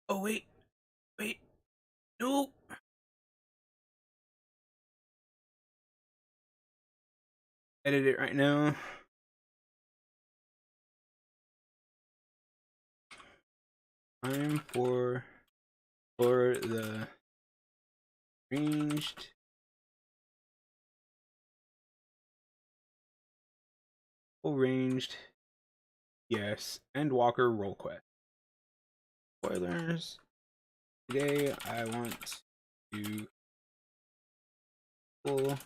Oh, wait. Wait. No. Edit it right now. Time for the ranged full ranged yes Endwalker role quest. Spoilers. Today I want to full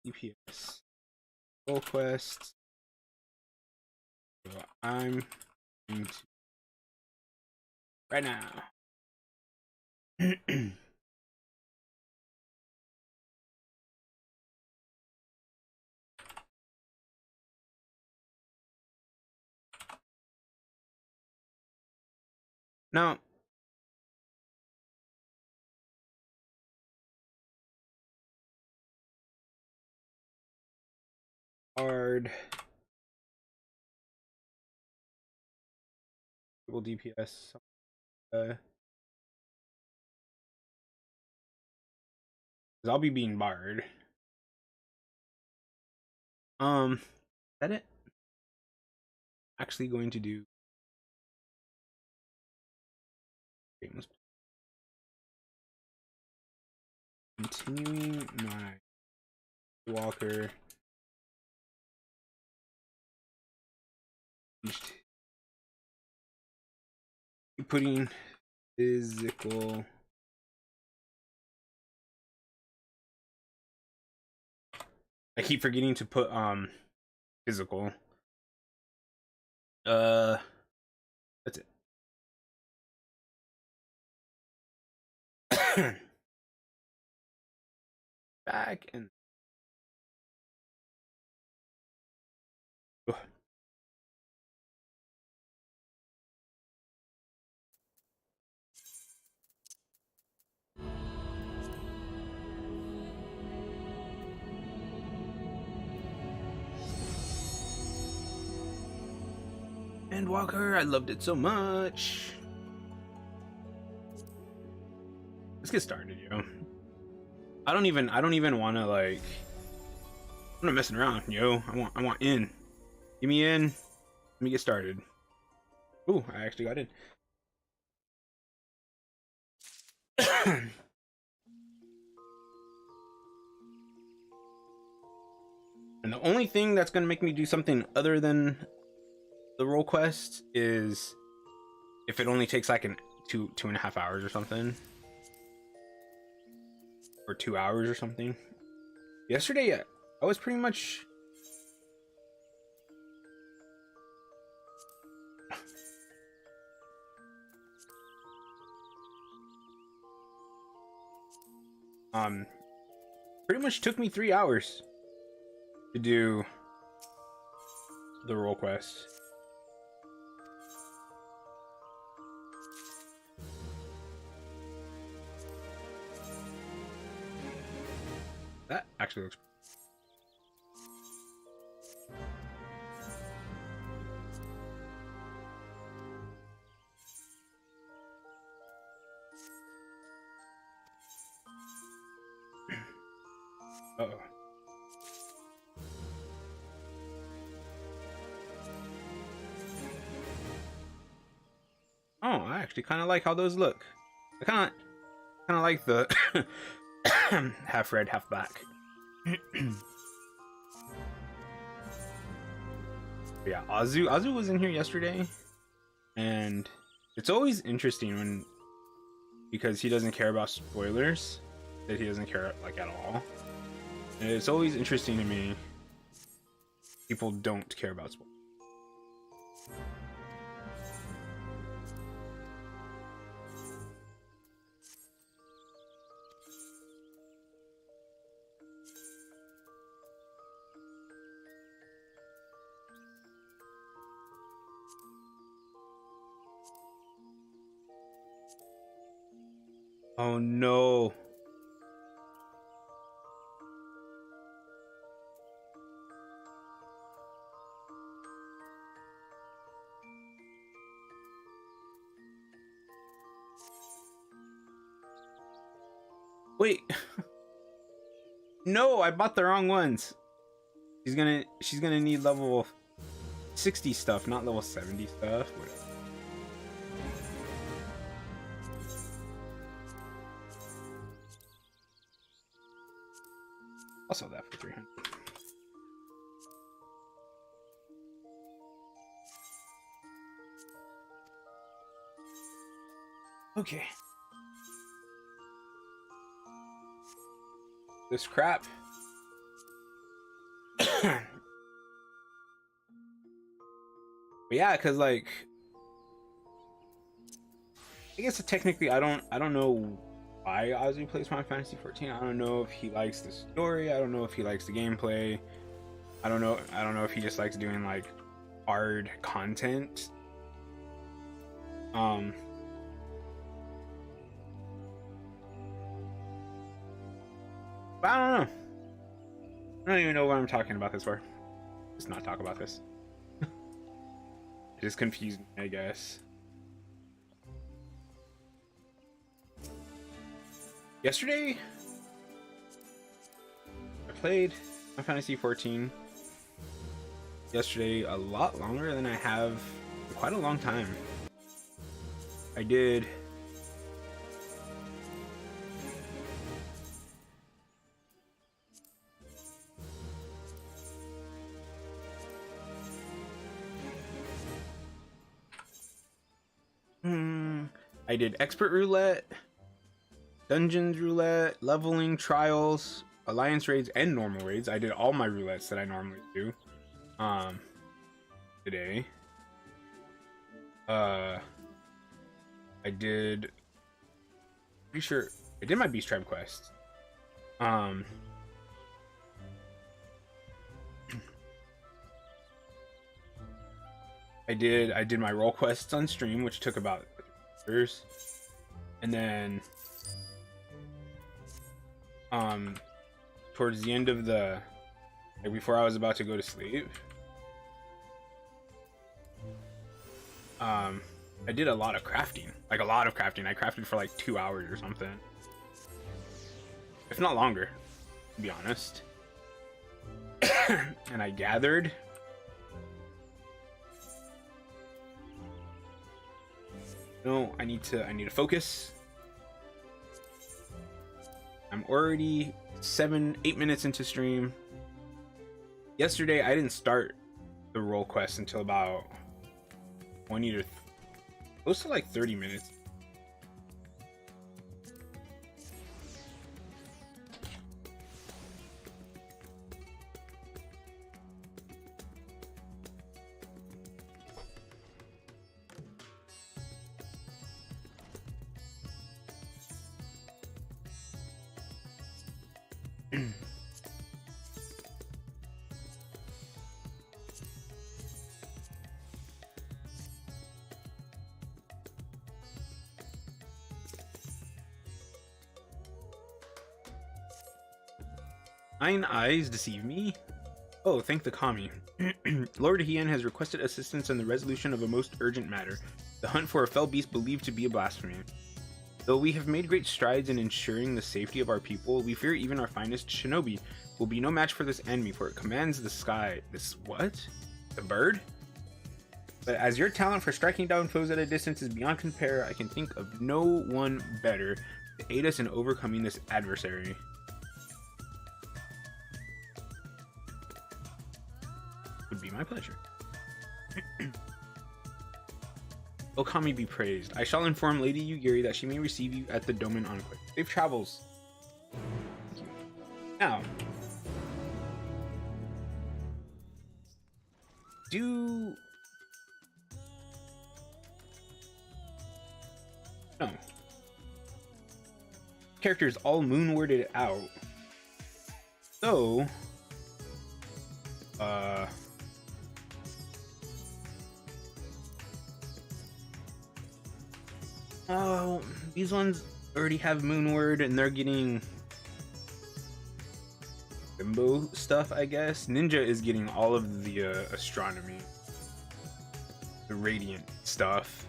DPS role quest. So I'm going to right now. Now, hard DPS. Because I'll be being barred. Is that it? Actually, going to do games. Continuing my Walker. Putting physical. I keep forgetting to put physical. That's it. Back and Endwalker, I loved it so much. Let's get started, yo. I don't even want to like. I'm not messing around, yo. I want in. Give me in. Let me get started. Ooh, I actually got in. And the only thing that's gonna make me do something other than the role quest is if it only takes like 2.5 hours or something, or 2 hours or something. Yesterday, I was pretty much pretty much took me 3 hours to do the role quest. That actually looks. Uh-oh. Oh, I actually kind of like how those look. I kind of like the half red, half black. Yeah, Azu was in here yesterday, and it's always interesting when because he doesn't care about spoilers, that he doesn't care like at all. And it's always interesting to me people don't care about spoilers. Oh no. Wait. No, I bought the wrong ones. She's gonna need level 60 stuff, not level 70 stuff. Whatever. I'll sell that for 300. Okay. This crap. But yeah, cause like, I guess technically I don't know why Ozzy plays Final Fantasy 14. I don't know if he likes the story. I don't know if he likes the gameplay. I don't know if he just likes doing like hard content. But I don't know. I don't even know what I'm talking about this for. Let's not talk about this. It just confused me, I guess. Yesterday, I played Final Fantasy 14. Yesterday, a lot longer than I have for quite a long time. I did. I did expert roulette, dungeons roulette, leveling, trials, alliance raids, and normal raids. I did all my roulettes that I normally do. Today. I did. Pretty sure I did my Beast Tribe quest. I did my role quests on stream, which took about hours, and then towards the end of the, like before I was about to go to sleep, I did a lot of crafting, like a lot of crafting. I crafted for like 2 hours or something, if not longer, to be honest. And I gathered. No, I need to focus. I'm already 8 minutes into stream. Yesterday I didn't start the role quest until about 20 to close to like 30 minutes. Nine eyes deceive me? Oh, thank the kami. Lord Hien has requested assistance in the resolution of a most urgent matter, the hunt for a fell beast believed to be a blasphemy. Though we have made great strides in ensuring the safety of our people, we fear even our finest shinobi will be no match for this enemy, for it commands the sky. This what? The bird? But as your talent for striking down foes at a distance is beyond compare, I can think of no one better to aid us in overcoming this adversary. Would be my pleasure. Okami be praised. I shall inform Lady Yugiri that she may receive you at the Domain Enclave. Safe travels. Thank you. Now, no. Characters all moon-worded out. So, oh, these ones already have Moonward and they're getting Limbo stuff, I guess. Ninja is getting all of the astronomy, the Radiant stuff.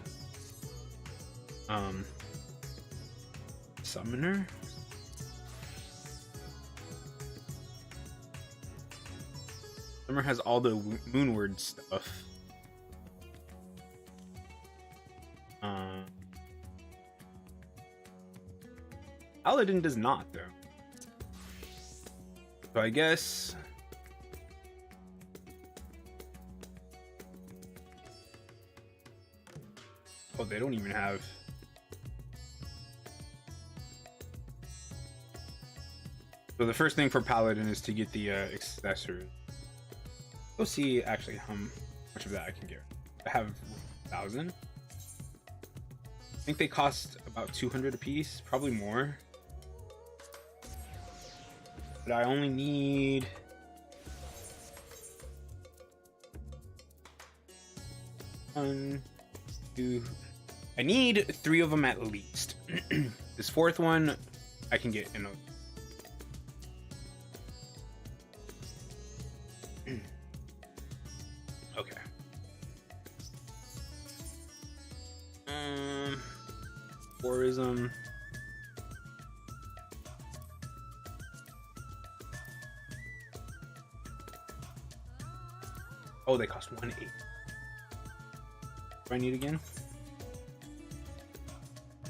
Summoner? Summer has all the Moonward stuff. Paladin does not, though. So I guess... Oh, they don't even have... So the first thing for Paladin is to get the accessories. We'll see actually how much of that I can get. I have 1,000. I think they cost about 200 a piece, probably more. But I only need... One, two... I need 3 of them at least. This 4th one I can get in a... Okay. Tourism. Oh, they cost 1.8. What do I need again?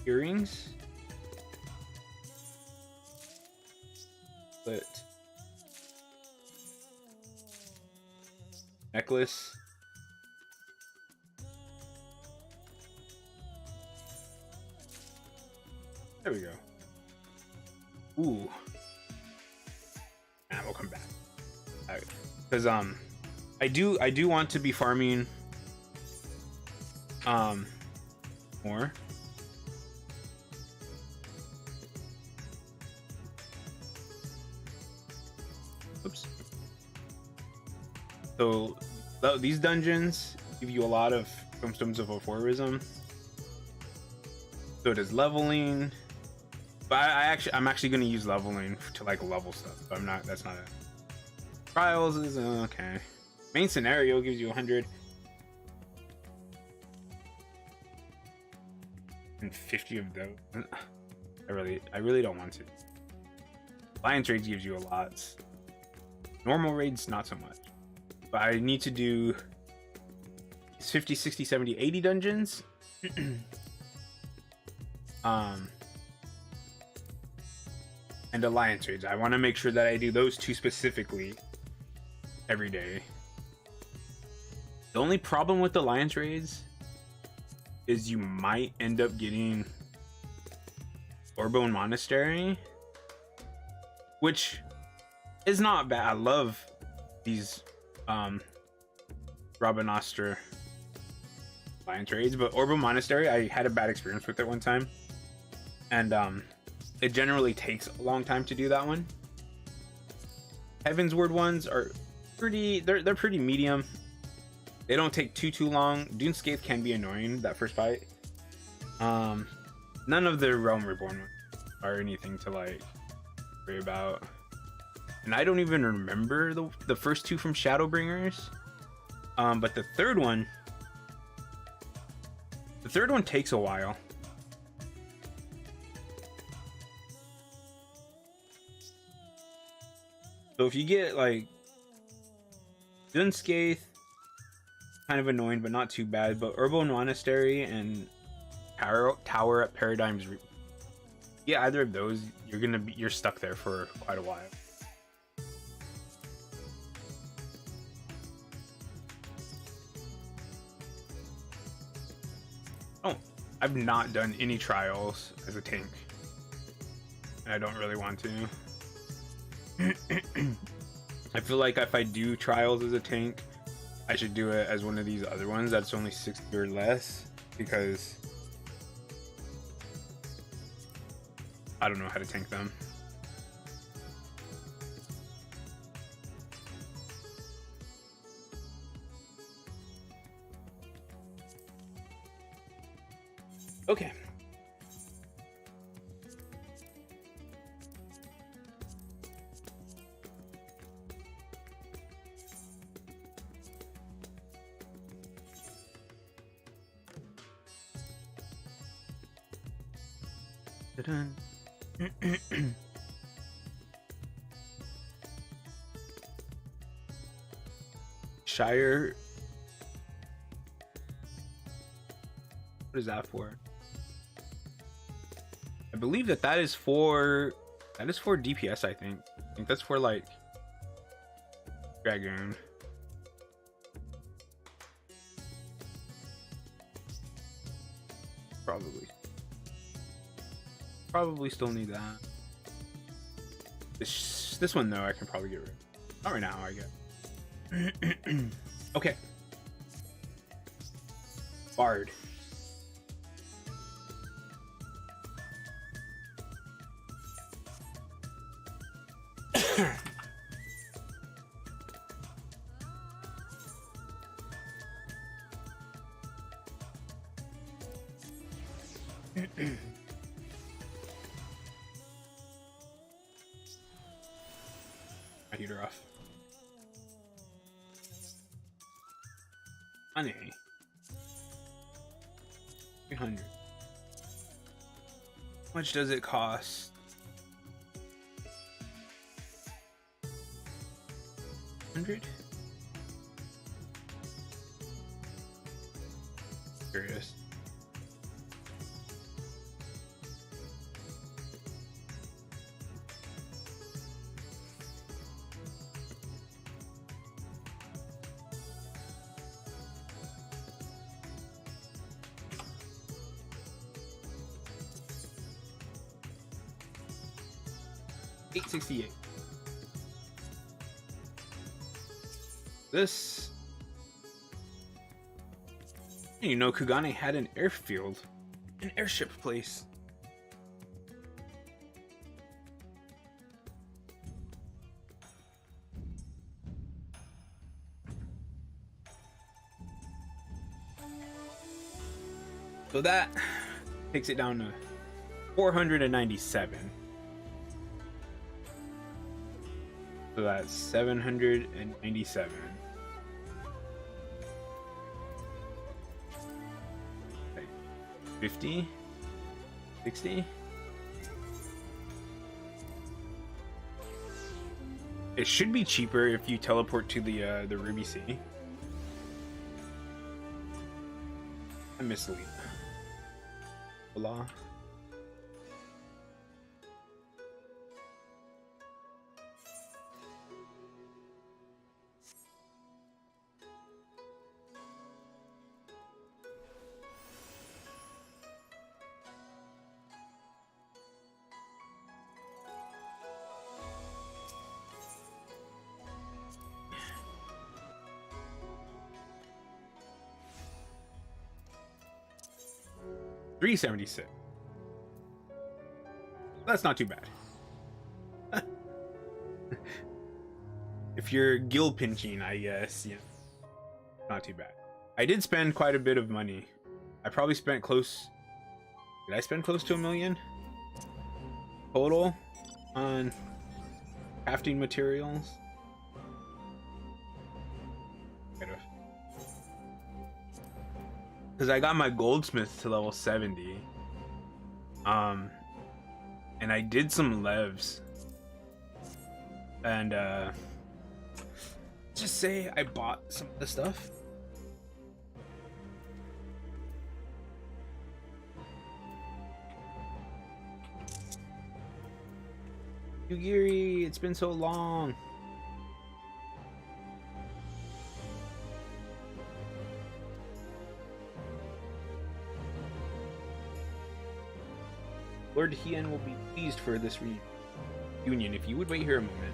Earrings. But necklace. There we go. Ooh. And we'll come back. Because I do want to be farming more. Oops. So these dungeons give you a lot of tombstones of aphorism. So does leveling. But I'm actually going to use leveling to like level stuff. So I'm not. That's not it. Trials is okay. Main scenario gives you 100. And 50 of those. I really don't want to. Alliance raids gives you a lot. Normal raids not so much. But I need to do 50, 60, 70, 80 dungeons. And alliance raids. I want to make sure that I do those 2 specifically every day. The only problem with alliance raids is you might end up getting Orbone Monastery, which is not bad. I love these Rabanastre alliance raids, but Orbone Monastery, I had a bad experience with it one time, and it generally takes a long time to do that one. Heaven's Word ones are pretty, they're pretty medium. They don't take too long. Dune Scathe can be annoying, that first fight. None of the Realm Reborn ones are anything to like worry about. And I don't even remember the first 2 from Shadowbringers. But the third one takes a while. So if you get like Dune Scathe, kind of annoying but not too bad, but Orbone Monastery and Tower at Paradigm's yeah, either of those, you're stuck there for quite a while. Oh, I've not done any trials as a tank, and I don't really want to. I feel like if I do trials as a tank, I should do it as one of these other ones that's only 60 or less, because I don't know how to tank them. Okay. Ta-dun. Shire. What is that for? I believe that is for DPS. I think that's for like Dragoon. Probably still need that. This one though, I can probably get rid of. Not right now, I guess. Okay. Bard. My heater off. Money. 300. How much does it cost? 100? Curious. $868. This, you know, Kugane had an airfield, an airship place. So that takes it down to 497. So that's 797. Okay. 50? 60? It should be cheaper if you teleport to the Ruby Sea. I mislead. Hola. $376. That's not too bad. If you're gill pinching, I guess, yeah, not too bad. I did spend quite a bit of money. I probably spent close. Did I spend close to $1 million total on crafting materials? Because I got my goldsmith to level 70. And I did some levs. And just say I bought some of the stuff. Yugiri, it's been so long. Lord Hien will be pleased for this reunion. If you would wait here a moment.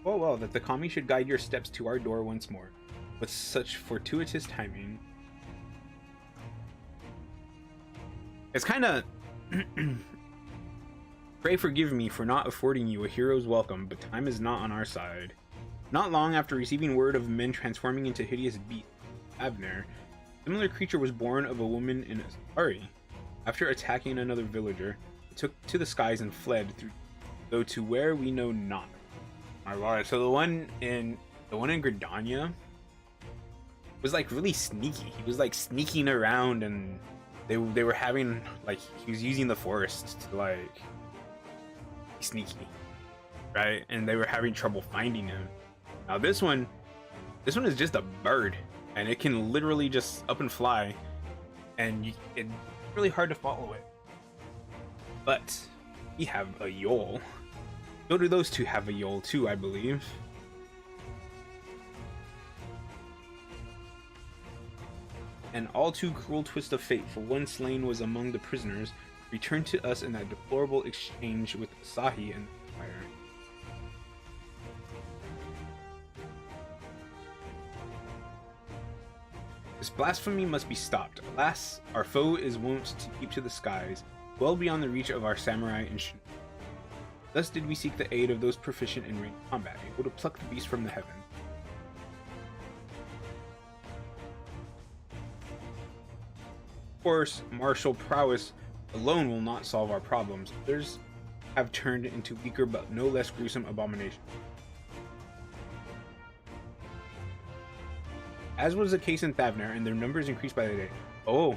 Oh well, that the kami should guide your steps to our door once more, with such fortuitous timing. It's kind of... Pray forgive me for not affording you a hero's welcome, but time is not on our side. Not long after receiving word of men transforming into hideous beasts, Abner, a similar creature was born of a woman in Asari. After attacking another villager, it took to the skies and fled through, though to where we know not. Alright, so the one in Gridania was like really sneaky. He was like sneaking around and they were having like he was using the forest to like be sneaky, right? And they were having trouble finding him. Now this one is just a bird, and it can literally just up and fly, and it's really hard to follow it. But we have a Yole. So do those two have a Yole too, I believe. An all too cruel twist of fate, for one slain was among the prisoners, returned to us in that deplorable exchange with Sahi and the fire. This blasphemy must be stopped. Alas, our foe is wont to keep to the skies, well beyond the reach of our samurai and shinobi. Thus did we seek the aid of those proficient in ranged combat, able to pluck the beast from the heavens. Of course, martial prowess alone will not solve our problems. Others have turned into weaker but no less gruesome abominations. As was the case in Thavner, and their numbers increased by the day. Oh.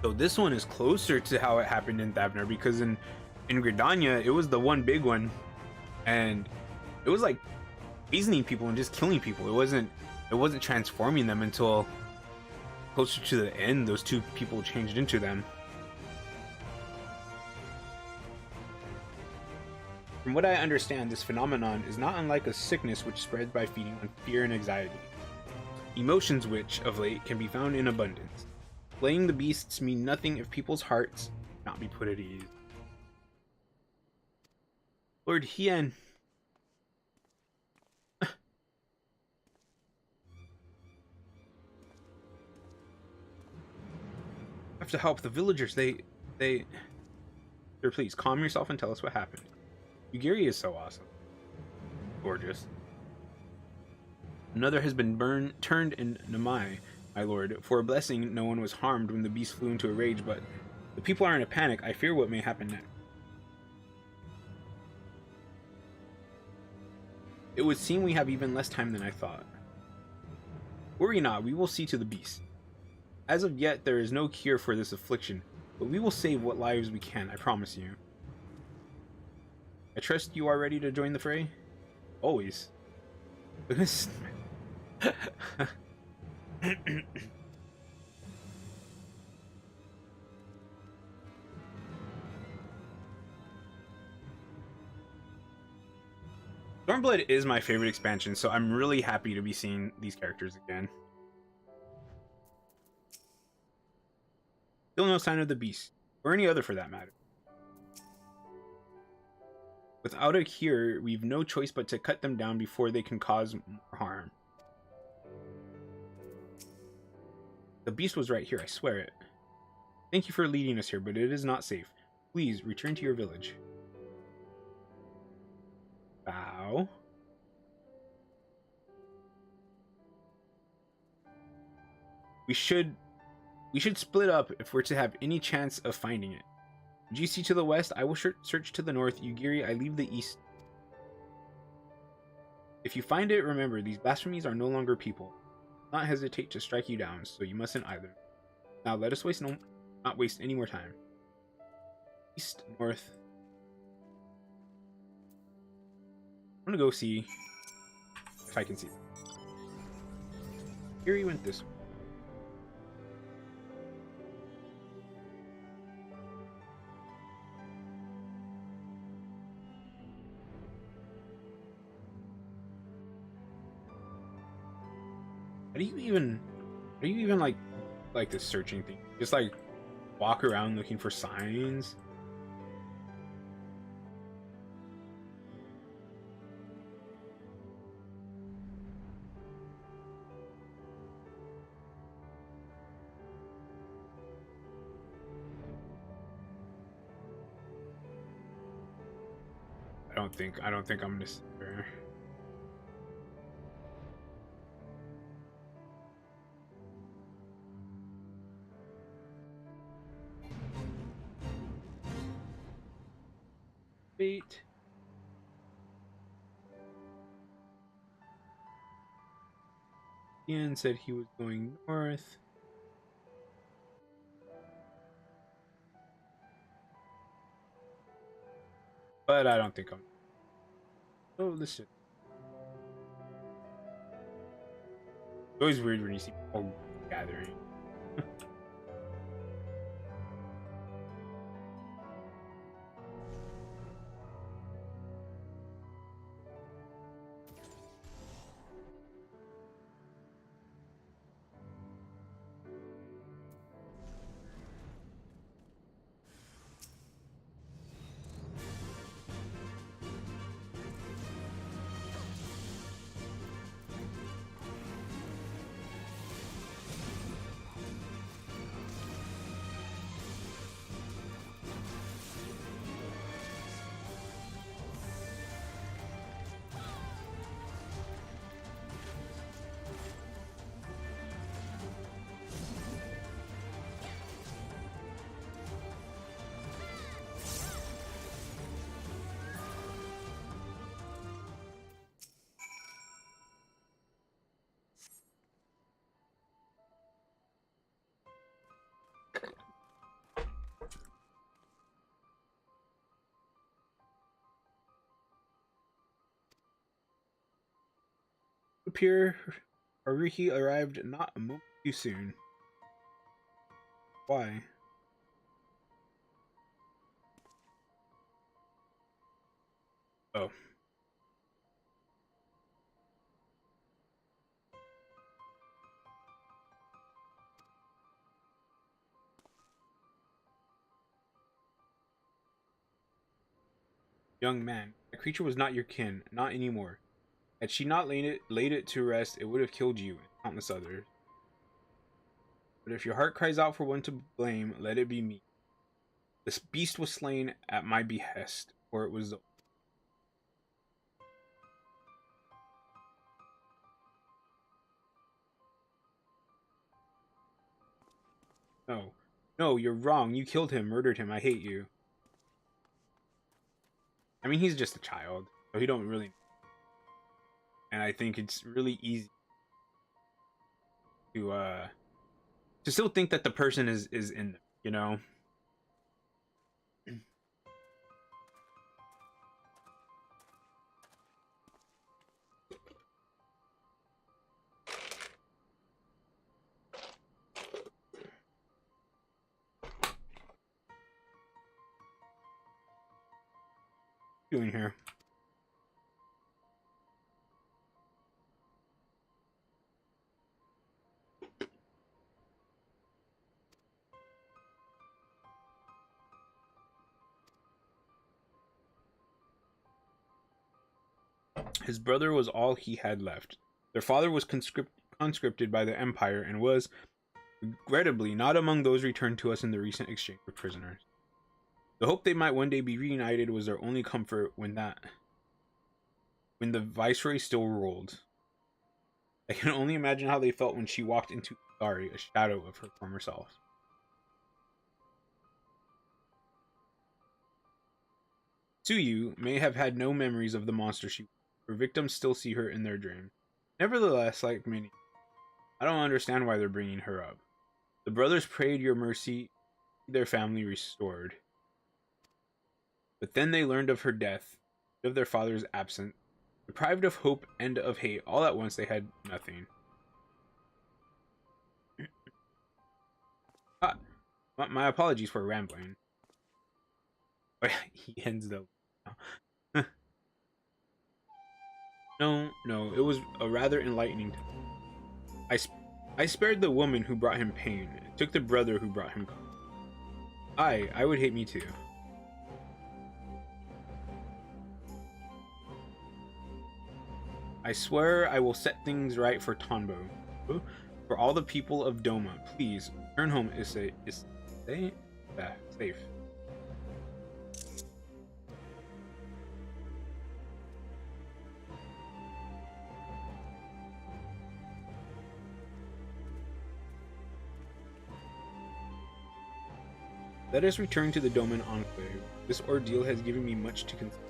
So this one is closer to how it happened in Thavner, because in Gridania, it was the one big one, and it was like poisoning people and just killing people. It wasn't transforming them until closer to the end. Those two people changed into them. From what I understand, this phenomenon is not unlike a sickness which spreads by feeding on fear and anxiety. Emotions which, of late, can be found in abundance. Slaying the beasts mean nothing if people's hearts cannot be put at ease. Lord Hien. I have to help the villagers. They... Sir, please, calm yourself and tell us what happened. Yugiri is so awesome. Gorgeous. Another has been turned in Namai, my lord. For a blessing, no one was harmed when the beast flew into a rage, but the people are in a panic. I fear what may happen next. It would seem we have even less time than I thought. Worry not, we will see to the beast. As of yet, there is no cure for this affliction, but we will save what lives we can, I promise you. I trust you are ready to join the fray? Always. Stormblood is my favorite expansion, so I'm really happy to be seeing these characters again. Still no sign of the beast, or any other for that matter. Without a cure, we've no choice but to cut them down before they can cause more harm. The beast was right here, I swear it. Thank you for leading us here, but it is not safe. Please, return to your village. Bow. We should split up if we're to have any chance of finding it. GC to the west, I will search to the north. Yugiri, I leave the east. If you find it, remember, these blasphemies are no longer people. Do not hesitate to strike you down, so you mustn't either. Now let us not waste any more time. East, north. I'm gonna go see if I can see. Yugiri went this way. How do you even like this searching thing? Just like walk around looking for signs? I don't think I'm gonna sit there. Wait. Ian said he was going north. But I don't think I'm. Oh, this shit. It's always weird when you see people gathering. Appear Haruhi arrived not a moment too soon. Why? Oh. Young man, the creature was not your kin, not anymore. Had she not laid it to rest, it would have killed you and countless others. But if your heart cries out for one to blame, let it be me. This beast was slain at my behest, for it was. No. No, you're wrong. You killed him, murdered him. I hate you. I mean, he's just a child, so he don't really. And I think it's really easy to still think that the person is in them, you know? Doing here. His brother was all he had left. Their father was conscripted by the Empire and was, regrettably, not among those returned to us in the recent exchange of prisoners. The hope they might one day be reunited was their only comfort when the Viceroy still ruled. I can only imagine how they felt when she walked into Sari, a shadow of her former self. Tsuyu may have had no memories of the monster she was. Her victims still see her in their dreams. Nevertheless, like many, I don't understand why they're bringing her up. The brothers prayed your mercy, their family restored. But then they learned of her death, of their father's absence. Deprived of hope and of hate, all at once they had nothing. My apologies for rambling. He ends though. No, it was a rather enlightening time. I spared the woman who brought him pain, and took the brother who brought him comfort. I would hate me too. I swear I will set things right for Tonbo. For all the people of Doma, please, return home is safe. Let us return to the Doman Enclave. This ordeal has given me much to consider.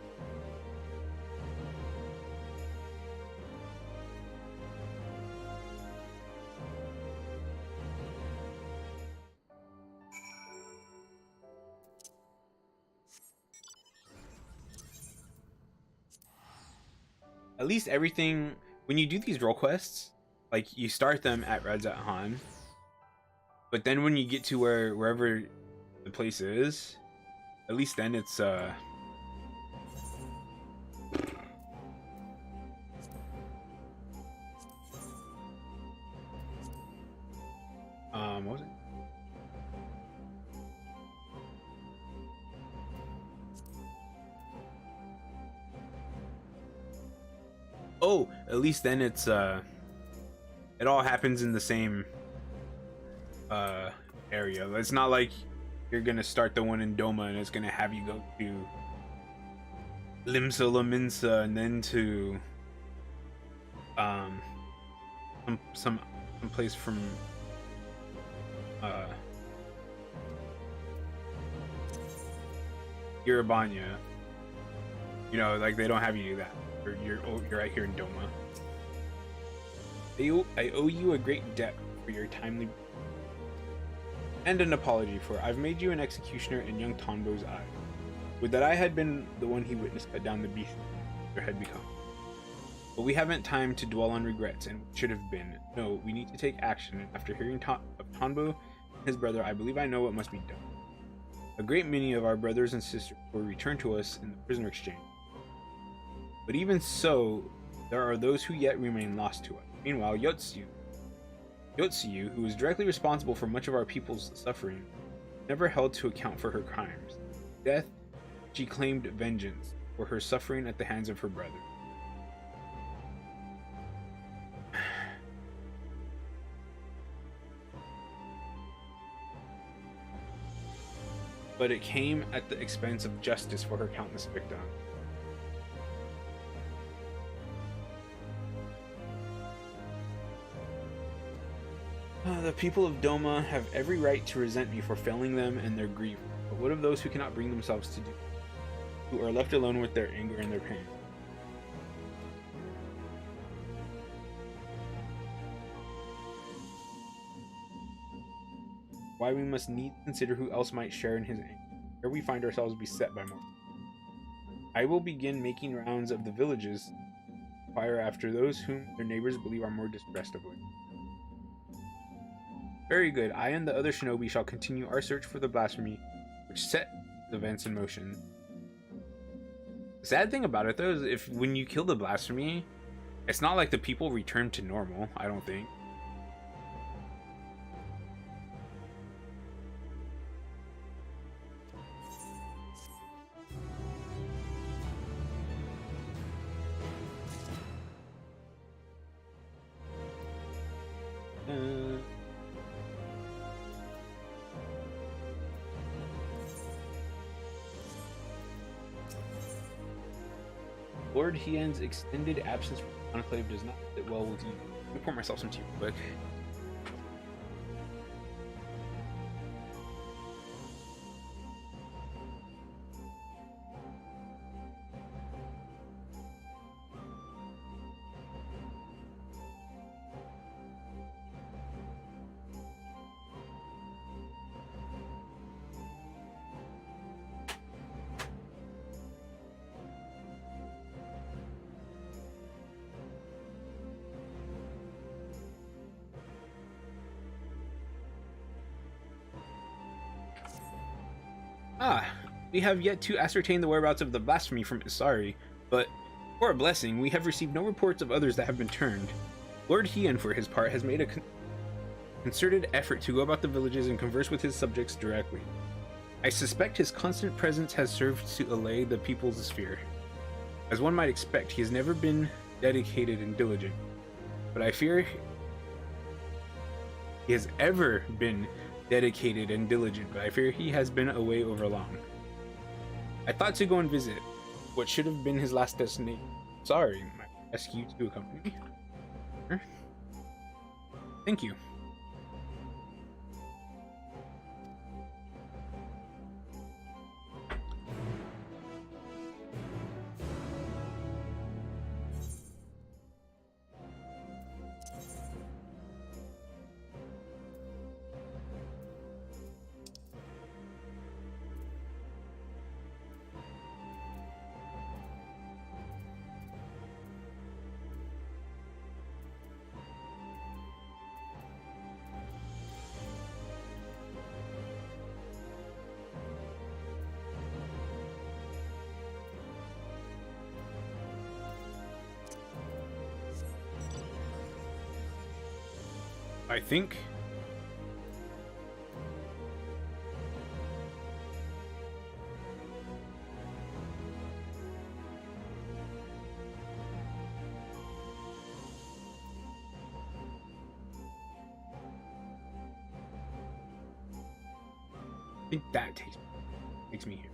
at least everything when you do these role quests, like you start them at Redzat Han, but then when you get to wherever the place is, at least then it's what was it? Oh, at least then it's it all happens in the same area. It's not like you're gonna start the one in Doma and it's gonna have you go to Limsa Laminsa and then to some place from Irabanya. You know, like they don't have you do that. You're right here in Doma. I owe you a great debt for your timely and an apology, for I've made you an executioner in young Tonbo's eye. Would that I had been the one he witnessed cut down the beast your head become. But we haven't time to dwell on regrets and what should have been. No, we need to take action, and after hearing of Tonbo and his brother, I believe I know what must be done. A great many of our brothers and sisters were returned to us in the prisoner exchange. But even so, there are those who yet remain lost to us. Meanwhile, Yotsu, who is directly responsible for much of our people's suffering, never held to account for her crimes. Death, she claimed vengeance for her suffering at the hands of her brother. But it came at the expense of justice for her countless victims. The people of Doma have every right to resent me for failing them and their grief, but what of those who cannot bring themselves to do, who are left alone with their anger and their pain? Why we must needs consider who else might share in his anger, ere we find ourselves beset by more. I will begin making rounds of the villages, inquire after those whom their neighbors believe are more distressed of late. Very good. I and the other shinobi shall continue our search for the blasphemy which set the events in motion. The sad thing about it, though, is if when you kill the blasphemy, it's not like the people return to normal, I don't think. Lord Hien's extended absence from the Enclave does not sit well with you. Let me pour myself some tea real quick. We have yet to ascertain the whereabouts of the blasphemy from Isari, but for a blessing, we have received no reports of others that have been turned. Lord Hien, for his part, has made a concerted effort to go about the villages and converse with his subjects directly. I suspect his constant presence has served to allay the people's fear. As one might expect, he has never been dedicated and diligent, but I fear he has ever been dedicated and diligent, but I fear he has been away over long. I thought to go and visit what should have been his last destination. Sorry, might I ask you to accompany me? Sure. Thank you. I think that takes me here.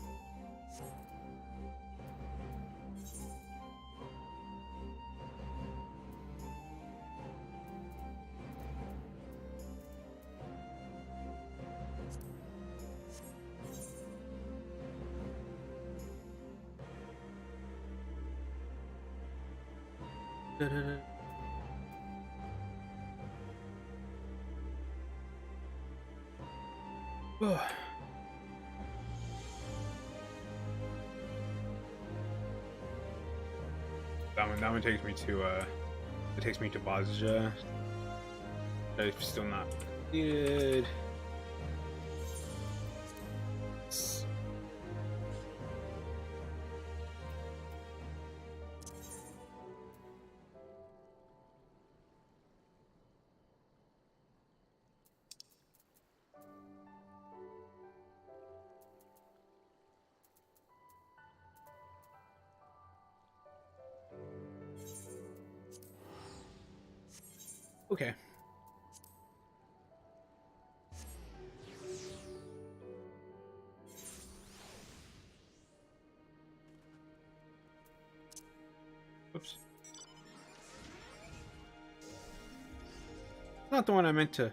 That one takes me to Bazja. I'm still not completed. Okay. Oops. Not the one I meant to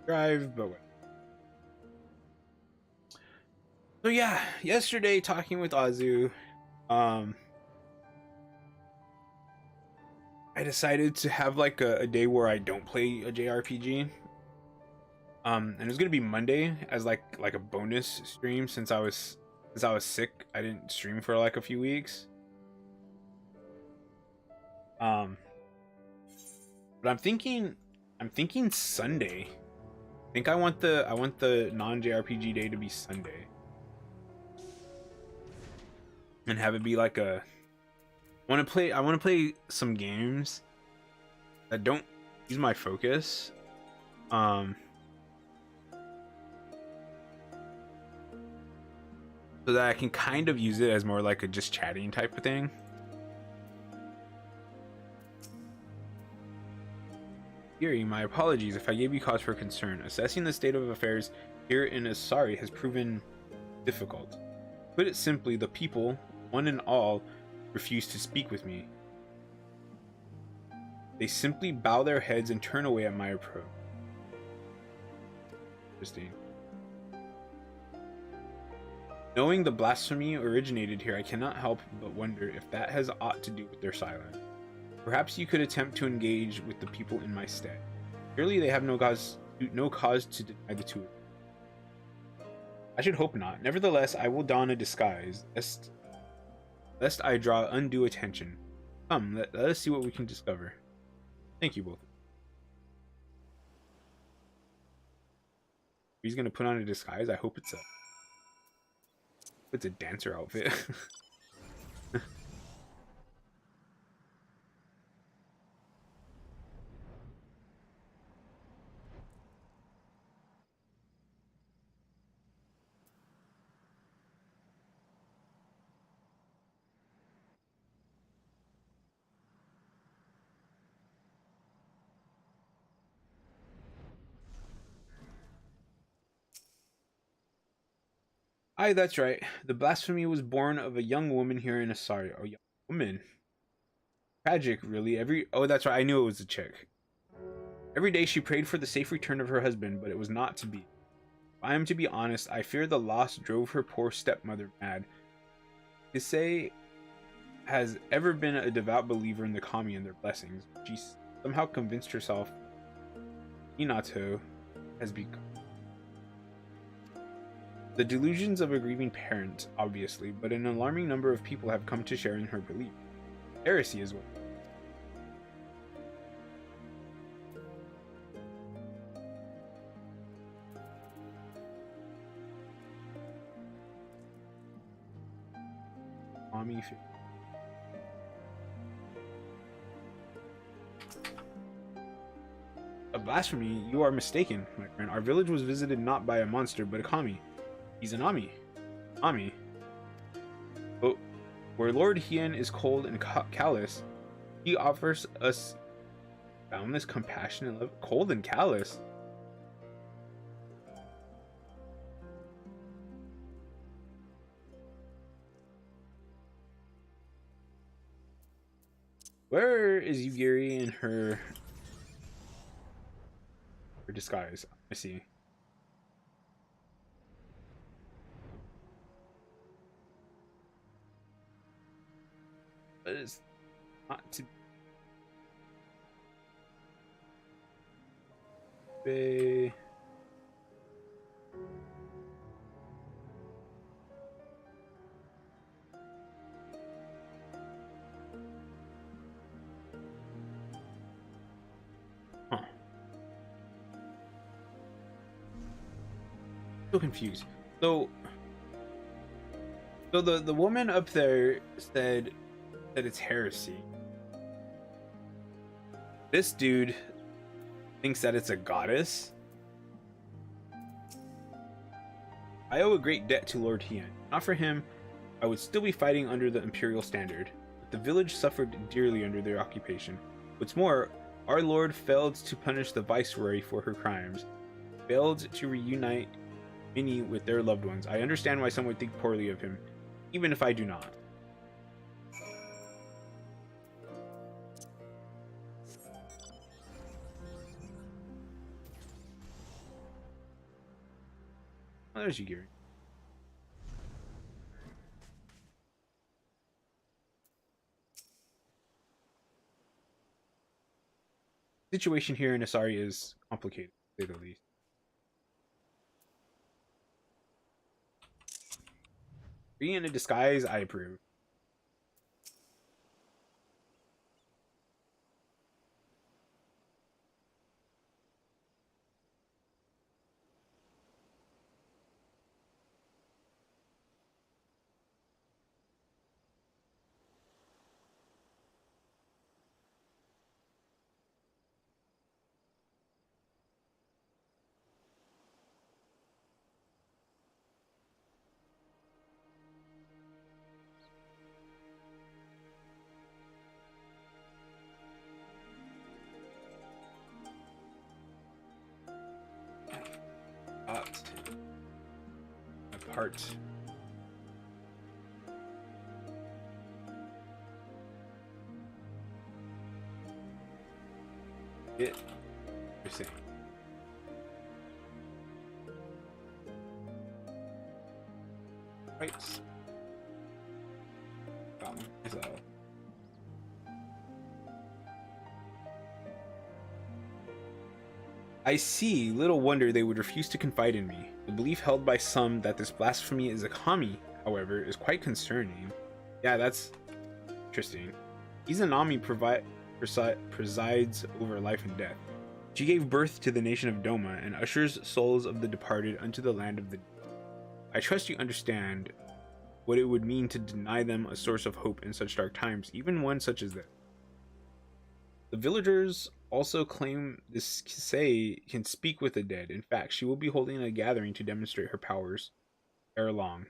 drive, but what? So yeah, yesterday talking with Azu, I decided to have like a day where I don't play a JRPG. And it was gonna be Monday as like a bonus stream since I was sick. I didn't stream for like a few weeks. But I'm thinking Sunday. I think I want the non JRPG day to be Sunday, and have it be like a. I want to play some games that don't use my focus. So that I can kind of use it as more like a just chatting type of thing. Yuri, my apologies if I gave you cause for concern. Assessing the state of affairs here in Asari has proven difficult. To put it simply, the people, one and all, refuse to speak with me. They simply bow their heads and turn away at my approach. Interesting. Knowing the blasphemy originated here, I cannot help but wonder if that has aught to do with their silence. Perhaps you could attempt to engage with the people in my stead. Surely they have no cause to deny the two. I should hope not. Nevertheless, I will don a disguise, lest I draw undue attention. Come, let us see what we can discover. Thank you both. He's gonna put on a disguise. I hope it's a dancer outfit. Aye, that's right. The blasphemy was born of a young woman here in Asari. Oh, young woman. Tragic, really. Oh, that's right. I knew it was a chick. Every day she prayed for the safe return of her husband, but it was not to be. If I am to be honest, I fear the loss drove her poor stepmother mad. Kisei has ever been a devout believer in the kami and their blessings. She somehow convinced herself Minato has become. The delusions of a grieving parent, obviously, but an alarming number of people have come to share in her belief. Heresy as well. Mommy. blasphemy, you are mistaken, my friend. Our village was visited not by a monster, but a kami. He's an Ami. Ami. But where Lord Hien is cold and callous, he offers us boundless compassion and love. Cold and callous? Where is Yugiri in her disguise? I see. But it's not to be. Huh. So confused. So the woman up there said that it's heresy. This dude thinks that it's a goddess. I owe a great debt to Lord Hien. Not for him, I would still be fighting under the imperial standard. But the village suffered dearly under their occupation. What's more, our lord failed to punish the viceroy for her crimes, failed to reunite many with their loved ones. I understand why some would think poorly of him, even if I do not. Oh, there's you, Gary. The situation here in Asari is complicated, to say the least. Being in a disguise, I approve. Apart. It. Interesting. Right. So. I see. Little wonder they would refuse to confide in me. The belief held by some that this blasphemy is a kami, however, is quite concerning. Yeah, that's interesting. Izanami presides over life and death. She gave birth to the nation of Doma and ushers souls of the departed unto the land of the dead. I trust you understand what it would mean to deny them a source of hope in such dark times, even one such as this. The villagers also claim this Kisei can speak with the dead. In fact, she will be holding a gathering to demonstrate her powers ere long.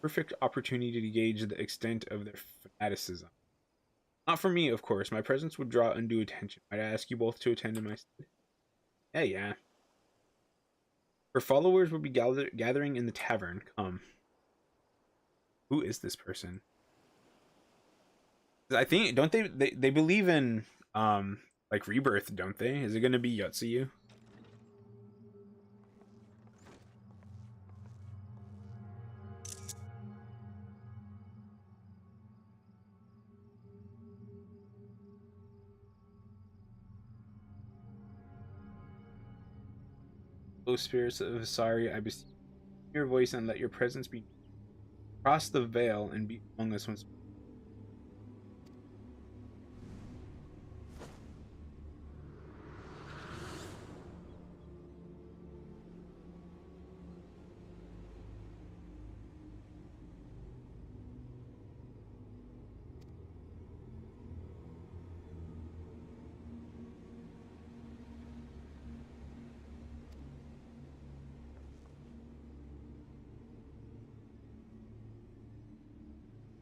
Perfect opportunity to gauge the extent of their fanaticism. Not for me, of course. My presence would draw undue attention. Might I ask you both to attend in my stead? Yeah. Her followers will be gathering in the tavern. Come. Who is this person? I think don't they believe in like rebirth, don't they? Is it gonna be Yotsuyu? O spirits of Asari, I beseech your voice and let your presence be. Cross the veil and be among us once.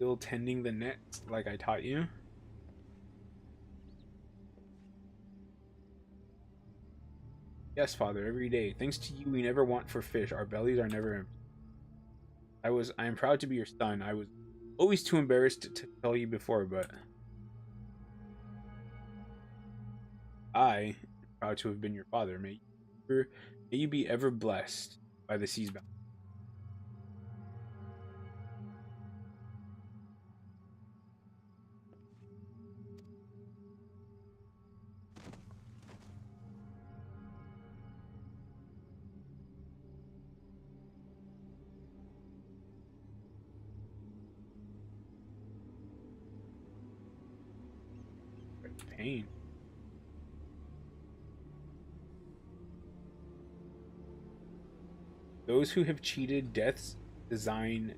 still tending the nets like I taught you? Yes, father, every day. Thanks to you, we never want for fish. Our bellies are never empty. I am proud to be your son. I was always too embarrassed to tell you before, but I am proud to have been your father. May you be ever blessed by the sea's bounty. Pain. Those who have cheated death's design.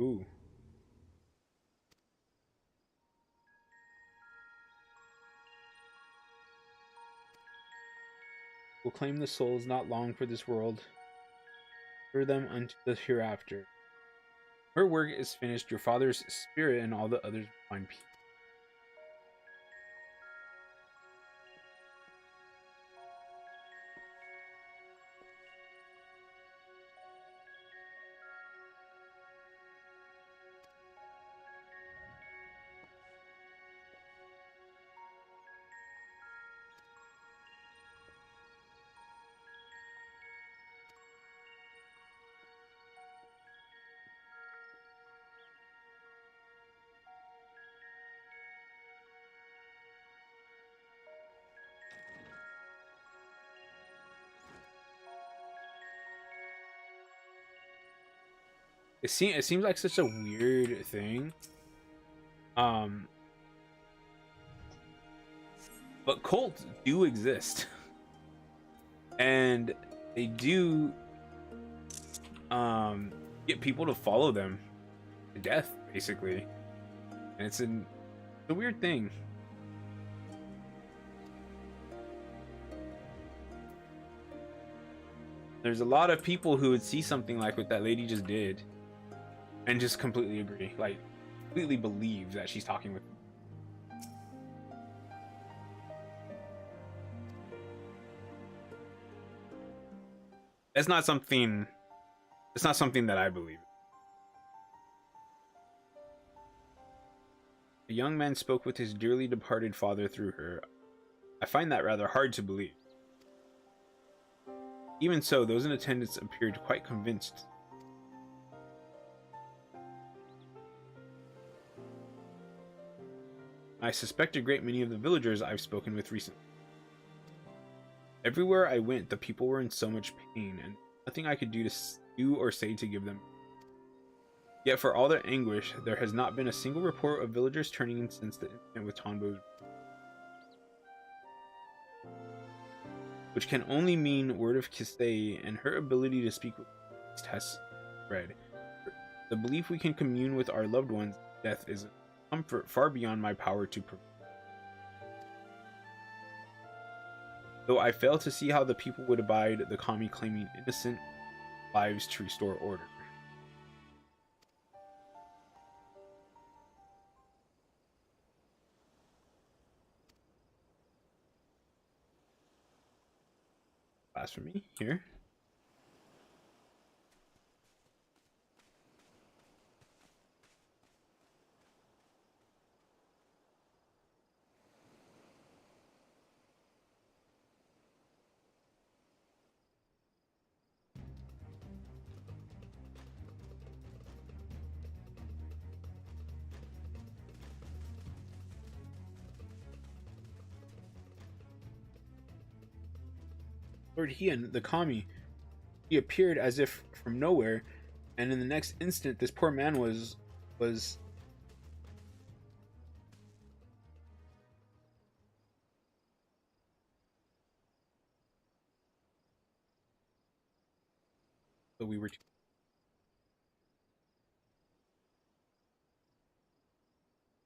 Ooh. Will claim the souls not long for this world, for them unto the hereafter. Her work is finished, your father's spirit and all the others will find peace. It seems like such a weird thing. Um, but cults do exist, and they do get people to follow them to death, basically. And it's a weird thing. There's a lot of people who would see something like what that lady just did and just completely agree, like completely believe that she's talking with. That's not something. It's not something that I believe. The young man spoke with his dearly departed father through her. I find that rather hard to believe. Even so, those in attendance appeared quite convinced. I suspect a great many of the villagers I've spoken with recently. Everywhere I went, the people were in so much pain, and nothing I could do or say to give them. Yet for all their anguish, there has not been a single report of villagers turning in since the incident with Tonbo's, which can only mean word of Kisei and her ability to speak with has spread. The belief we can commune with our loved ones' death is a comfort far beyond my power to provide. Though I fail to see how the people would abide the kami claiming innocent lives to restore order. Blasphemy here. Lord Hian, the kami, he appeared as if from nowhere, and in the next instant, this poor man was. So we were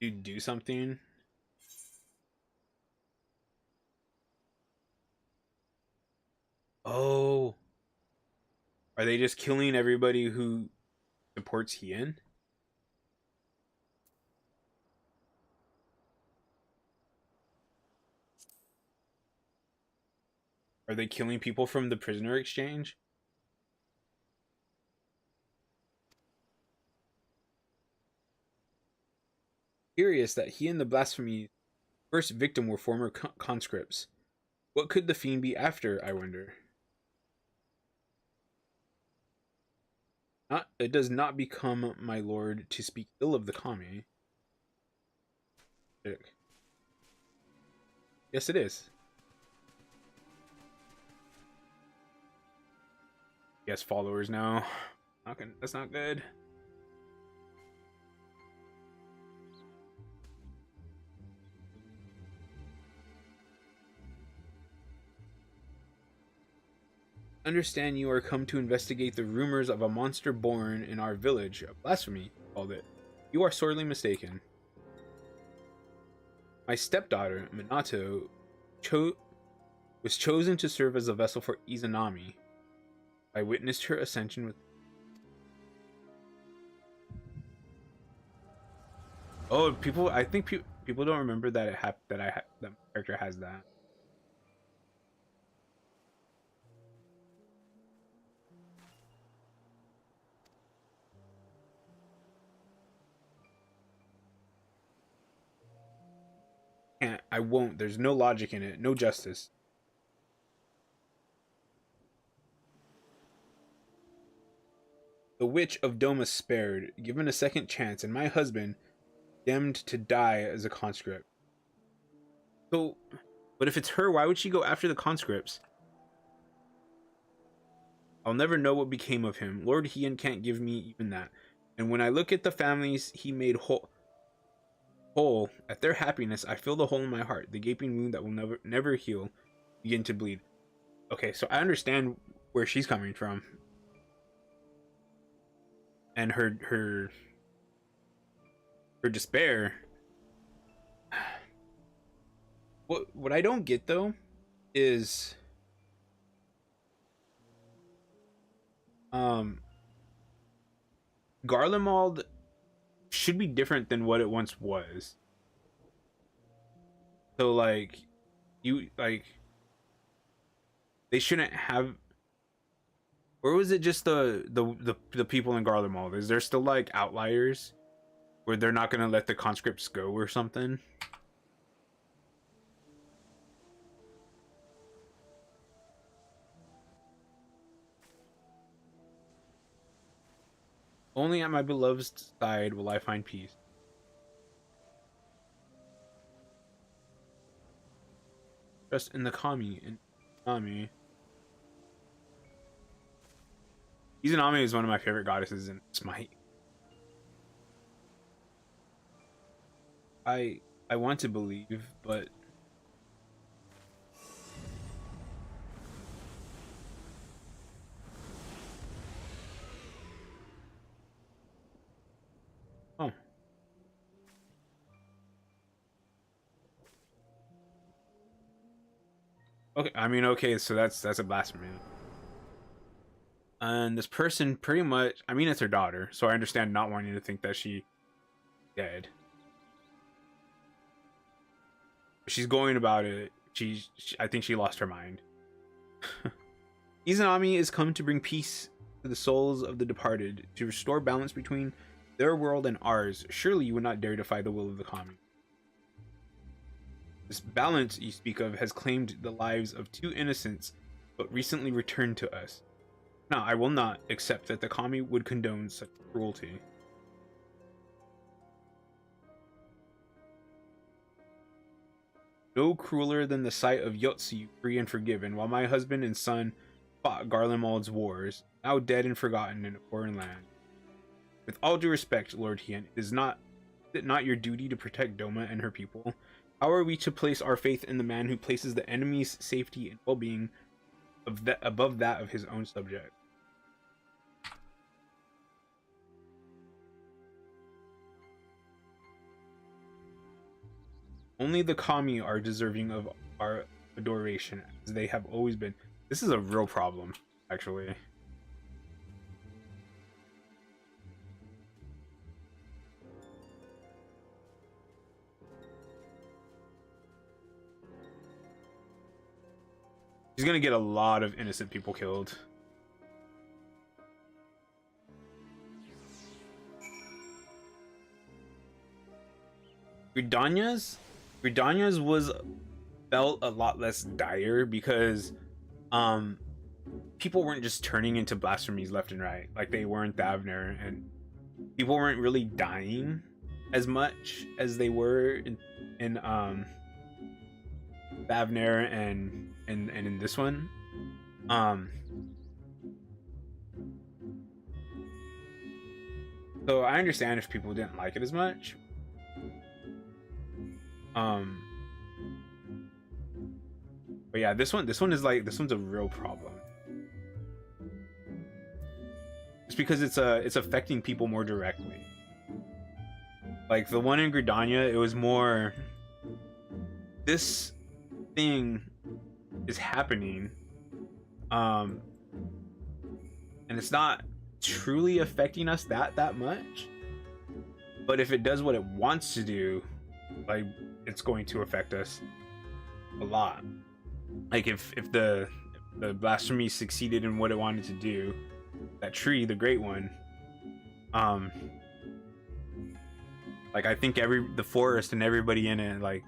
to do something. Oh, Are they just killing everybody who supports Hien? Are they killing people from the prisoner exchange? Curious that he and the blasphemy first victim were former conscripts. What could the fiend be after, I wonder? It does not become my lord to speak ill of the kami. Yes, it is. Yes, followers now. That's not good. Understand you are come to investigate the rumors of a monster born in our village. A blasphemy, called it. You are sorely mistaken. My stepdaughter, Minato, was chosen to serve as a vessel for Izanami. I witnessed her ascension with... Oh, people! I think people don't remember that that the character has that. Can't. I won't. There's no logic in it. No justice. The witch of Doma spared, given a second chance, and my husband condemned to die as a conscript. So, but if it's her, why would she go after the conscripts? I'll never know what became of him. Lord Hien can't give me even that. And when I look at the families he made whole at their happiness, I feel the hole in my heart, the gaping wound that will never heal, begin to bleed. Okay, so I understand where she's coming from. And her despair. What I don't get though is Garlemald should be different than what it once was. So like they shouldn't have, or was it just the people in Garlemald? Is there still like outliers where they're not gonna let the conscripts go or something? Only at my beloved's side will I find peace. Just in the kami. Izanami is one of my favorite goddesses in Smite. I want to believe, but oh. Okay, I mean, okay, so that's a blasphemy. And this person pretty much, I mean, it's her daughter, so I understand not wanting to think that she dead. She's going about it. I think she lost her mind. Izanami is come to bring peace to the souls of the departed, to restore balance between their world and ours. Surely you would not dare defy the will of the kami. This balance you speak of has claimed the lives of 2 innocents, but recently returned to us. Now, I will not accept that the kami would condone such cruelty. No crueler than the sight of Yotsu free and forgiven, while my husband and son fought Garlemald's wars, now dead and forgotten in a foreign land. With all due respect, Lord Hien, is it not your duty to protect Doma and her people? How are we to place our faith in the man who places the enemy's safety and well-being above that of his own subject? Only the kami are deserving of our adoration, as they have always been. This is a real problem, actually. He's gonna get a lot of innocent people killed. Gridania's felt a lot less dire because people weren't just turning into blasphemies left and right like they were in Thavner, and people weren't really dying as much as they were in Thavner and in this one. So I understand if people didn't like it as much. But yeah, this one's a real problem. It's because it's affecting people more directly. Like the one in Gridania, it was more, this thing is happening, and it's not truly affecting us that much. But if it does what it wants to do, like, it's going to affect us a lot. Like if the blasphemy succeeded in what it wanted to do, that tree, the great one, like I think the forest and everybody in it, like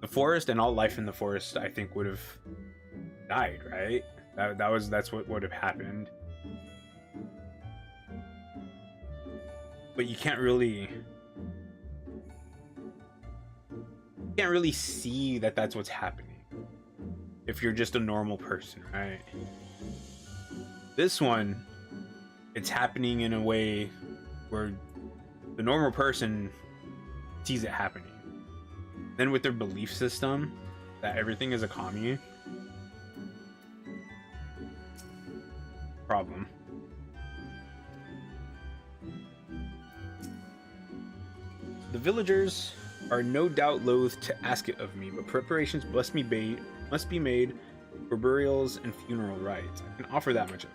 the forest and all life in the forest, I think would have died, right? That's what would have happened. But you can't really see that that's what's happening if you're just a normal person, right? This one, it's happening in a way where the normal person sees it happening. Then with their belief system that everything is a commune, problem. The villagers are no doubt loath to ask it of me, but preparations must be made for burials and funeral rites. I can offer that much.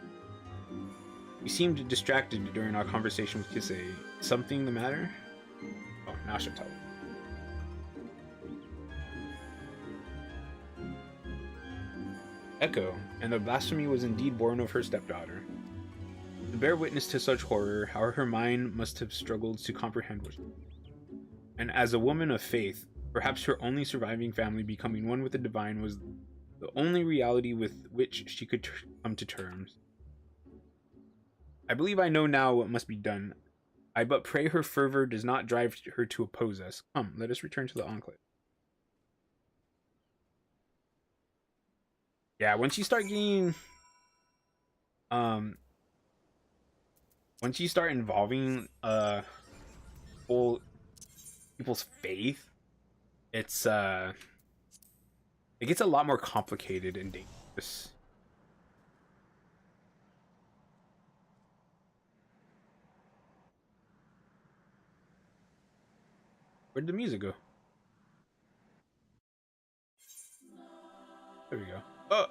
You seemed distracted during our conversation with Kisei. Something the matter? Oh, now she'll tell. Echo, and the blasphemy was indeed born of her stepdaughter. To bear witness to such horror, how her mind must have struggled to comprehend what. And as a woman of faith, perhaps her only surviving family becoming one with the divine was the only reality with which she could come to terms. I believe I know now what must be done. I but pray her fervor does not drive her to oppose us. Come, let us return to the Enclave. Yeah, once you start getting... once you start involving whole people's faith, it's it gets a lot more complicated and dangerous. Where'd the music go? There we go. Oh!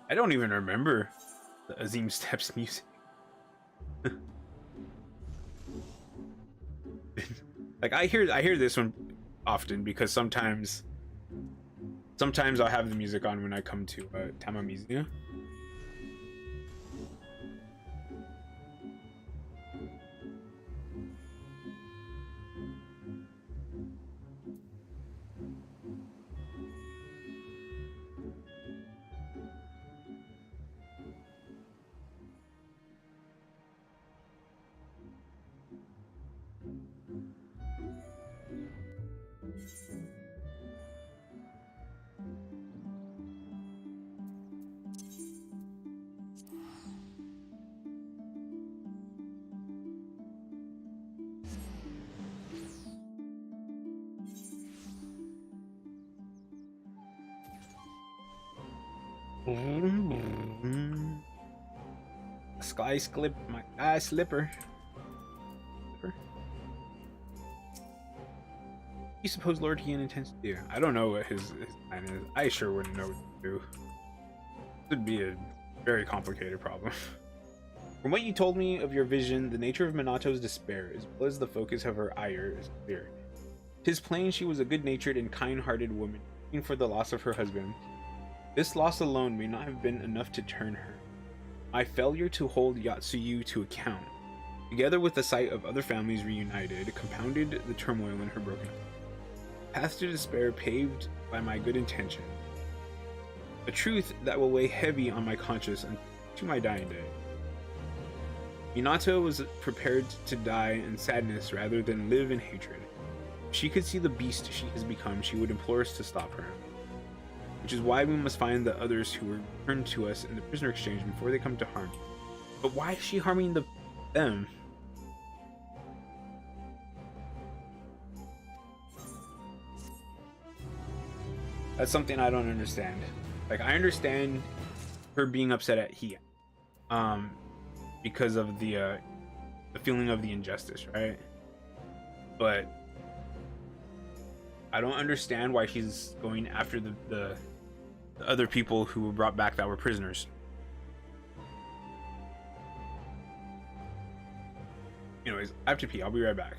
I don't even remember the Azim Steps music. Like I hear this one often because sometimes I'll have the music on when I come to Tamamizu. My eye slipper. You suppose Lord Hien intends to do? I don't know what his plan is. I sure wouldn't know what to do. It would be a very complicated problem. From what you told me of your vision, the nature of Minato's despair, as well as the focus of her ire, is clear. 'Tis plain she was a good-natured and kind-hearted woman, grieving for the loss of her husband. This loss alone may not have been enough to turn her. My failure to hold Yatsuyu to account, together with the sight of other families reunited, compounded the turmoil in her broken heart. Path to despair paved by my good intention. A truth that will weigh heavy on my conscience to my dying day. Minato was prepared to die in sadness rather than live in hatred. If she could see the beast she has become, she would implore us to stop her. Which is why we must find the others who were returned to us in the prisoner exchange before they come to harm. But why is she harming them? That's something I don't understand. Like, I understand her being upset at Hiya, because of the feeling of the injustice, right? But I don't understand why she's going after the other people who were brought back that were prisoners. Anyways, I have to pee. I'll be right back.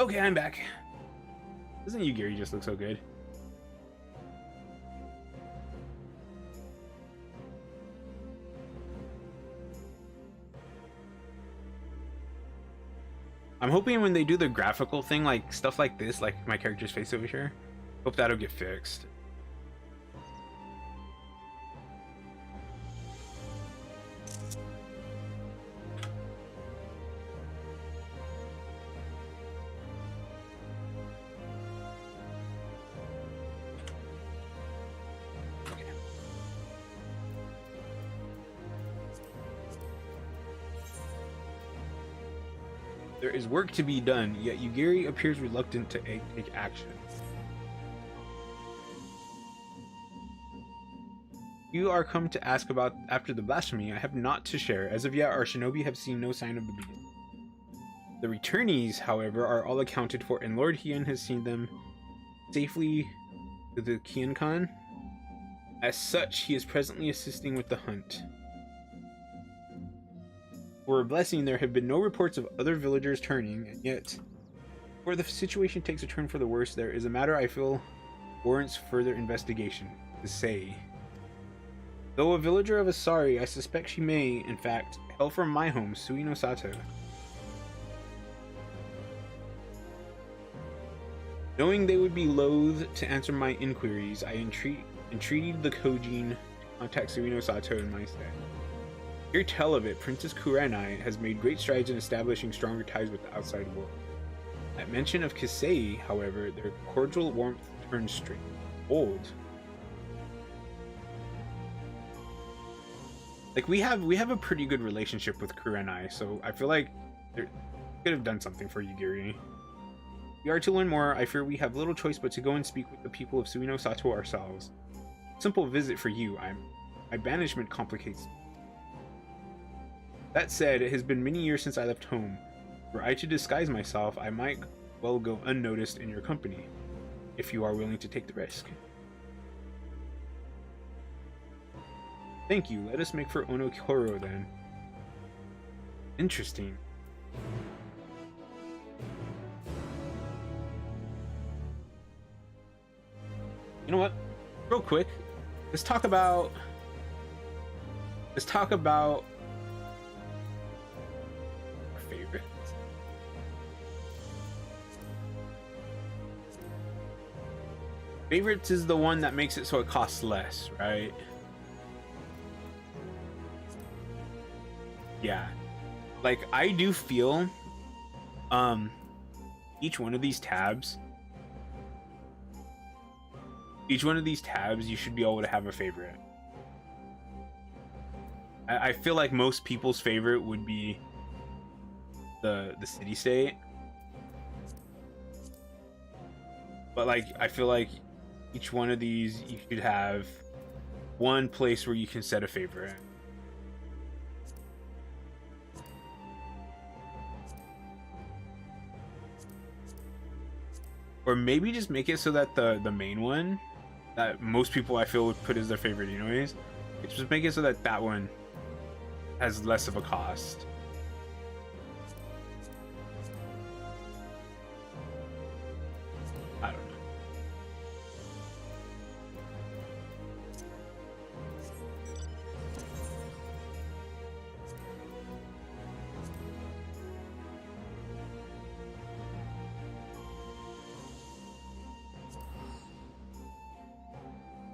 Okay, I'm back. Doesn't Yugiri just look so good? I'm hoping when they do the graphical thing, like stuff like this, like my character's face over here, hope that'll get fixed. There is work to be done, yet Yugiri appears reluctant to take action. You are come to ask about after the blasphemy. I have naught to share. As of yet, our shinobi have seen no sign of the beast. The returnees, however, are all accounted for, and Lord Hien has seen them safely to the Kiankan. As such, he is presently assisting with the hunt. For a blessing, there have been no reports of other villagers turning, and yet, where the situation takes a turn for the worse, there is a matter I feel warrants further investigation. To say, though a villager of Asari, I suspect she may, in fact, hail from my home, Suino Sato. Knowing they would be loath to answer my inquiries, I entreated the Kojin to contact Suino Sato in my stead. Hear tell of it, Princess Kurenai has made great strides in establishing stronger ties with the outside world. At mention of Kisei, however, their cordial warmth turns straight cold. Like we have a pretty good relationship with Kurenai, so I feel like they could have done something for Yugiri. If we are to learn more, I fear we have little choice but to go and speak with the people of Suino Sato ourselves. Simple visit for you. My banishment complicates. That said, it has been many years since I left home. Were I to disguise myself, I might well go unnoticed in your company, if you are willing to take the risk. Thank you. Let us make for Onokoro then. Interesting. You know what? Real quick, let's talk about our favorites. Favorites is the one that makes it so it costs less, right? Yeah. Like I do feel each one of these tabs you should be able to have a favorite. I feel like most people's favorite would be the city state, but like I feel like each one of these you should have one place where you can set a favorite. Or maybe just make it so that the main one that most people I feel would put as their favorite anyways, just make it so that that one has less of a cost. I don't know.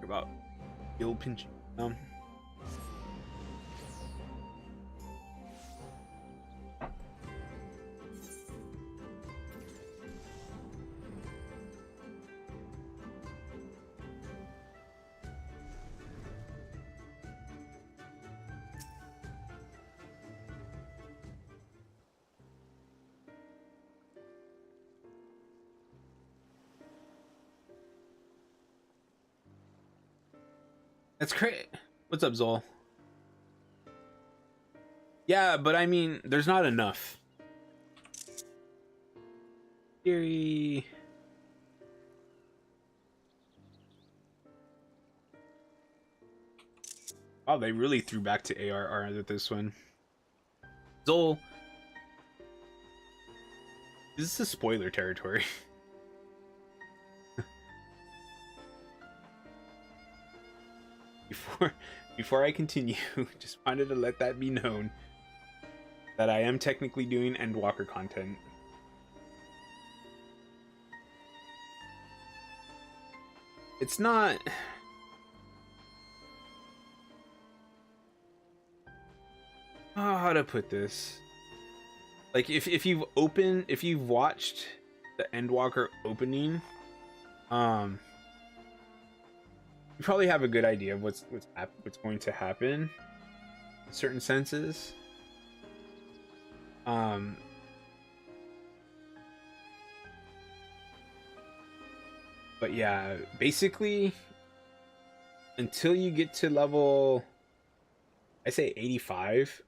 About guild pinching. That's great. What's up, Zol? Yeah, but I mean, there's not enough. Theory. Wow, they really threw back to ARR with this one. Zol. This is a spoiler territory. Before I continue, just wanted to let that be known that I am technically doing Endwalker content. It's not... Oh, how to put this? Like, if you've watched the Endwalker opening, you probably have a good idea of what's going to happen in certain senses. But yeah, basically, until you get to level, I say 85.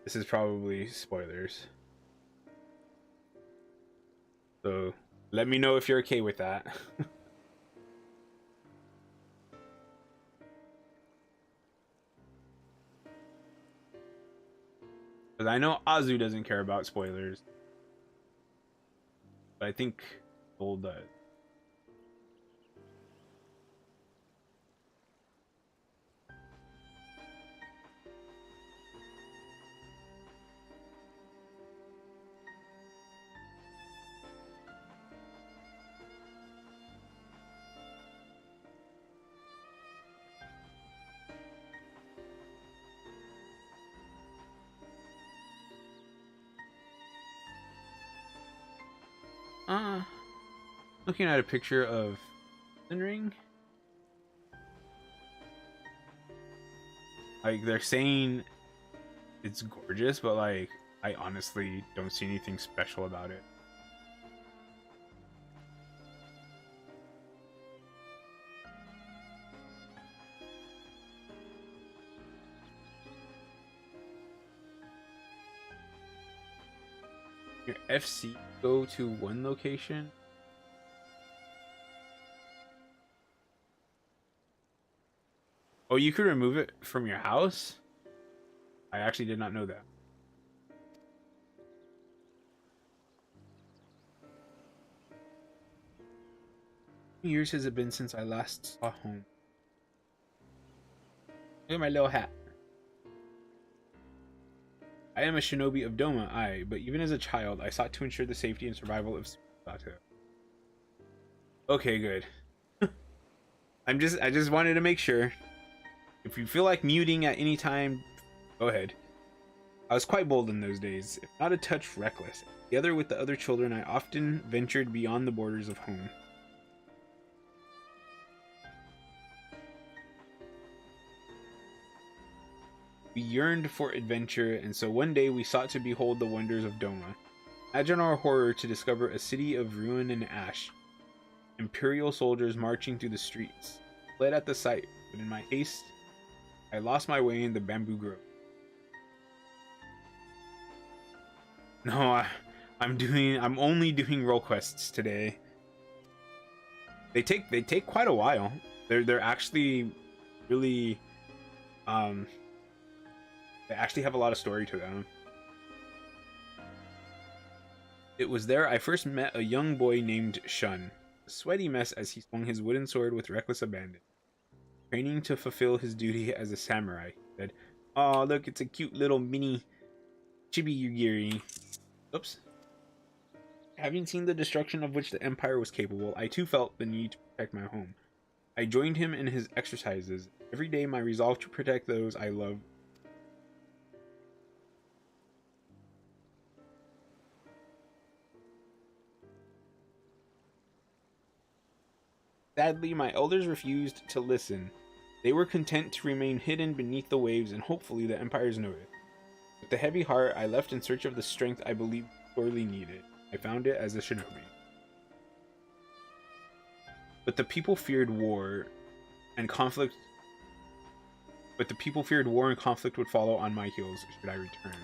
This is probably spoilers. So let me know if you're okay with that. Because I know Azu doesn't care about spoilers. But I think Soul does. Looking at a picture of Elden Ring. Like, they're saying it's gorgeous, but like, I honestly don't see anything special about it. Your FC go to one location. Oh, you could remove it from your house? I actually did not know that. How many years has it been since I last saw home? Look at my little hat. I am a shinobi of Doma, but even as a child, I sought to ensure the safety and survival of Sato. Okay, good. I just wanted to make sure. If you feel like muting at any time, go ahead. I was quite bold in those days, if not a touch reckless. Together with the other children, I often ventured beyond the borders of home. We yearned for adventure, and so one day we sought to behold the wonders of Doma. Imagine our horror to discover a city of ruin and ash. Imperial soldiers marching through the streets. Fled at the sight, but in my haste, I lost my way in the bamboo grove. No, I'm only doing role quests today. They take quite a while. They're actually really they actually have a lot of story to them. It was there I first met a young boy named Shun, a sweaty mess as he swung his wooden sword with reckless abandon. Training to fulfill his duty as a samurai, he said, "Oh, look, it's a cute little mini chibi yugiri." Oops. Having seen the destruction of which the Empire was capable, I too felt the need to protect my home. I joined him in his exercises. Every day my resolve to protect those I love. Sadly, my elders refused to listen. They were content to remain hidden beneath the waves and hopefully the Empire's notice. With a heavy heart, I left in search of the strength I believed sorely needed. I found it as a shinobi. But the people feared war and conflict. But the people feared war and conflict would follow on my heels should I return.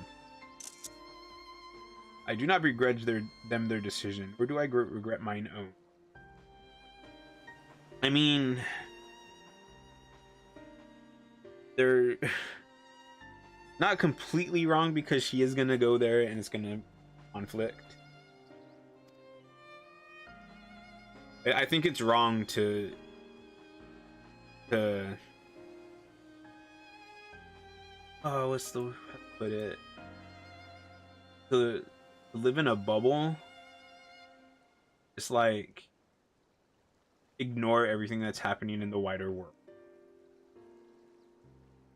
I do not begrudge their decision, nor do I regret mine own. I mean, they're not completely wrong because she is gonna go there and it's gonna conflict. I think it's wrong to what's the how to put it, to live in a bubble. It's like ignore everything that's happening in the wider world.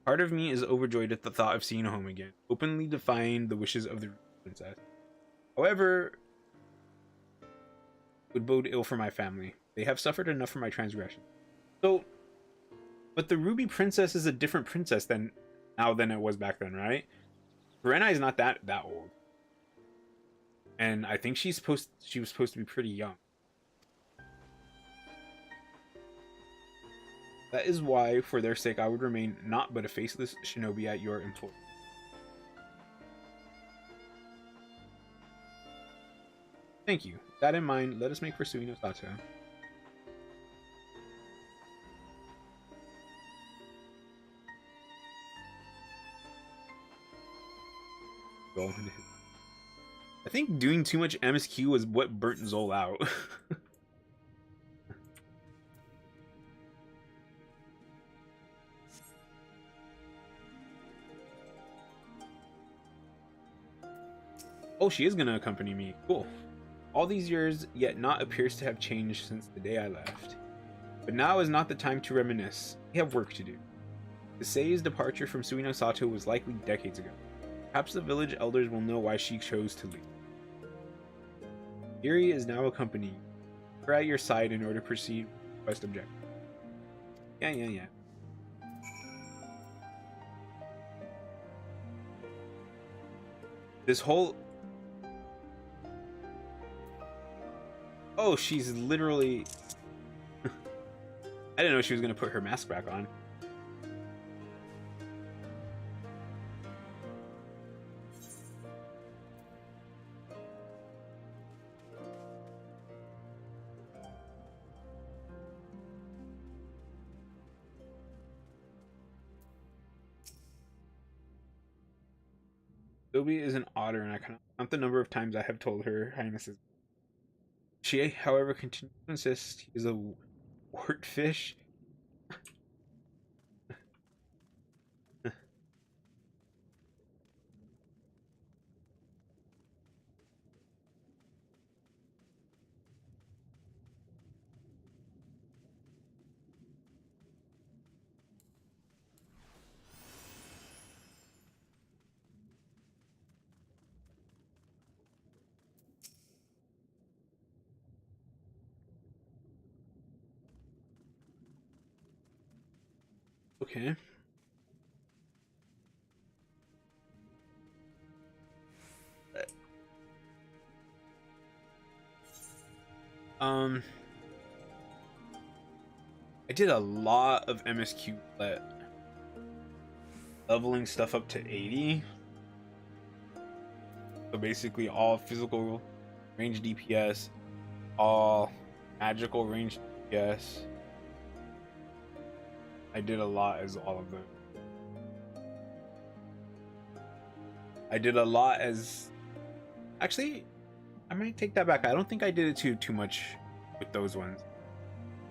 Part of me is overjoyed at the thought of seeing home again, openly defying the wishes of the princess. However, it would bode ill for my family. They have suffered enough for my transgression. So, but the Ruby Princess is a different princess than now than it was back then, right? Renai is not that old, and I think she was supposed to be pretty young. That is why, for their sake, I would remain not but a faceless shinobi at your employ. Thank you. With that in mind, let us make for Suino Sato. I think doing too much MSQ was what burnt Zol out. Oh, she is gonna accompany me. Cool. All these years, yet naught appears to have changed since the day I left. But now is not the time to reminisce. We have work to do. Issei's departure from Suino Sato was likely decades ago. Perhaps the village elders will know why she chose to leave. Iri is now accompanying her at your side in order to proceed with the quest objective. Yeah. This whole... Oh, she's literally... I didn't know she was going to put her mask back on. Dobie is an otter, and I cannot count the number of times I have told her highnesses. She, however, continues to insist he is a wartfish. Okay. I did a lot of MSQ leveling stuff up to 80. So basically all physical range DPS, all magical range DPS. I did a lot as all of them. I did a lot as... Actually, I might take that back. I don't think I did it too much with those ones.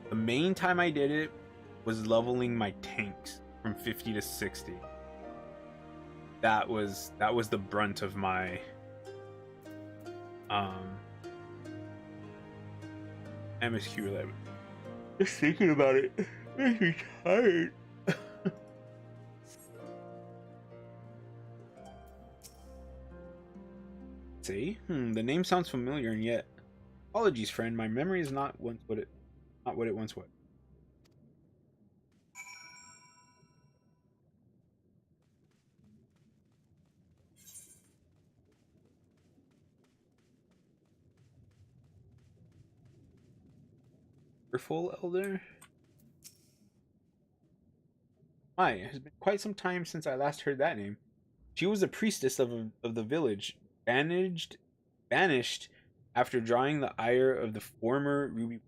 The main time I did it was leveling my tanks from 50 to 60. That was the brunt of my MSQ level. Just thinking about it makes me tired. See? The name sounds familiar, and yet apologies, friend. My memory is not what it once was. Full elder? My, it has been quite some time since I last heard that name. She was a priestess of the village, banished after drawing the ire of the former Ruby.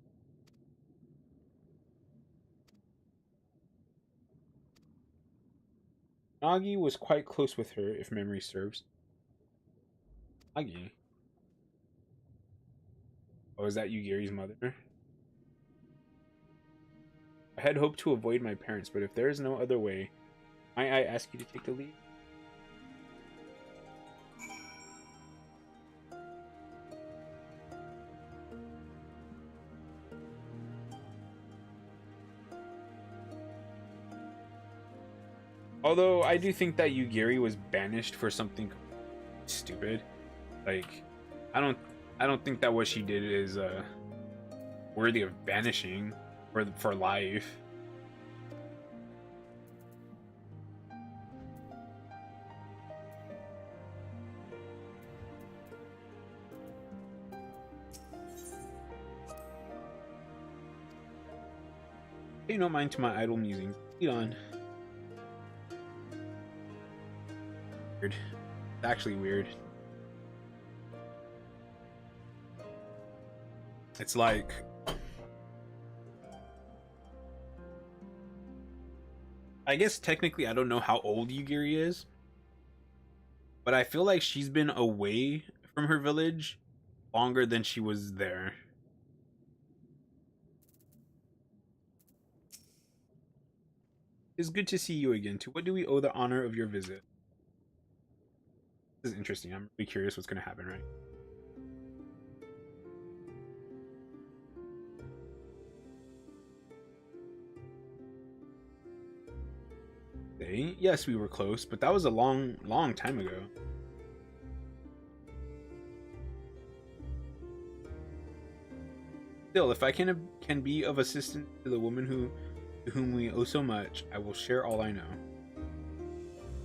Nagi was quite close with her, if memory serves. Nagi? Oh, is that Yugiri's mother? I had hoped to avoid my parents, but if there is no other way, might I ask you to take the lead? Although I do think that Yugiri was banished for something stupid. Like, I don't, I don't think that what she did is worthy of banishing for life. Pay no mind to my idle musings. Lead on. Weird. It's actually weird. It's like I guess technically I don't know how old Yugiri is, but I feel like she's been away from her village longer than she was there. It's good to see you again. To what do we owe the honor of your visit? This is interesting. I'm really curious what's going to happen, right? Yes, we were close, but that was a long time ago. Still, if I can be of assistance to the woman to whom we owe so much, I will share all I know.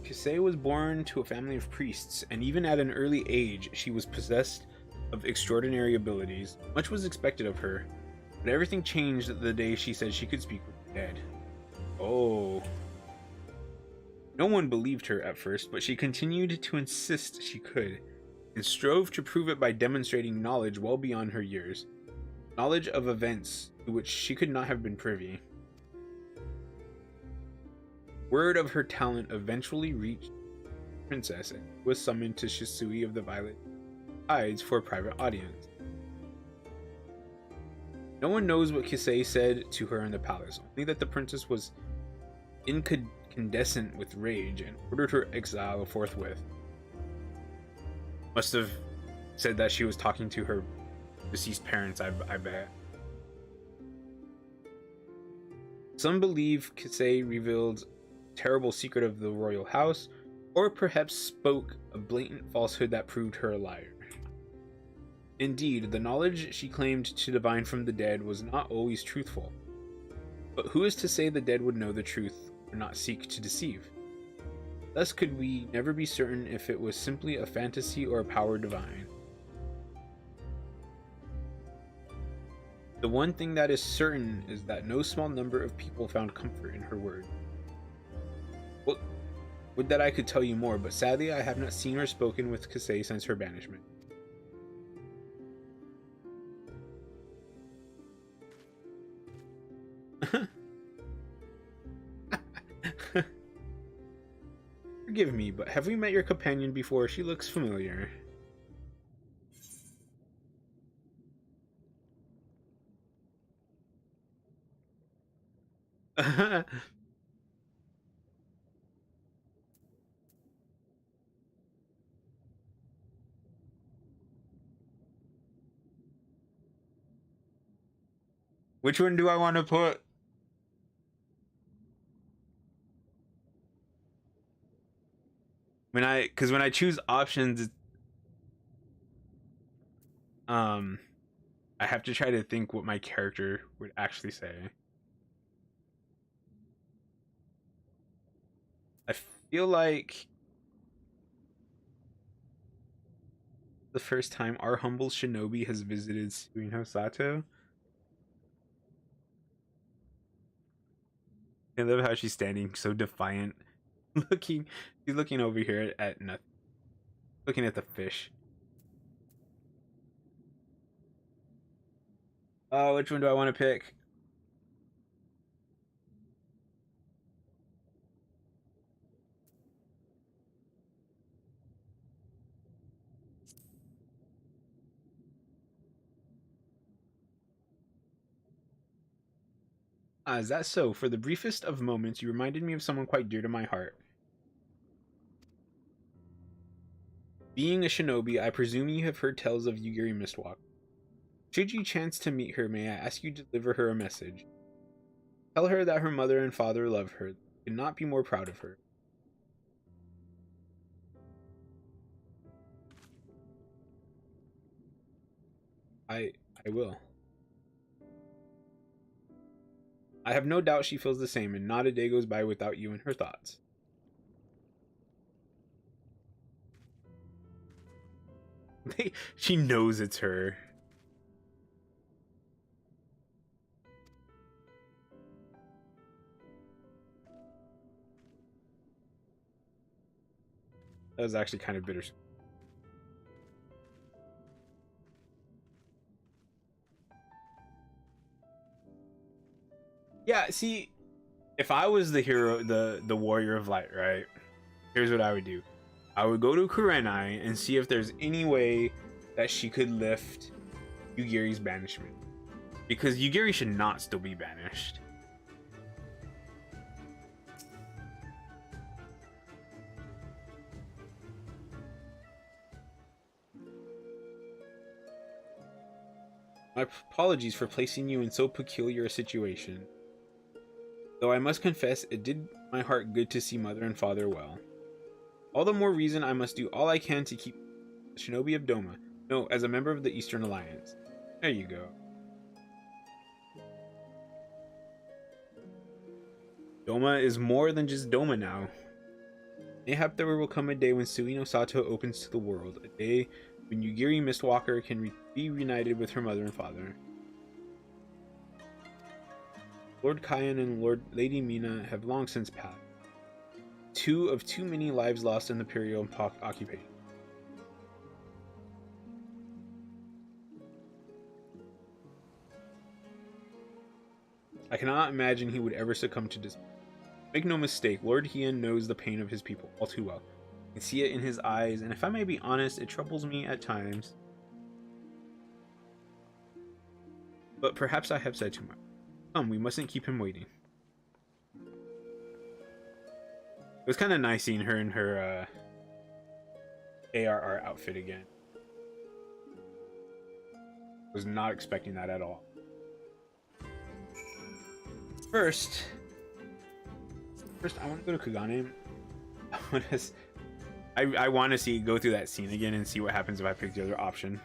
Kisei was born to a family of priests, and even at an early age, she was possessed of extraordinary abilities. Much was expected of her, but everything changed the day she said she could speak with the dead. Oh. No one believed her at first, but she continued to insist she could, and strove to prove it by demonstrating knowledge well beyond her years. Knowledge of events to which she could not have been privy. Word of her talent eventually reached the princess and was summoned to Shisui of the Violet Tides for a private audience. No one knows what Kisei said to her in the palace, only that the princess was incandescent with rage and ordered her exile forthwith. Must have said that she was talking to her deceased parents, I bet. Some believe Kisei revealed a terrible secret of the royal house, or perhaps spoke a blatant falsehood that proved her a liar. Indeed, the knowledge she claimed to divine from the dead was not always truthful. But who is to say the dead would know the truth or not seek to deceive? Thus could we never be certain if it was simply a fantasy or a power divine. The one thing that is certain is that no small number of people found comfort in her word. Well, would that I could tell you more, but sadly I have not seen or spoken with Kisei since her banishment. Forgive me, but have we met your companion before? She looks familiar. Which one do I want to put? Because when I choose options, um, I have to try to think what my character would actually say. I feel like the first time our humble shinobi has visited Suino Sato. I love how she's standing so defiant, looking. She's looking over here at nothing, looking at the fish. Oh, which one do I want to pick? Ah, is that so? For the briefest of moments, you reminded me of someone quite dear to my heart. Being a shinobi, I presume you have heard tales of Yugiri Mistwalker. Should you chance to meet her, may I ask you to deliver her a message? Tell her that her mother and father love her. They could not be more proud of her. I I will. I have no doubt she feels the same, and not a day goes by without you in her thoughts. She knows it's her. That was actually kind of bittersweet. Yeah, see, if I was the hero, the warrior of light, right? Here's what I would do. I would go to Kurenai and see if there's any way that she could lift Yugiri's banishment. Because Yugiri should not still be banished. My apologies for placing you in so peculiar a situation. Though I must confess, it did my heart good to see mother and father well. All the more reason I must do all I can to keep the Shinobi of Doma. No, as a member of the Eastern Alliance. There you go. Doma is more than just Doma now. Mayhap there will come a day when Suino Sato opens to the world. A day when Yugiri Mistwalker can be reunited with her mother and father. Lord Kayan and Lady Mina have long since passed. Two of too many lives lost in the Imperial occupation. I cannot imagine he would ever succumb to despair. Make no mistake, Lord Hien knows the pain of his people all too well. I can see it in his eyes, and if I may be honest, it troubles me at times. But perhaps I have said too much. Come, we mustn't keep him waiting. It was kind of nice seeing her in her ARR outfit again. Was not expecting that at all. First, I want to go to Kagane. I want to go through that scene again and see what happens if I pick the other option.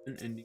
An ending.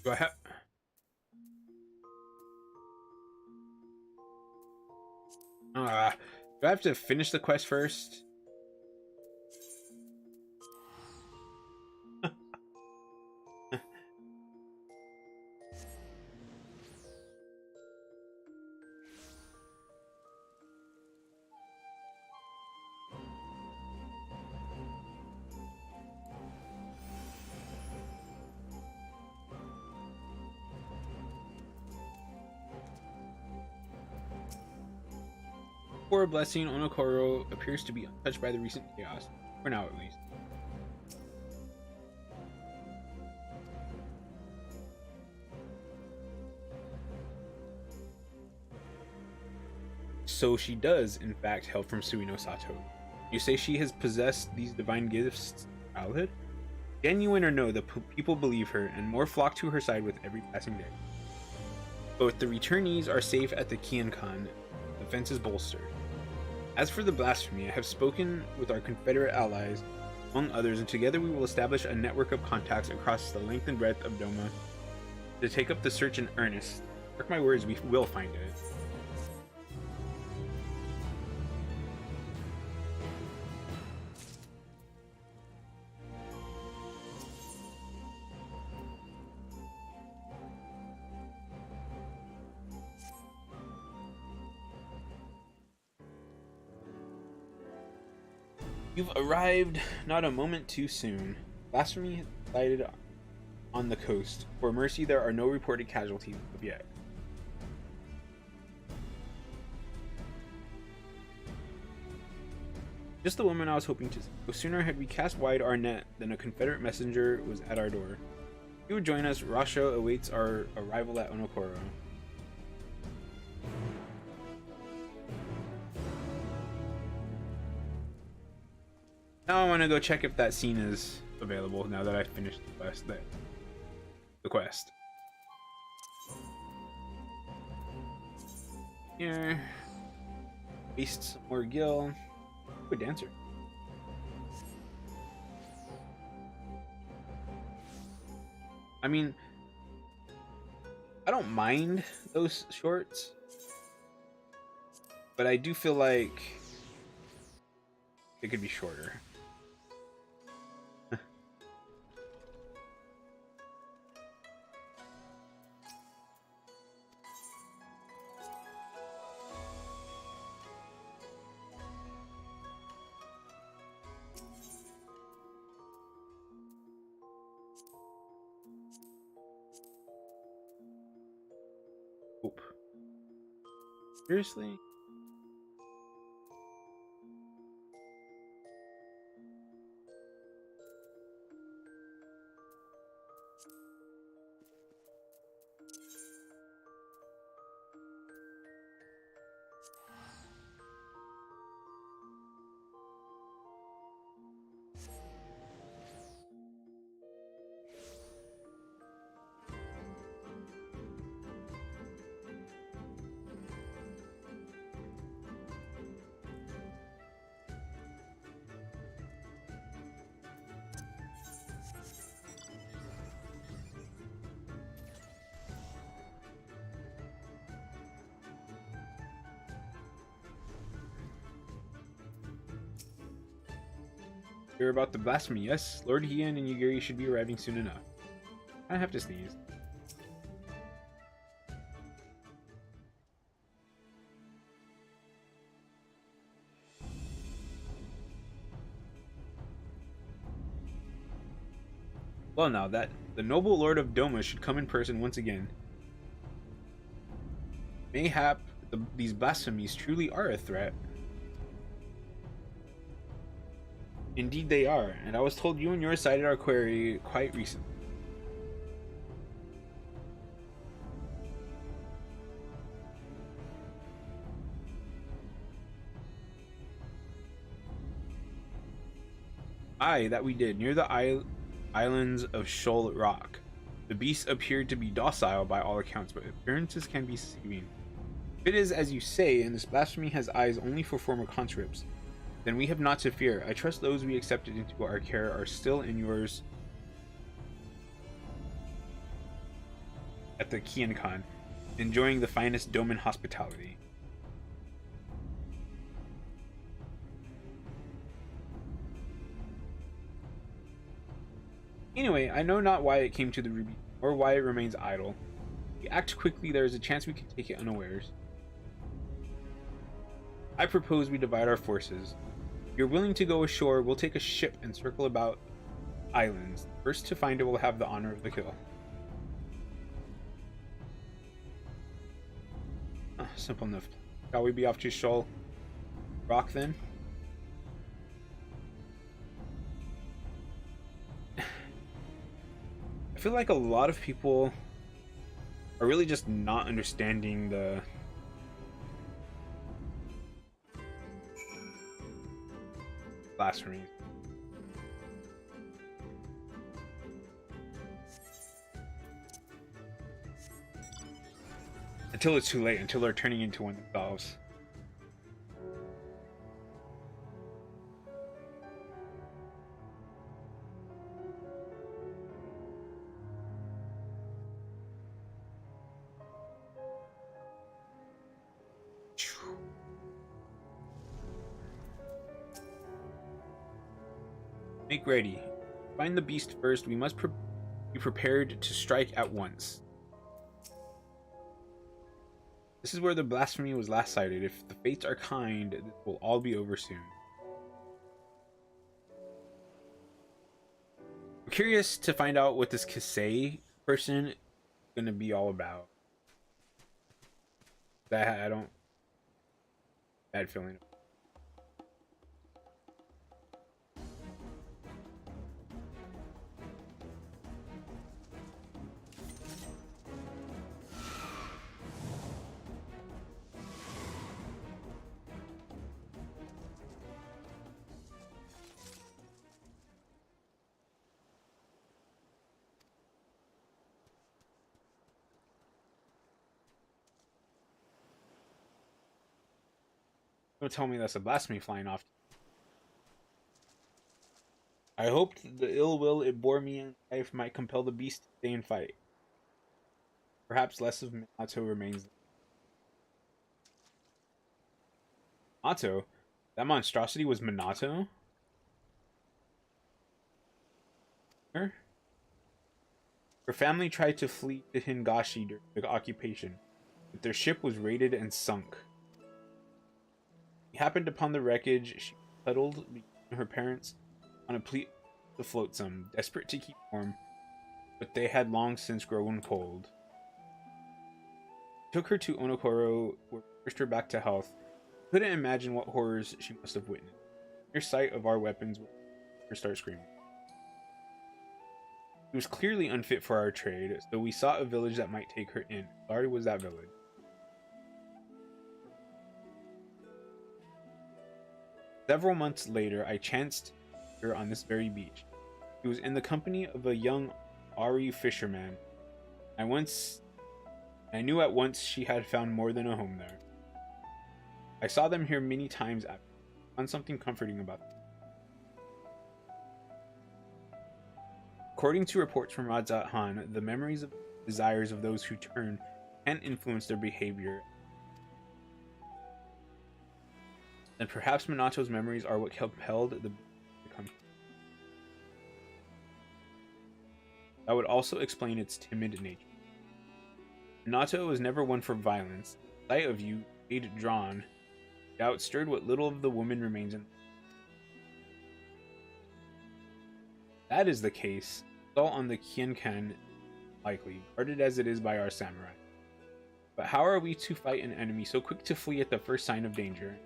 Do I have? Do I have to finish the quest first? poor blessing Onokoro appears to be untouched by the recent chaos, for now at least. So she does, in fact, help from Suino Sato. You say she has possessed these divine gifts since childhood? Genuine or no, the people believe her, and more flock to her side with every passing day. Both the returnees are safe at the Kiankan, the fence is bolstered. As for the blasphemy, I have spoken with our Confederate allies, among others, and together we will establish a network of contacts across the length and breadth of Doma to take up the search in earnest. Mark my words, we will find it. You've arrived not a moment too soon. Blasphemy has decided on the coast. For mercy, there are no reported casualties of yet. Just the woman I was hoping to see. No sooner had we cast wide our net than a Confederate messenger was at our door. If you would join us, Rasho awaits our arrival at Onokoro. Now I want to go check if that scene is available now that I finished the quest. Here. Waste some more gil. Good dancer. I mean, I don't mind those shorts, but I do feel like it could be shorter. Oop. Seriously? You're about the blasphemy, yes? Lord Heian and Yugiri should be arriving soon enough. I have to sneeze. Well now, that the noble Lord of Doma should come in person once again. Mayhap these blasphemies truly are a threat. Indeed they are, and I was told you and yours cited our query quite recently. Aye, that we did, near the islands of Shoal Rock. The beasts appeared to be docile by all accounts, but appearances can be deceiving. If it is as you say, and this blasphemy has eyes only for former conscripts, then we have not to fear. I trust those we accepted into our care are still in yours at the Kiankan, enjoying the finest Doman hospitality. Anyway, I know not why it came to the ruby, or why it remains idle. If we act quickly, there is a chance we can take it unawares. I propose we divide our forces. If you're willing to go ashore, we'll take a ship and circle about islands. The first to find it will have the honor of the kill. Simple enough. Shall we be off to Shoal? rock then. I feel like a lot of people are really just not understanding the blasphemy. Until it's too late, until they're turning into one themselves. Make ready. Find the beast first. We must be prepared to strike at once. This is where the blasphemy was last sighted. If the fates are kind, it will all be over soon. I'm curious to find out what this Kasei person is going to be all about. I don't... Bad feeling. Don't tell me that's a blasphemy flying off. I hoped the ill will it bore me in life might compel the beast to stay and fight. Perhaps less of Minato remains. Minato? That monstrosity was Minato? Her family tried to flee to Hingashi during the occupation, but their ship was raided and sunk. He happened upon the wreckage. She huddled between her parents on a plea to float some, desperate to keep warm, but they had long since grown cold. Took her to Onokoro, where we nursed her back to health. Couldn't imagine what horrors she must have witnessed. Mere sight of our weapons would make her start screaming. She was clearly unfit for our trade, so we sought a village that might take her in. Sorry was that village. Several months later, I chanced her on this very beach. She was in the company of a young Ari fisherman. I knew at once she had found more than a home there. I saw them here many times after. I found something comforting about them. According to reports from Radzat Han, the memories of desires of those who turn can influence their behavior. And perhaps Minato's memories are what compelled the to come. That would also explain its timid nature. Minato was never one for violence. The sight of you, made drawn, doubt stirred what little of the woman remains in. That is the case. Assault on the Kyenkan likely, guarded as it is by our samurai. But how are we to fight an enemy so quick to flee at the first sign of danger?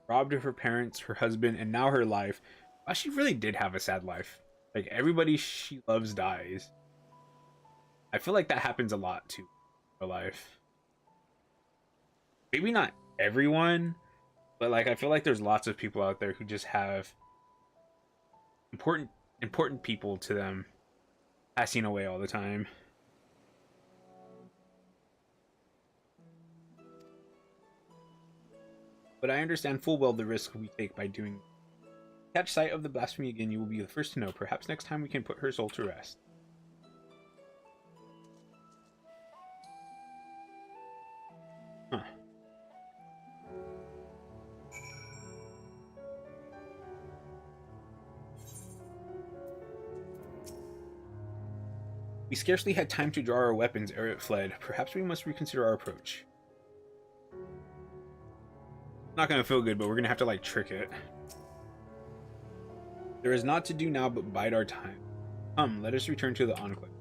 Robbed of her parents, her husband, and now her life. Wow, she really did have a sad life. Like, everybody she loves dies. I feel like that happens a lot too in her life. Maybe not everyone, but like I feel like there's lots of people out there who just have important people to them passing away all the time. But I understand full well the risk we take by doing it. Catch sight of the blasphemy again, you will be the first to know. Perhaps next time we can put her soul to rest. Huh. We scarcely had time to draw our weapons ere it fled. Perhaps we must reconsider our approach. Not gonna feel good, but we're gonna have to like trick it. There is naught to do now but bide our time. Come, let us return to the Enclave.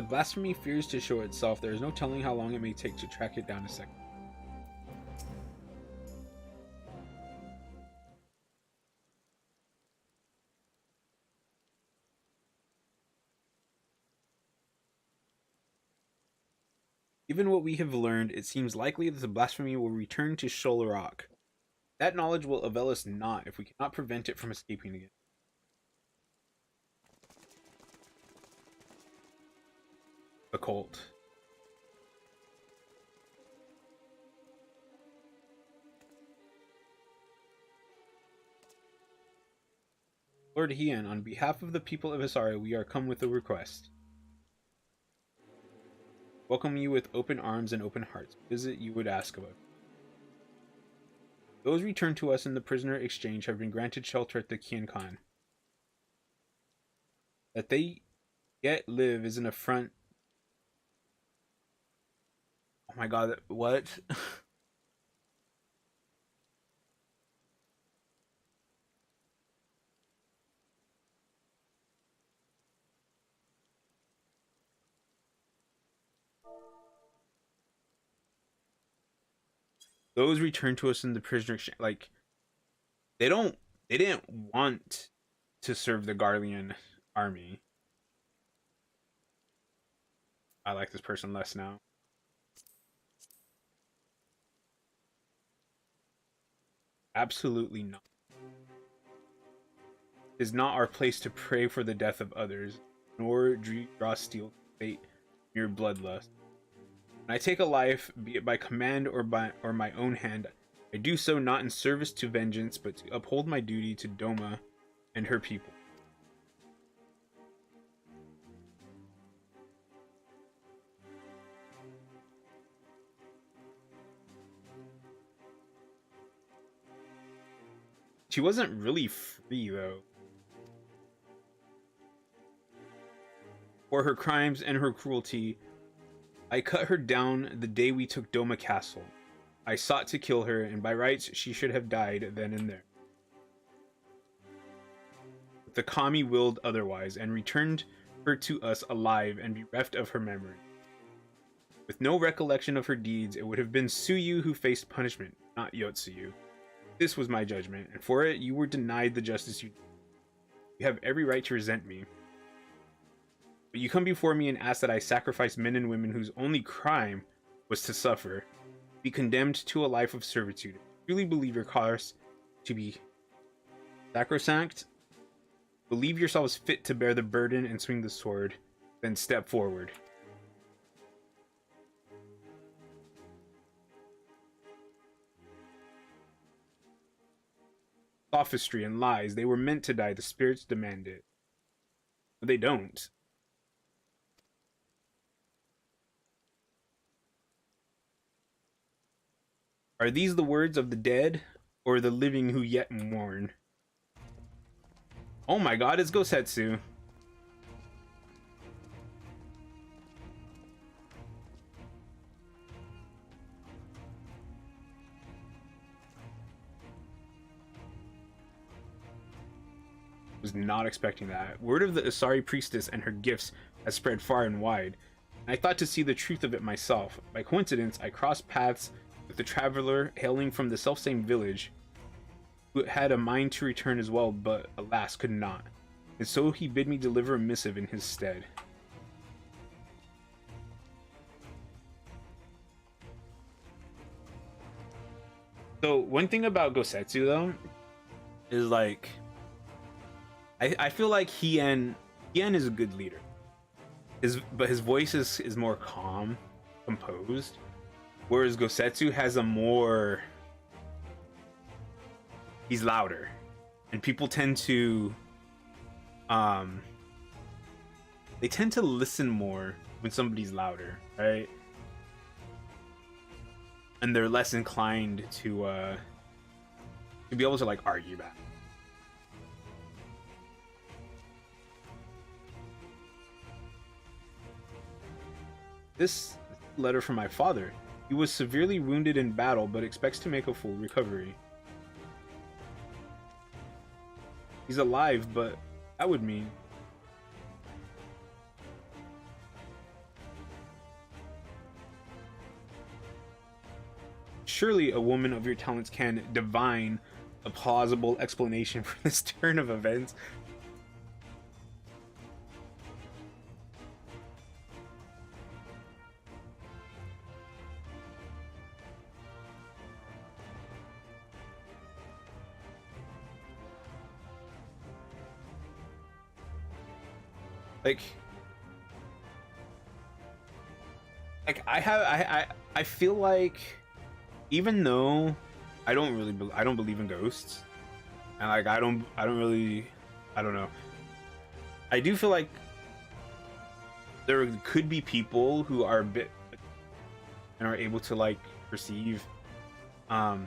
blasphemy fears to show itself. There is no telling how long it may take to track it down a second. Given what we have learned, it seems likely that the blasphemy will return to Shoal Rock. That knowledge will avail us not if we cannot prevent it from escaping again. The cult. Lord Hien, on behalf of the people of Isari, we are come with a request. Welcome you with open arms and open hearts. Visit you would ask of us. Those returned to us in the prisoner exchange have been granted shelter at the Kien Khan. That they yet live is an affront. Oh my god, what? Those returned to us in the prisoner exchange, like, they didn't want to serve the Garlean army. I like this person less now. Absolutely not. It is not our place to pray for the death of others, nor draw steel to fate mere bloodlust. When I take a life, be it by command or my own hand, I do so not in service to vengeance, but to uphold my duty to Doma and her people. She wasn't really free, though. For her crimes and her cruelty, I cut her down the day we took Doma Castle. I sought to kill her, and by rights she should have died then and there. But the Kami willed otherwise, and returned her to us alive and bereft of her memory. With no recollection of her deeds, it would have been Suyu who faced punishment, not Yotsuyu. This was my judgment, and for it you were denied the justice you deserve. You have every right to resent me. But you come before me and ask that I sacrifice men and women whose only crime was to suffer, be condemned to a life of servitude. Truly believe your cause to be sacrosanct. Believe yourselves fit to bear the burden and swing the sword, then step forward. Sophistry and lies, they were meant to die, the spirits demand it. But they don't. Are these the words of the dead, or the living who yet mourn? Oh my god, it's Gosetsu. Was not expecting that. Word of the Isari priestess and her gifts has spread far and wide. I thought to see the truth of it myself. By coincidence, I crossed paths with a traveler hailing from the selfsame village who had a mind to return as well, but alas could not. And so he bid me deliver a missive in his stead. So one thing about Gosetsu though is like I feel like Hien is a good leader. But his voice is more calm, composed. Whereas Gosetsu has a more... he's louder. And people tend to... they tend to listen more when somebody's louder, right? And they're less inclined to be able to, like, argue back. This letter from my father. He was severely wounded in battle, but expects to make a full recovery. He's alive, but that would mean... surely a woman of your talents can divine a plausible explanation for this turn of events. Like I feel like, even though I don't believe in ghosts, and like I don't really, I don't know, I do feel like there could be people who are a bit and are able to like perceive dead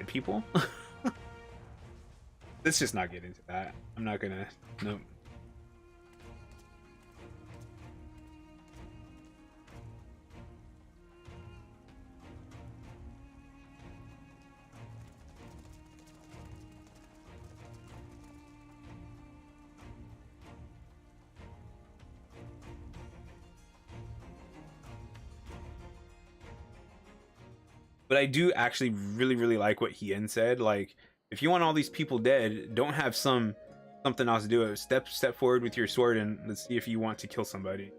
people. Let's just not get into that. I'm not gonna, no. But I do actually really like what Hien said. Like, if you want all these people dead, don't have something else to do it. Step forward with your sword and let's see if you want to kill somebody,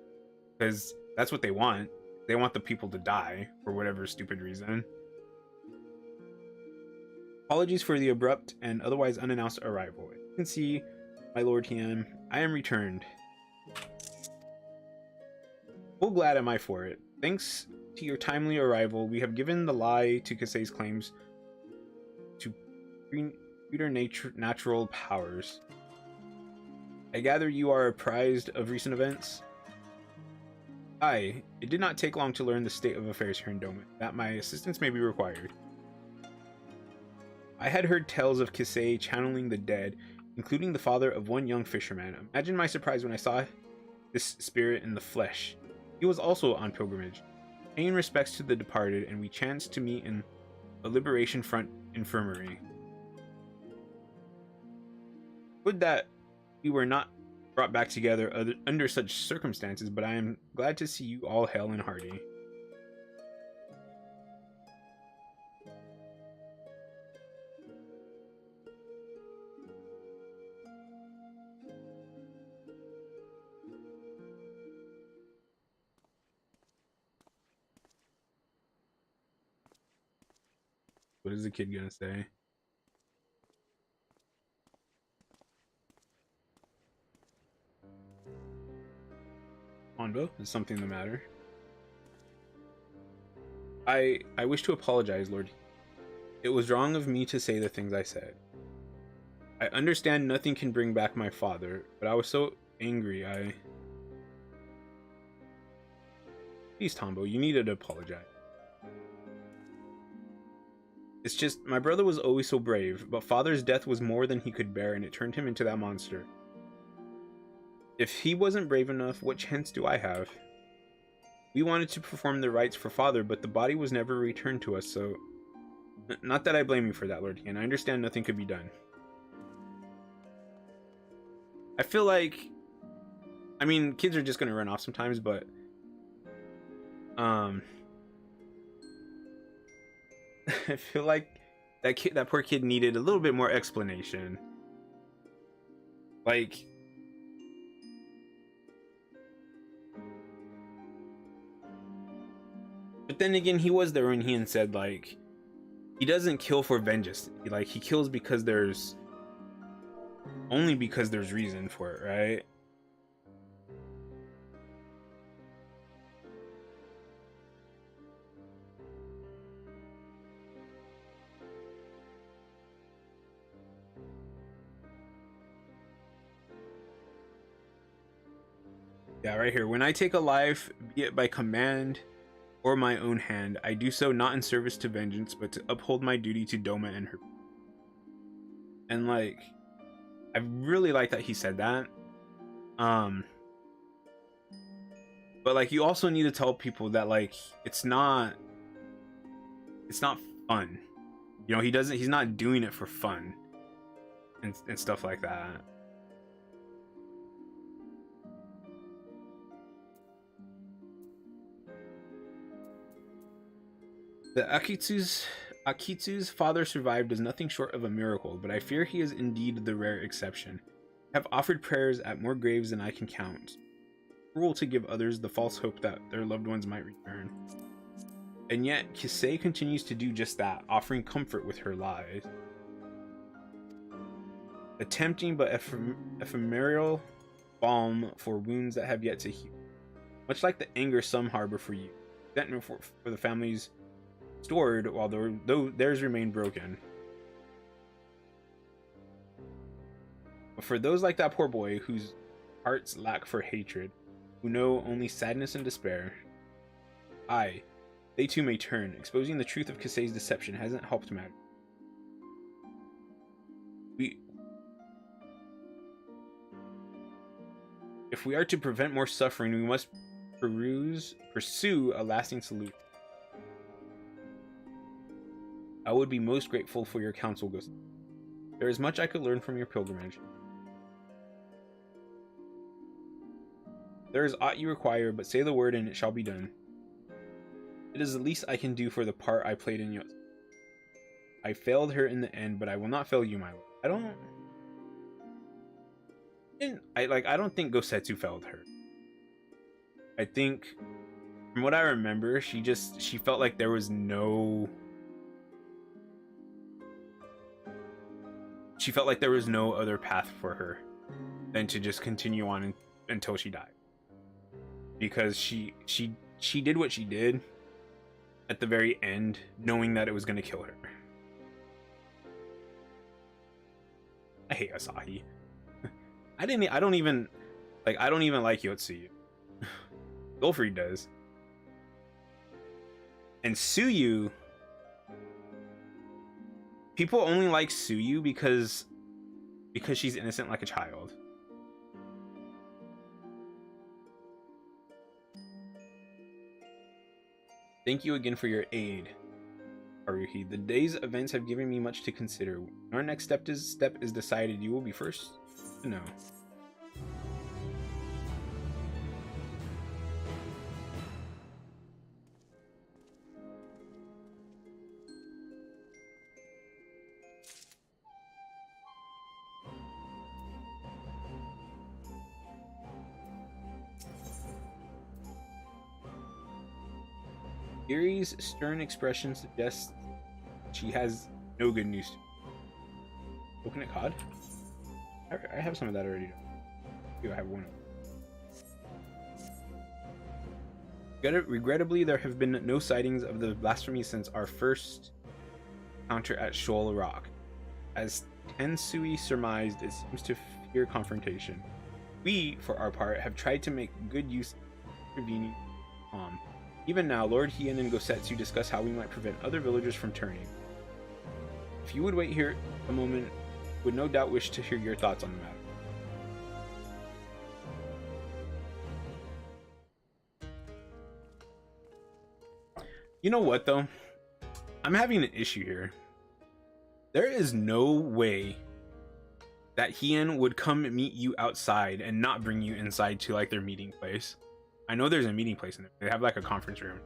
because that's what they want. They want the people to die for whatever stupid reason. Apologies for the abrupt and otherwise unannounced arrival. As you can see, my lord Hien, I am returned. Full glad am I for it. Thanks to your timely arrival, we have given the lie to Kasei's claims to natural powers. I gather you are apprised of recent events? Aye, it did not take long to learn the state of affairs here in Doma, that my assistance may be required. I had heard tales of Kasei channeling the dead, including the father of one young fisherman. Imagine my surprise when I saw this spirit in the flesh. He was also on pilgrimage, paying respects to the departed, and we chanced to meet in a Liberation Front infirmary. Would that we were not brought back together under such circumstances, but I am glad to see you all hale and hearty. What is the kid gonna say? Honbo, is something the matter? I wish to apologize, Lord. It was wrong of me to say the things I said. I understand nothing can bring back my father, but I was so angry, Please, Tombo, you needed to apologize. It's just, my brother was always so brave, but father's death was more than he could bear, and it turned him into that monster. If he wasn't brave enough, what chance do I have? We wanted to perform the rites for father, but the body was never returned to us, so... Not that I blame you for that, Lord Hien. I understand nothing could be done. I feel like... I mean, kids are just gonna run off sometimes, but... I feel like that poor kid needed a little bit more explanation. Like... But then again, he was there when Hien said, like, he doesn't kill for vengeance. Like, he kills because there's... only because there's reason for it, right? Yeah, right here. When I take a life, be it by command or my own hand, I do so not in service to vengeance, but to uphold my duty to Doma and her. And like, I really like that he said that. But like, you also need to tell people that like, it's not fun. You know, he's not doing it for fun and stuff like that. The Akitsu's father survived is nothing short of a miracle, but I fear he is indeed the rare exception. I have offered prayers at more graves than I can count. Cruel to give others the false hope that their loved ones might return. And yet, Kisei continues to do just that, offering comfort with her lies. A tempting but ephemeral balm for wounds that have yet to heal. Much like the anger some harbor for you, resentment for the families stored while theirs remain broken. But for those like that poor boy whose hearts lack for hatred, who know only sadness and despair, they too may turn. Exposing the truth of Kisei's deception hasn't helped matter. If we are to prevent more suffering, we must pursue a lasting solution. I would be most grateful for your counsel, Ghost. There is much I could learn from your pilgrimage. There is aught you require, but say the word and it shall be done. It is the least I can do for the part I played in yours. I failed her in the end, but I will not fail you, my lord. I don't think Gosetsu failed her. I think, from what I remember, she felt like there was no... She felt like there was no other path for her than to just continue on until she died. Because she did what she did at the very end, knowing that it was going to kill her. I hate Asahi. I don't even like Yotsuyu. Golfrey does. And Tsuyu, people only like Tsuyu because she's innocent like a child. Thank you again for your aid, Haruhi. The day's events have given me much to consider. When our next step is decided, you will be first to know. Yuri's stern expression suggests she has no good news. Coconut cod? I have some of that already. I have one. Regrettably, there have been no sightings of the blasphemy since our first encounter at Shoal Rock. As Tensui surmised, it seems to fear confrontation. We, for our part, have tried to make good use of intervening calm. Even now, Lord Hien and Gosetsu discuss how we might prevent other villagers from turning. If you would wait here a moment, would no doubt wish to hear your thoughts on the matter. You know what, though? I'm having an issue here. There is no way that Hien would come meet you outside and not bring you inside to like their meeting place. I know there's a meeting place in there. They have like a conference room.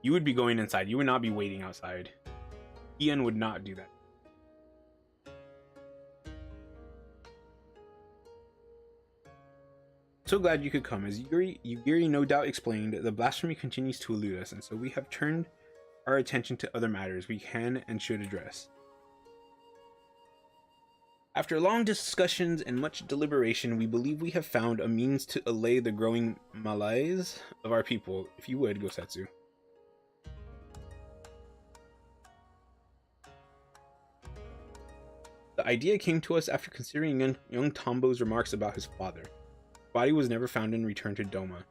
You would be going inside. You would not be waiting outside. Hien would not do that. So glad you could come. As Yuri no doubt explained, the blasphemy continues to elude us, and so we have turned our attention to other matters we can and should address. After long discussions and much deliberation, we believe we have found a means to allay the growing malaise of our people. If you would, Gosetsu. The idea came to us after considering young Tombo's remarks about his father. His body was never found and returned to Doma.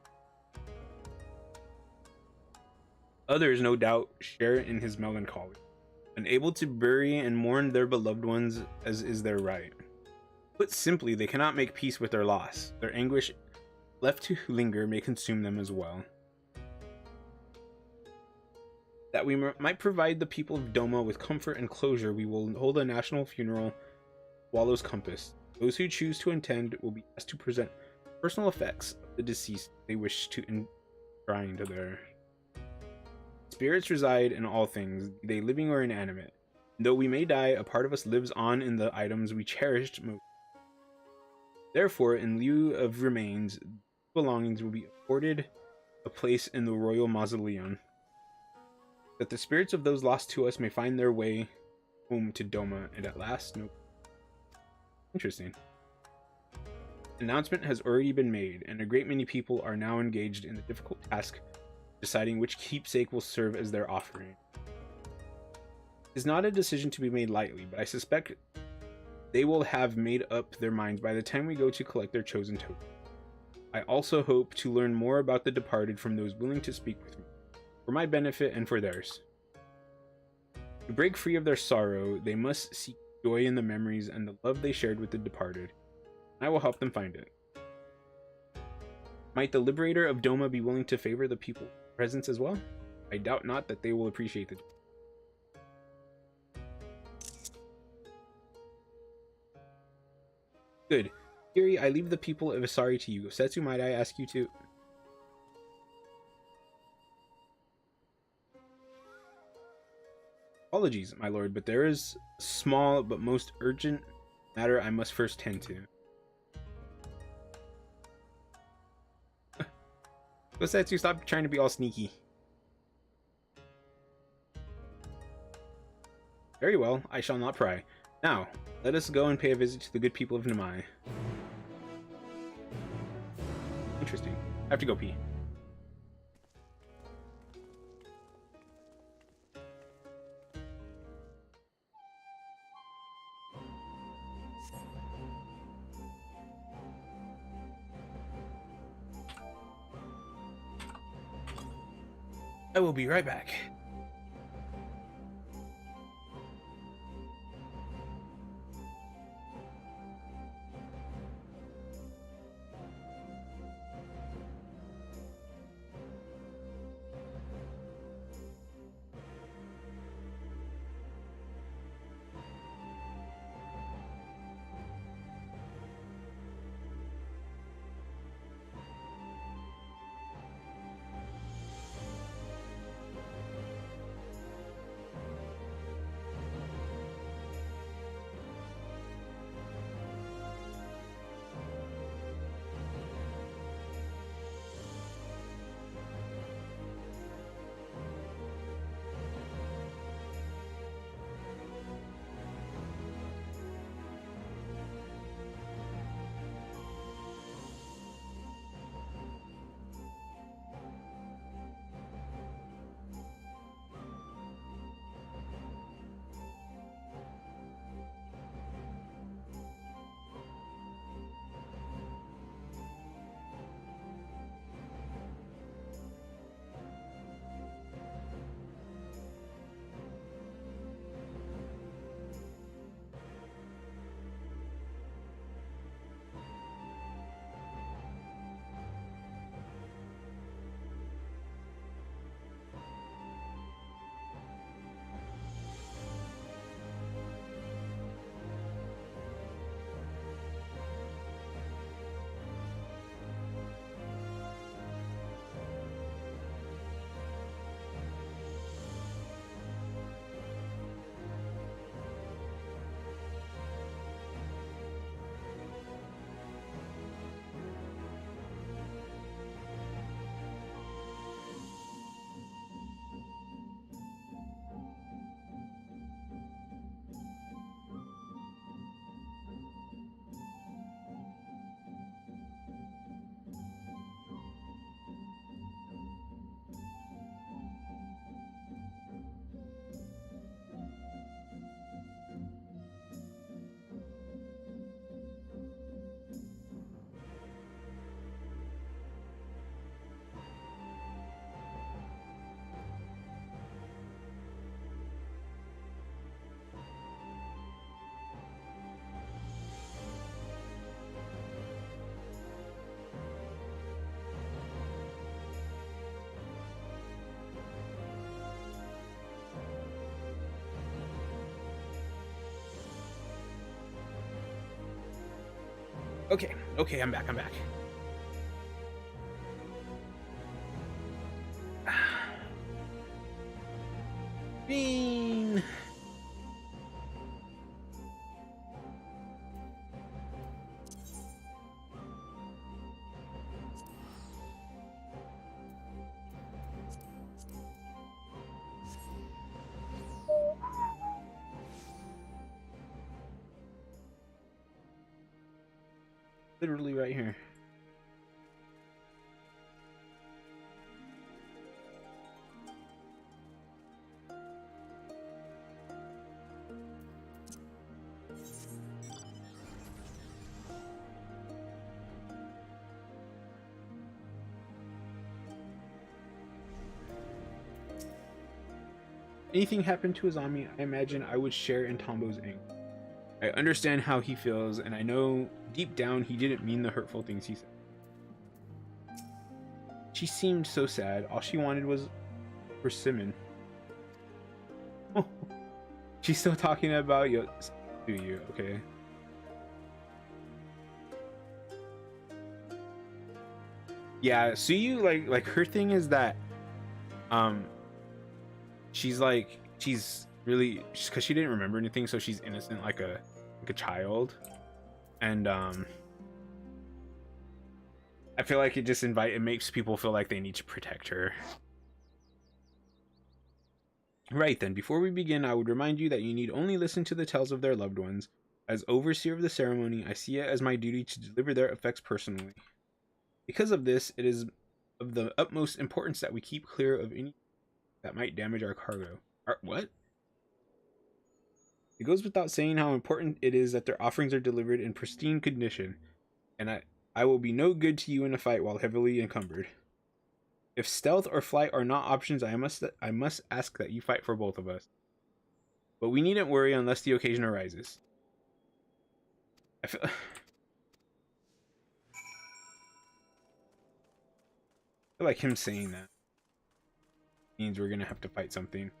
Others, no doubt, share in his melancholy, unable to bury and mourn their beloved ones as is their right. Put simply, they cannot make peace with their loss. Their anguish, left to linger, may consume them as well. That we might provide the people of Doma with comfort and closure, we will hold a national funeral, Swallow's Compass. Those who choose to attend will be asked to present personal effects of the deceased they wish to enshrine to their... Spirits reside in all things, be they living or inanimate. Though we may die, a part of us lives on in the items we cherished most. Therefore, in lieu of remains, belongings will be afforded a place in the royal mausoleum, that the spirits of those lost to us may find their way home to Doma, and at last, no. Interesting. Announcement has already been made, and a great many people are now engaged in the difficult task of deciding which keepsake will serve as their offering. It is not a decision to be made lightly, but I suspect they will have made up their minds by the time we go to collect their chosen token. I also hope to learn more about the departed from those willing to speak with me, for my benefit and for theirs. To break free of their sorrow, they must seek joy in the memories and the love they shared with the departed. I will help them find it. Might the liberator of Doma be willing to favor the people's presence as well? I doubt not that they will appreciate it. Good. Kiri, I leave the people of Asari to you. Setsu, might I ask you to... Apologies, my lord, but there is a small but most urgent matter I must first tend to. Go, Setsu, stop trying to be all sneaky. Very well, I shall not pry. Now, let us go and pay a visit to the good people of Namai. Interesting. I have to go pee. I will be right back. Okay, I'm back. Bean! Literally right here. Anything happened to his army, I imagine I would share in Tombo's anger. I understand how he feels, and I know deep down he didn't mean the hurtful things he said. She seemed so sad. All she wanted was persimmon. Oh, she's still talking about you. Do you? Okay. Yeah, Suyu, like her thing is that she's really, because she didn't remember anything, so she's innocent like a child. And I feel like it makes people feel like they need to protect her. Right then, before we begin, I would remind you that you need only listen to the tales of their loved ones. As overseer of the ceremony, I see it as my duty to deliver their effects personally. Because of this, it is of the utmost importance that we keep clear of any that might damage our cargo. What? It goes without saying how important it is that their offerings are delivered in pristine condition, and I will be no good to you in a fight while heavily encumbered. If stealth or flight are not options, I must ask that you fight for both of us. But we needn't worry unless the occasion arises. I feel like him saying that means we're gonna have to fight something.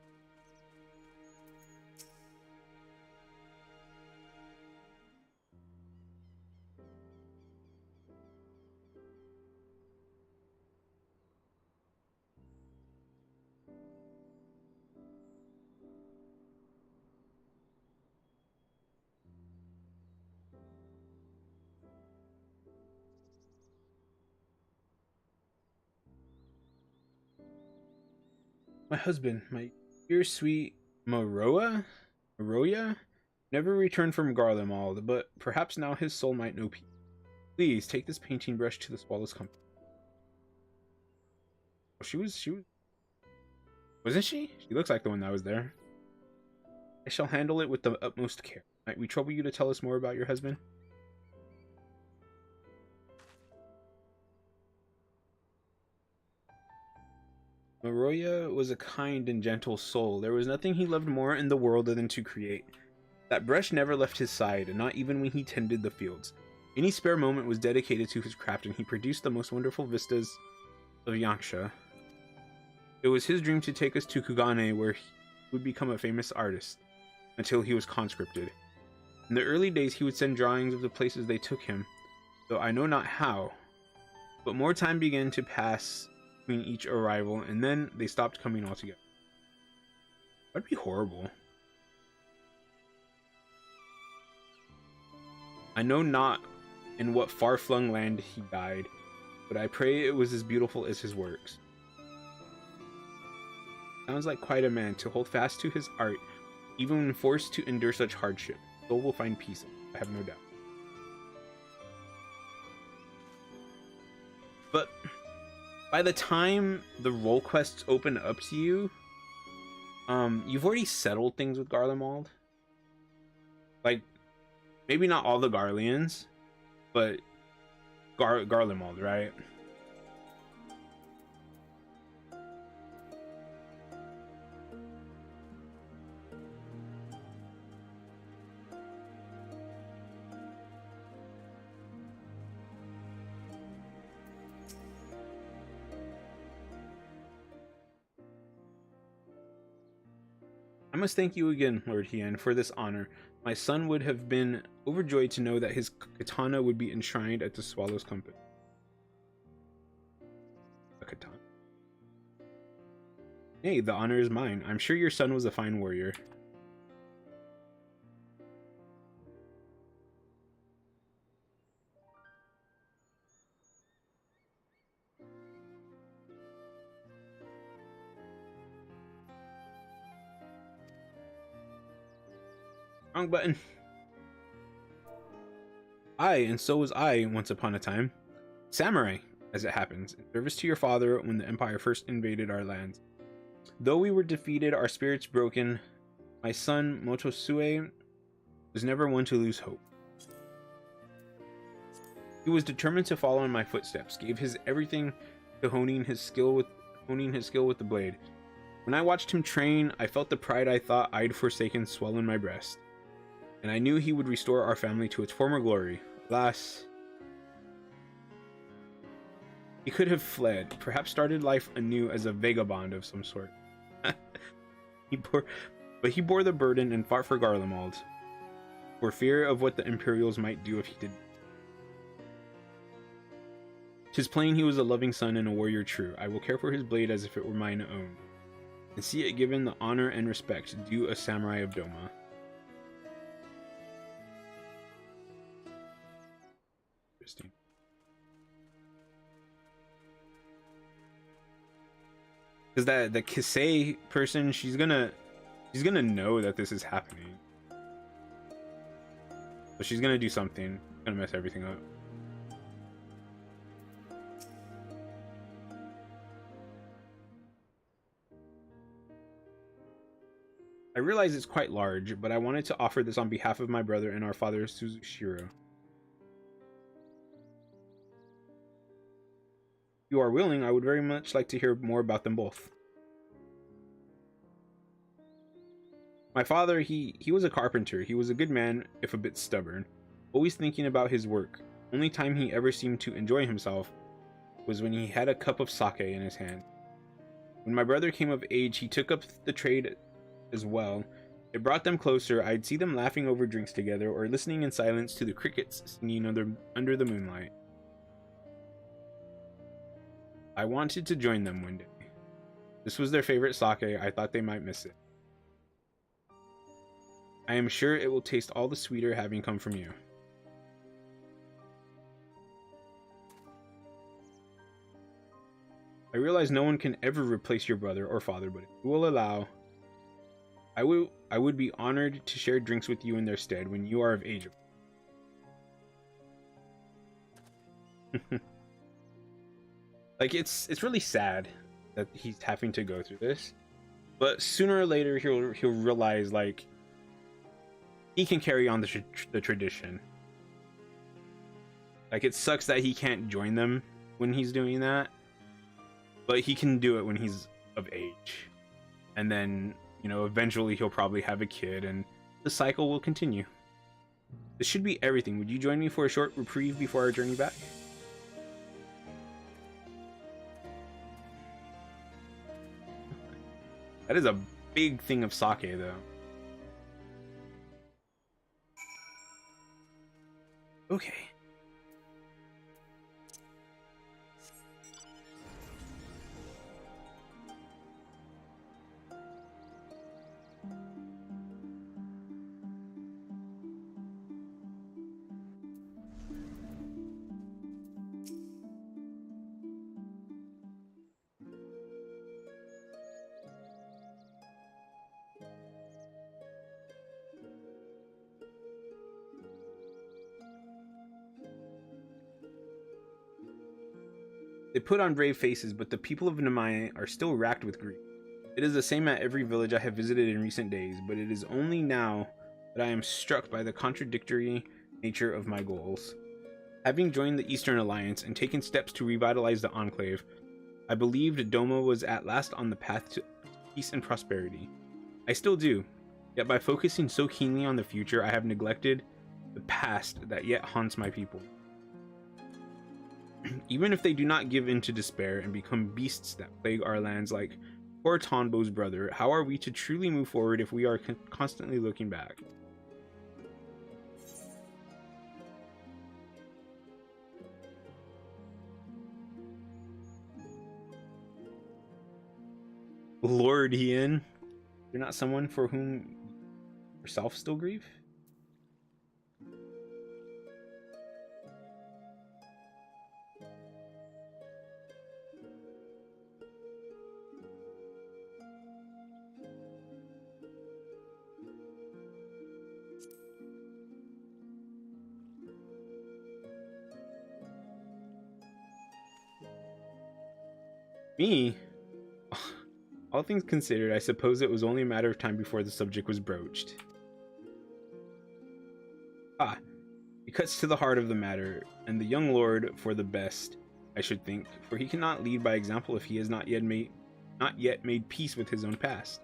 My husband, my dear sweet Maroya, never returned from Garlemald, but perhaps now his soul might know peace. Please take this painting brush to the Swallow's company. Oh, she was, wasn't she? She looks like the one that was there. I shall handle it with the utmost care. Might we trouble you to tell us more about your husband? Maroya was a kind and gentle soul. There was nothing he loved more in the world than to create. That brush never left his side, not even when he tended the fields. Any spare moment was dedicated to his craft, and he produced the most wonderful vistas of Yaksha. It was his dream to take us to Kugane, where he would become a famous artist, until he was conscripted. In the early days, he would send drawings of the places they took him, though I know not how. But more time began to pass between each arrival, and then they stopped coming altogether. That'd be horrible. I know not in what far-flung land he died, but I pray it was as beautiful as his works. Sounds like quite a man to hold fast to his art, even when forced to endure such hardship. Soul will find peace, I have no doubt. But by the time the role quests open up to you, you've already settled things with Garlemald. Like, maybe not all the Garleans, but Garlemald, right? I must thank you again, Lord Hien, for this honor. My son would have been overjoyed to know that his katana would be enshrined at the Swallow's company. A katana. Hey, the honor is mine. I'm sure your son was a fine warrior. Wrong button. And so was I once upon a time. Samurai, as it happens, in service to your father when the Empire first invaded our lands. Though we were defeated, our spirits broken, my son Motosue was never one to lose hope. He was determined to follow in my footsteps, gave his everything to honing his skill with the blade. When I watched him train, I felt the pride I thought I'd forsaken swell in my breast, and I knew he would restore our family to its former glory. Alas, he could have fled, perhaps started life anew as a vagabond of some sort. But he bore the burden and fought for Garlemald, for fear of what the Imperials might do if he did. 'Tis plain he was a loving son and a warrior true. I will care for his blade as if it were mine own, and see it given the honor and respect due a samurai of Doma. Interesting. Because the Kisei person, she's gonna know that this is happening. So she's gonna do something. Gonna mess everything up. I realize it's quite large, but I wanted to offer this on behalf of my brother and our father Suzushiro. If you are willing, I would very much like to hear more about them both. My father, he was a carpenter. He was a good man, if a bit stubborn, always thinking about his work. Only time he ever seemed to enjoy himself was when he had a cup of sake in his hand. When my brother came of age, he took up the trade as well. It brought them closer. I'd see them laughing over drinks together or listening in silence to the crickets singing under the moonlight. I wanted to join them one day. This was their favorite sake. I thought they might miss it. I am sure it will taste all the sweeter having come from you. I realize no one can ever replace your brother or father, but if you will allow, I would be honored to share drinks with you in their stead when you are of age. Like it's really sad that he's having to go through this, but sooner or later he'll realize like he can carry on the tradition. Like it sucks that he can't join them when he's doing that, but he can do it when he's of age, and then eventually he'll probably have a kid and the cycle will continue. This should be everything. Would you join me for a short reprieve before our journey back? That is a big thing of sake, though. Okay. They put on brave faces, but the people of Namae are still racked with grief. It is the same at every village I have visited in recent days, but it is only now that I am struck by the contradictory nature of my goals. Having joined the Eastern Alliance and taken steps to revitalize the Enclave, I believed Doma was at last on the path to peace and prosperity. I still do, yet by focusing so keenly on the future, I have neglected the past that yet haunts my people. Even if they do not give in to despair and become beasts that plague our lands like poor Tonbo's brother, how are we to truly move forward if we are constantly looking back? Lord Ian, you're not someone for whom yourself still grieve? Me? All things considered, I suppose it was only a matter of time before the subject was broached. Ah, he cuts to the heart of the matter, and the young lord for the best, I should think, for he cannot lead by example if he has not yet made peace with his own past.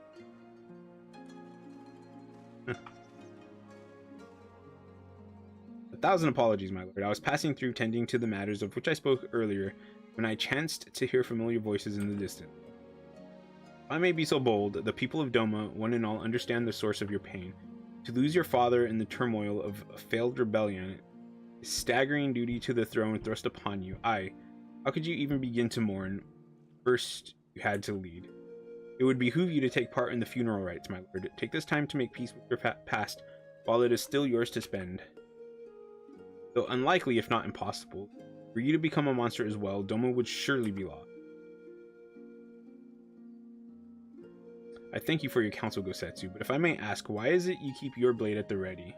A thousand apologies, my lord. I was passing through tending to the matters of which I spoke earlier when I chanced to hear familiar voices in the distance. If I may be so bold, the people of Doma, one and all, understand the source of your pain. To lose your father in the turmoil of a failed rebellion is staggering duty to the throne thrust upon you. How could you even begin to mourn? First, you had to lead. It would behoove you to take part in the funeral rites, my lord. Take this time to make peace with your past while it is still yours to spend. Though unlikely, if not impossible, for you to become a monster as well, Doma would surely be lost. I thank you for your counsel, Gosetsu, but if I may ask, why is it you keep your blade at the ready?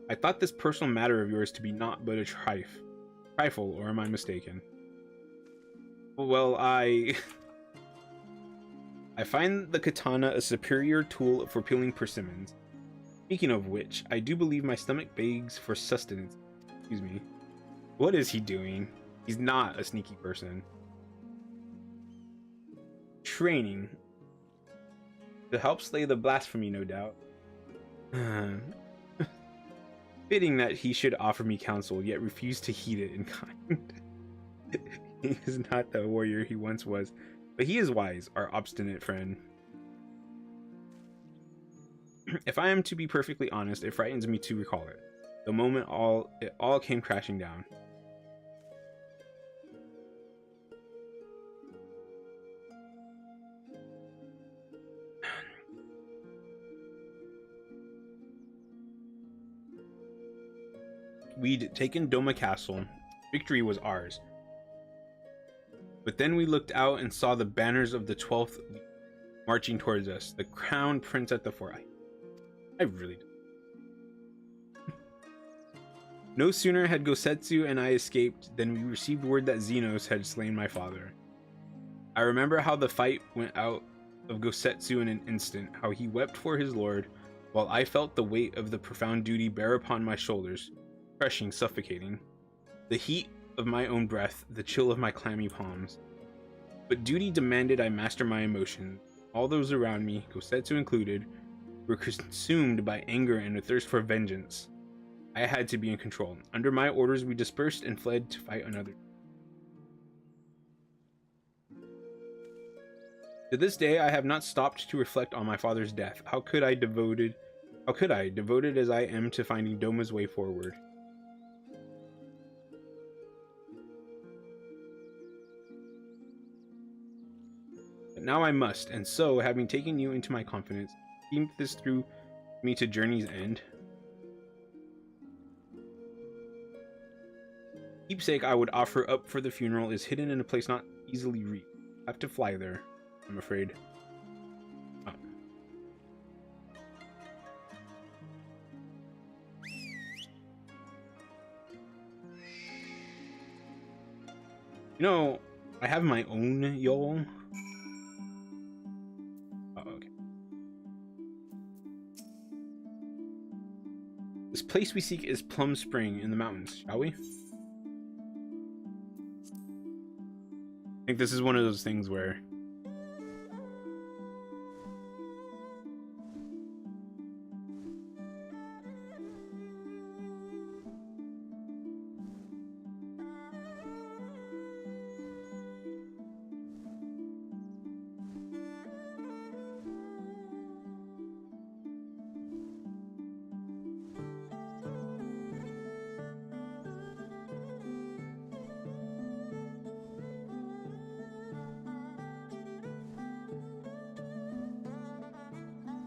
I thought this personal matter of yours to be naught but a trifle, or am I mistaken? Well, I find the katana a superior tool for peeling persimmons. Speaking of which, I do believe my stomach begs for sustenance. Excuse me. What is he doing? He's not a sneaky person. Training. To help slay the blasphemy, no doubt. Fitting that he should offer me counsel, yet refuse to heed it in kind. He is not the warrior he once was, but he is wise, our obstinate friend. If I am to be perfectly honest, it frightens me to recall it. The moment it all came crashing down. We'd taken Doma Castle. Victory was ours. But then we looked out and saw the banners of the 12th League marching towards us. The crown prince at the fore. I really do. No sooner had Gosetsu and I escaped than we received word that Xenos had slain my father. I remember how the fight went out of Gosetsu in an instant, how he wept for his lord, while I felt the weight of the profound duty bear upon my shoulders, crushing, suffocating. The heat of my own breath, the chill of my clammy palms. But duty demanded I master my emotions. All those around me, Gosetsu included, were consumed by anger and a thirst for vengeance. I had to be in control. Under my orders, we dispersed and fled to fight another. To this day, I have not stopped to reflect on my father's death. How could I, devoted as I am to finding Doma's way forward? But now I must, and so, having taken you into my confidence, think this through me to journey's end. Keepsake I would offer up for the funeral is hidden in a place not easily reached. I have to fly there, I'm afraid. Oh. You know, I have my own y'all. Oh, okay. This place we seek is Plum Spring in the mountains, shall we? I think this is one of those things where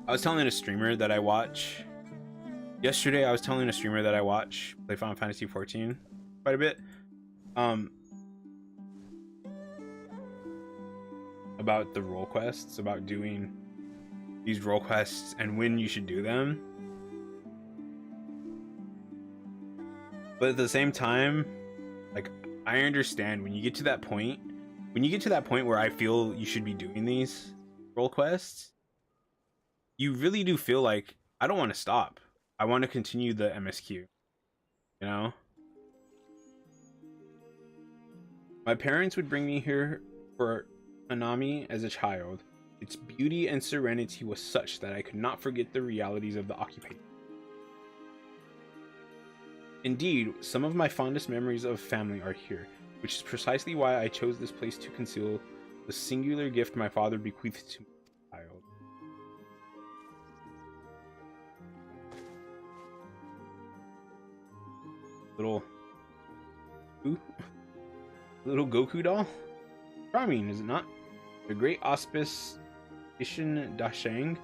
I was telling a streamer that I watch yesterday. I was telling a streamer that I watch play Final Fantasy 14 quite a bit. About the role quests, about doing these role quests and when you should do them. But at the same time, like, I understand when you get to that point, where I feel you should be doing these role quests, you really do feel like I don't want to stop. I want to continue the MSQ, you know? My parents would bring me here for Hanami as a child. Its beauty and serenity was such that I could not forget the realities of the occupation. Indeed, some of my fondest memories of family are here, which is precisely why I chose this place to conceal the singular gift my father bequeathed to my child. Little Goku doll? Charming, is it not? The great auspice Ishin Dashang,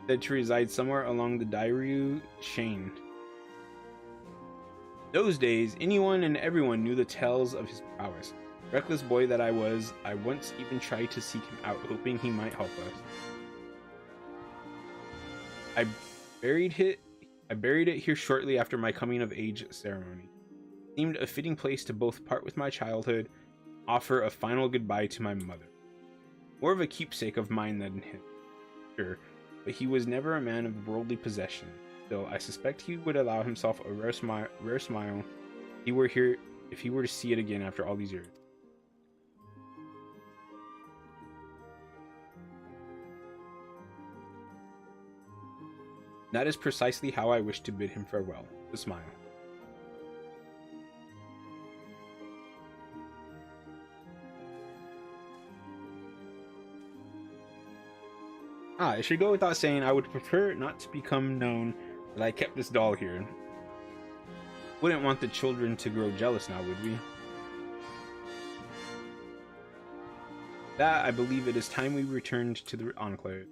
said to reside somewhere along the Dairyu chain. Those days, anyone and everyone knew the tales of his prowess. Reckless boy that I was, I once even tried to seek him out, hoping he might help us. I buried it here shortly after my coming of age ceremony. It seemed a fitting place to both part with my childhood, offer a final goodbye to my mother. More of a keepsake of mine than him, sure, but he was never a man of worldly possession. Still, I suspect he would allow himself a rare smile if he were to see it again after all these years. That is precisely how I wish to bid him farewell. The smile. It should go without saying, I would prefer not to become known that I kept this doll here. Wouldn't want the children to grow jealous now, would we? That, I believe it is time we returned to the Enclave.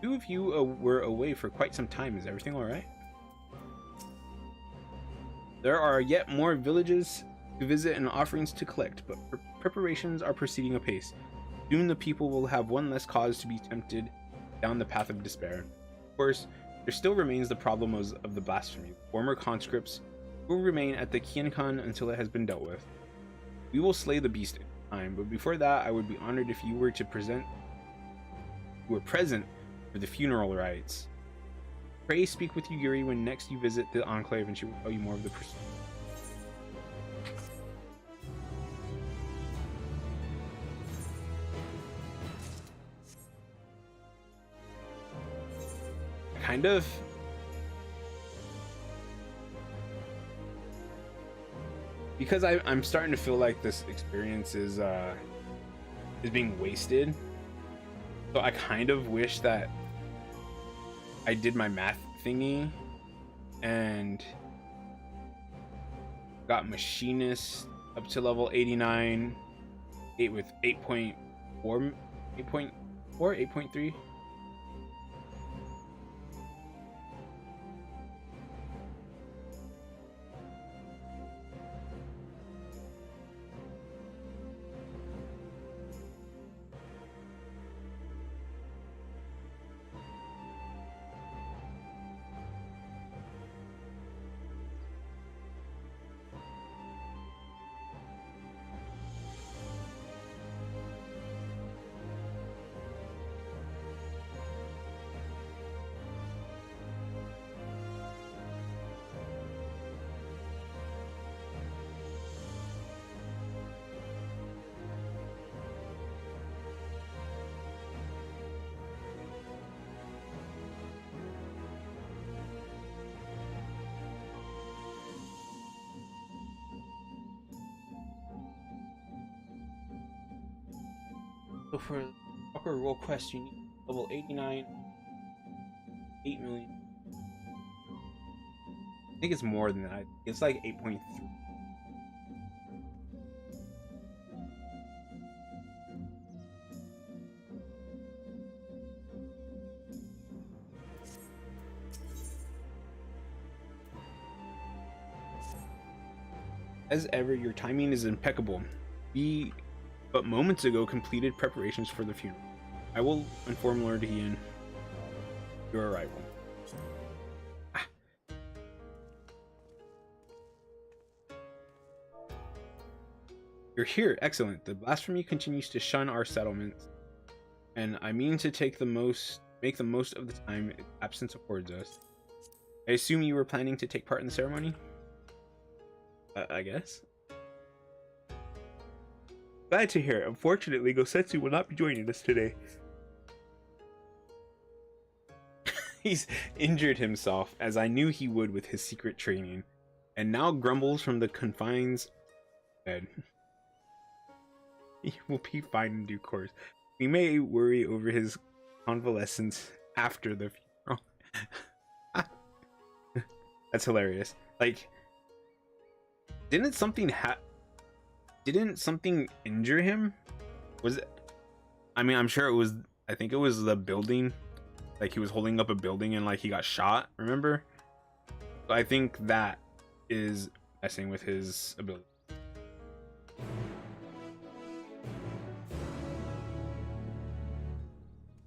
Two of you were away for quite some time. Is everything alright? There are yet more villages to visit and offerings to collect, but preparations are proceeding apace. Soon the people will have one less cause to be tempted down the path of despair. Of course, there still remains the problem of the blasphemy. Former conscripts will remain at the Kienkan until it has been dealt with. We will slay the beast in time, but before that, I would be honored if you were present for the funeral rites. Pray speak with Yuri when next you visit the Enclave, and she will tell you more of the pursuit. Kind of. Because I'm starting to feel like this experience is being wasted. So I kind of wish that I did my math thingy and got machinist up to level 89, 8 with 8.4, 8.3. So for Walker role quest, you need level 89, 8 million. I think it's more than that. It's like 8.3. As ever, your timing is impeccable. We, but moments ago, completed preparations for the funeral. I will inform Lord Ian your arrival. Ah. You're here, excellent. The blasphemy continues to shun our settlements, and I mean to make the most of the time its absence affords us. I assume you were planning to take part in the ceremony? I guess. Glad to hear. Unfortunately, Gosetsu will not be joining us today. He's injured himself, as I knew he would with his secret training, and now grumbles from the confines of bed. He will be fine in due course. We may worry over his convalescence after the funeral. That's hilarious. Like, didn't something injure him? Was it? I mean, I'm sure it was. I think it was the building. Like, he was holding up a building and like he got shot. Remember? I think that is messing with his ability.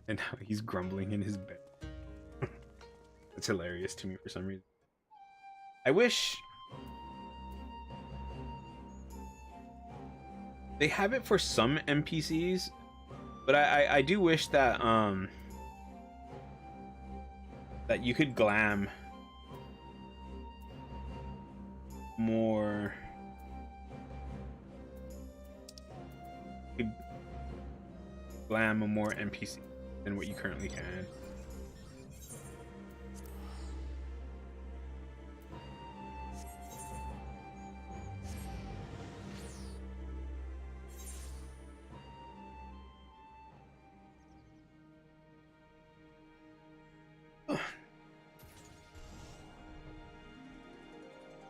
And now he's grumbling in his bed. That's hilarious to me for some reason. I wish they have it for some NPCs, but I do wish that that you could glam more. Glam a more NPC than what you currently can.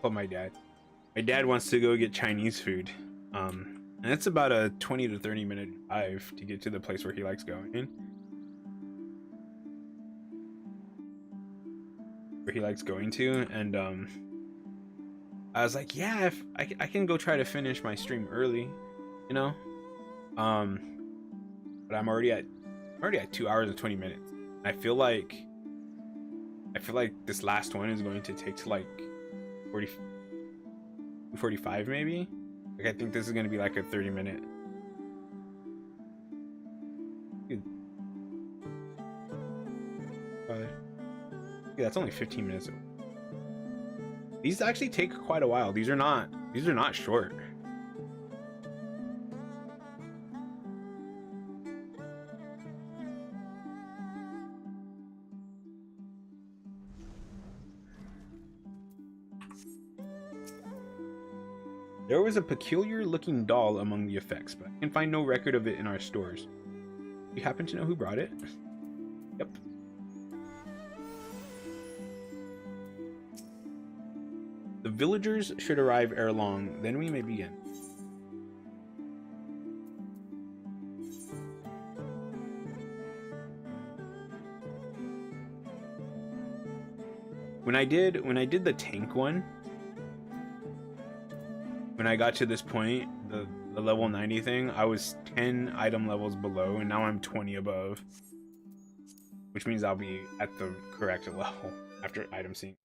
Oh, my dad. My dad wants to go get Chinese food. And it's about a 20 to 30 minute drive to get to the place where he likes going. Where he likes going to, and I was like, yeah, if I can go try to finish my stream early, you know. But I'm already at 2 hours and 20 minutes. I feel like this last one is going to take to like 45 maybe. Like, I think this is gonna be like a 30-minute. Yeah, that's only 15 minutes. These actually take quite a while. These are not short. There was a peculiar looking doll among the effects, but I can find no record of it in our stores. You happen to know who brought it? Yep. The villagers should arrive ere long, then we may begin. When I did the tank one, when I got to this point, the level 90 thing, I was 10 item levels below, and now I'm 20 above. Which means I'll be at the correct level after item sync.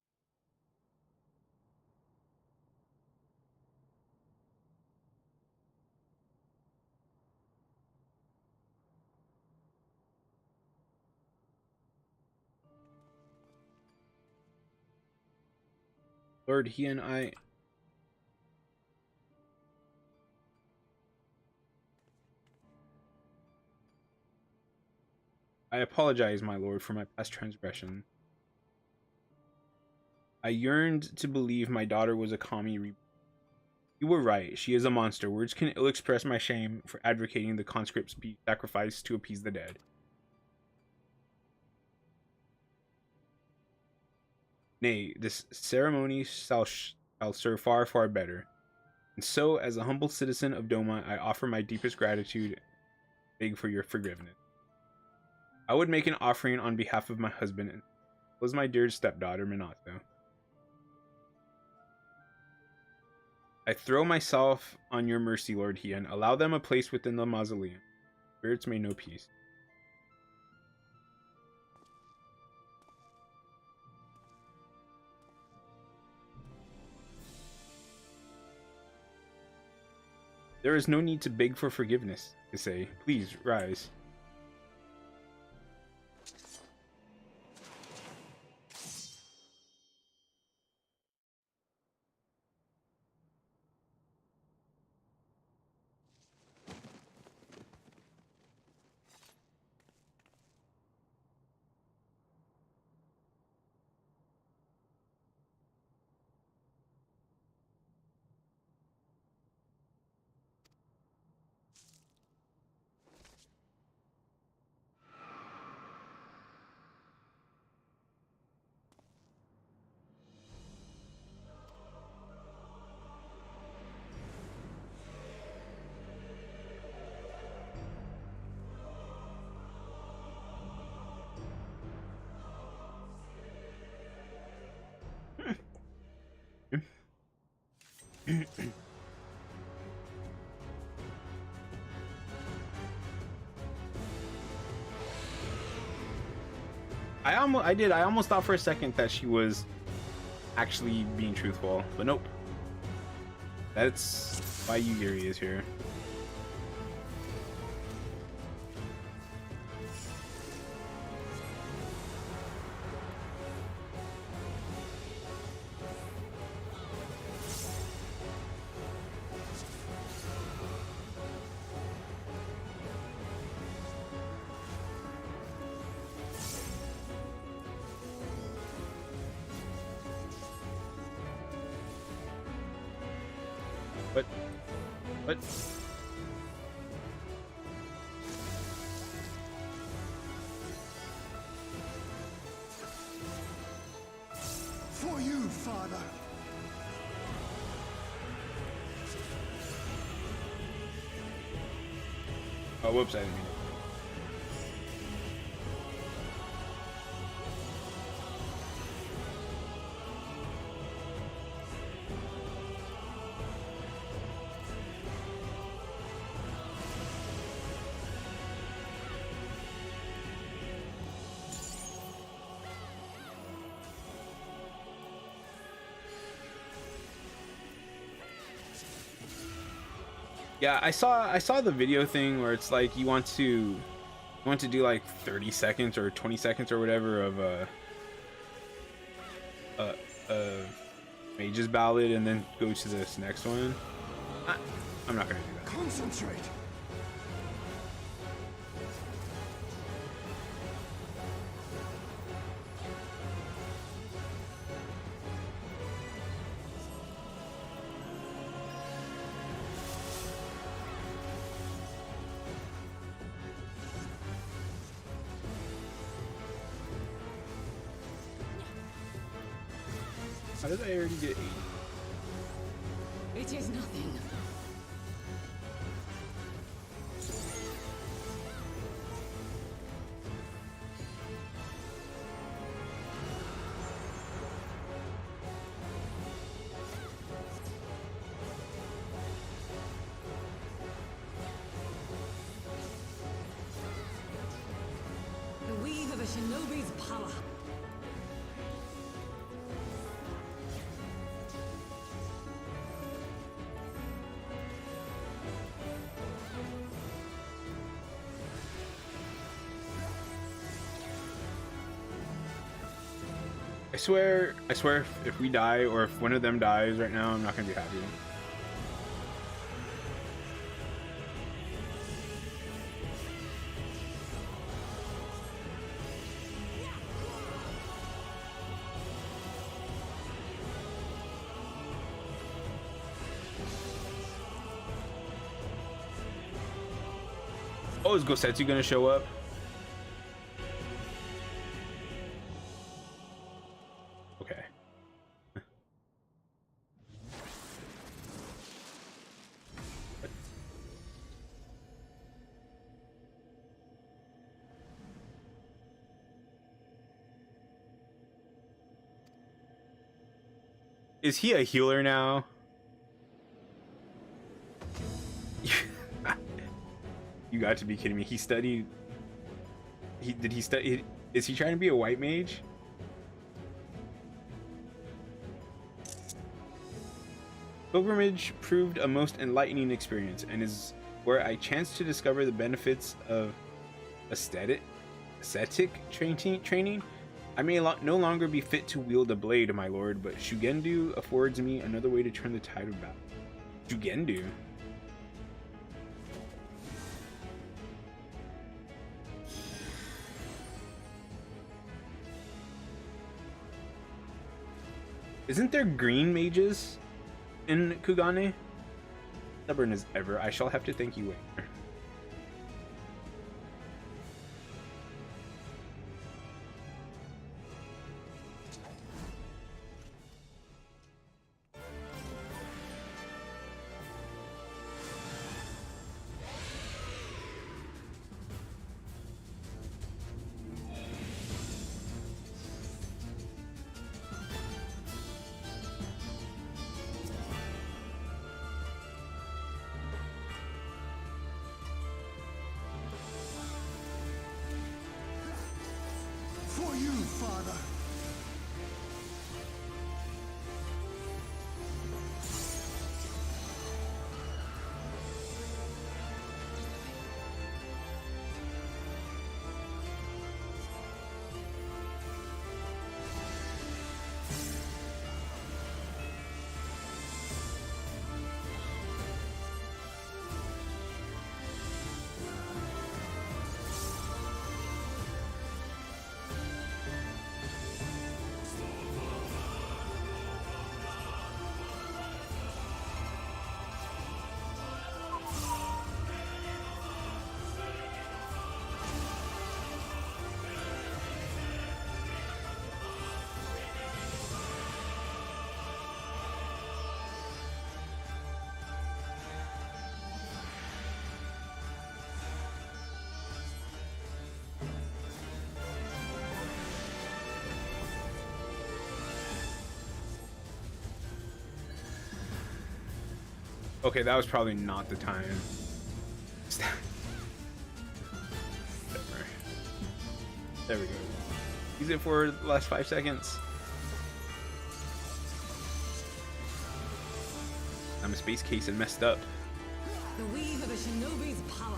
Lord, he and I apologize, my lord, for my past transgression. I yearned to believe my daughter was a kami. You were right. She is a monster. Words can ill express my shame for advocating the conscripts be sacrificed to appease the dead. Nay, this ceremony shall serve far, far better. And so, as a humble citizen of Doma, I offer my deepest gratitude, beg for your forgiveness. I would make an offering on behalf of my husband, and was my dear stepdaughter, Minato. I throw myself on your mercy, Lord Hien. Allow them a place within the mausoleum. Spirits may know peace. There is no need to beg for forgiveness, I say. Please, rise. I almost thought for a second that she was actually being truthful, but nope. That's why Yugiri is here. What? For you, Father. Oh, whoops, I didn't mean it. Yeah, I saw the video thing where it's like you want to do like 30 seconds or 20 seconds or whatever of a Mage's Ballad and then go to this next one. I'm not gonna do that. Concentrate. How did I already get 80? It is nothing. The weave of a shinobi's power. I swear if we die or if one of them dies right now, I'm not gonna be happy. Oh, is Gosetsu gonna show up? Okay. Is he a healer now? You got to be kidding me. He studied. Did he study? Is he trying to be a white mage? Pilgrimage proved a most enlightening experience and is where I chanced to discover the benefits of ascetic training. I may no longer be fit to wield a blade, my lord, but Shugendu affords me another way to turn the tide of battle. Shugendu? Isn't there green mages in Kugane? Stubborn as ever, I shall have to thank you later. For you, Father. Okay, that was probably not the time. There we go. Use it for the last 5 seconds. I'm a space case and messed up. The weave of a shinobi's power.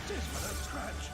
Just for a scratch.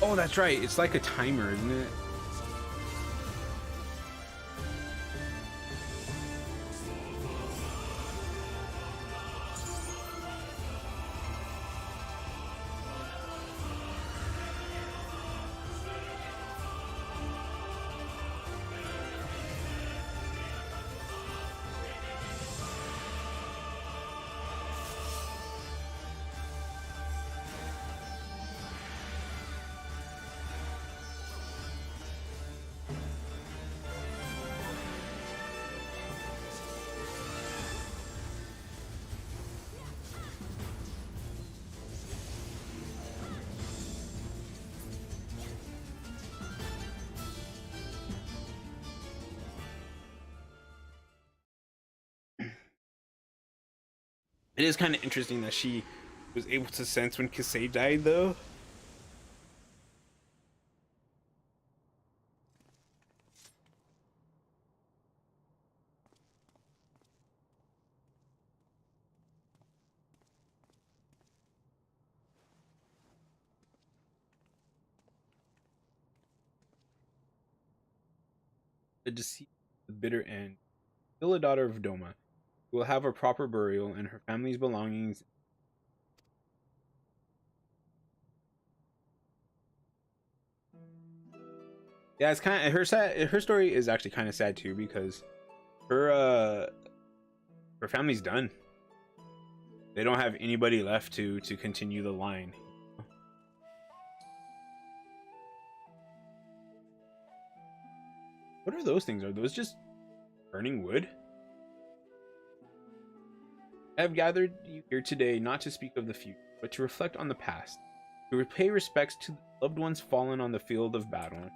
Oh, that's right. It's like a timer, isn't it? It is kind of interesting that she was able to sense when Kisei died, though. The deceit, the bitter end. Still a daughter of Doma, who will have a proper burial and her family's belongings. Yeah, it's kind of her sad. Her story is actually kind of sad too because her her family's done. They don't have anybody left to continue the line. What are those things? Are those just burning wood? I have gathered you here today not to speak of the future, but to reflect on the past, to repay respects to the loved ones fallen on the field of battle.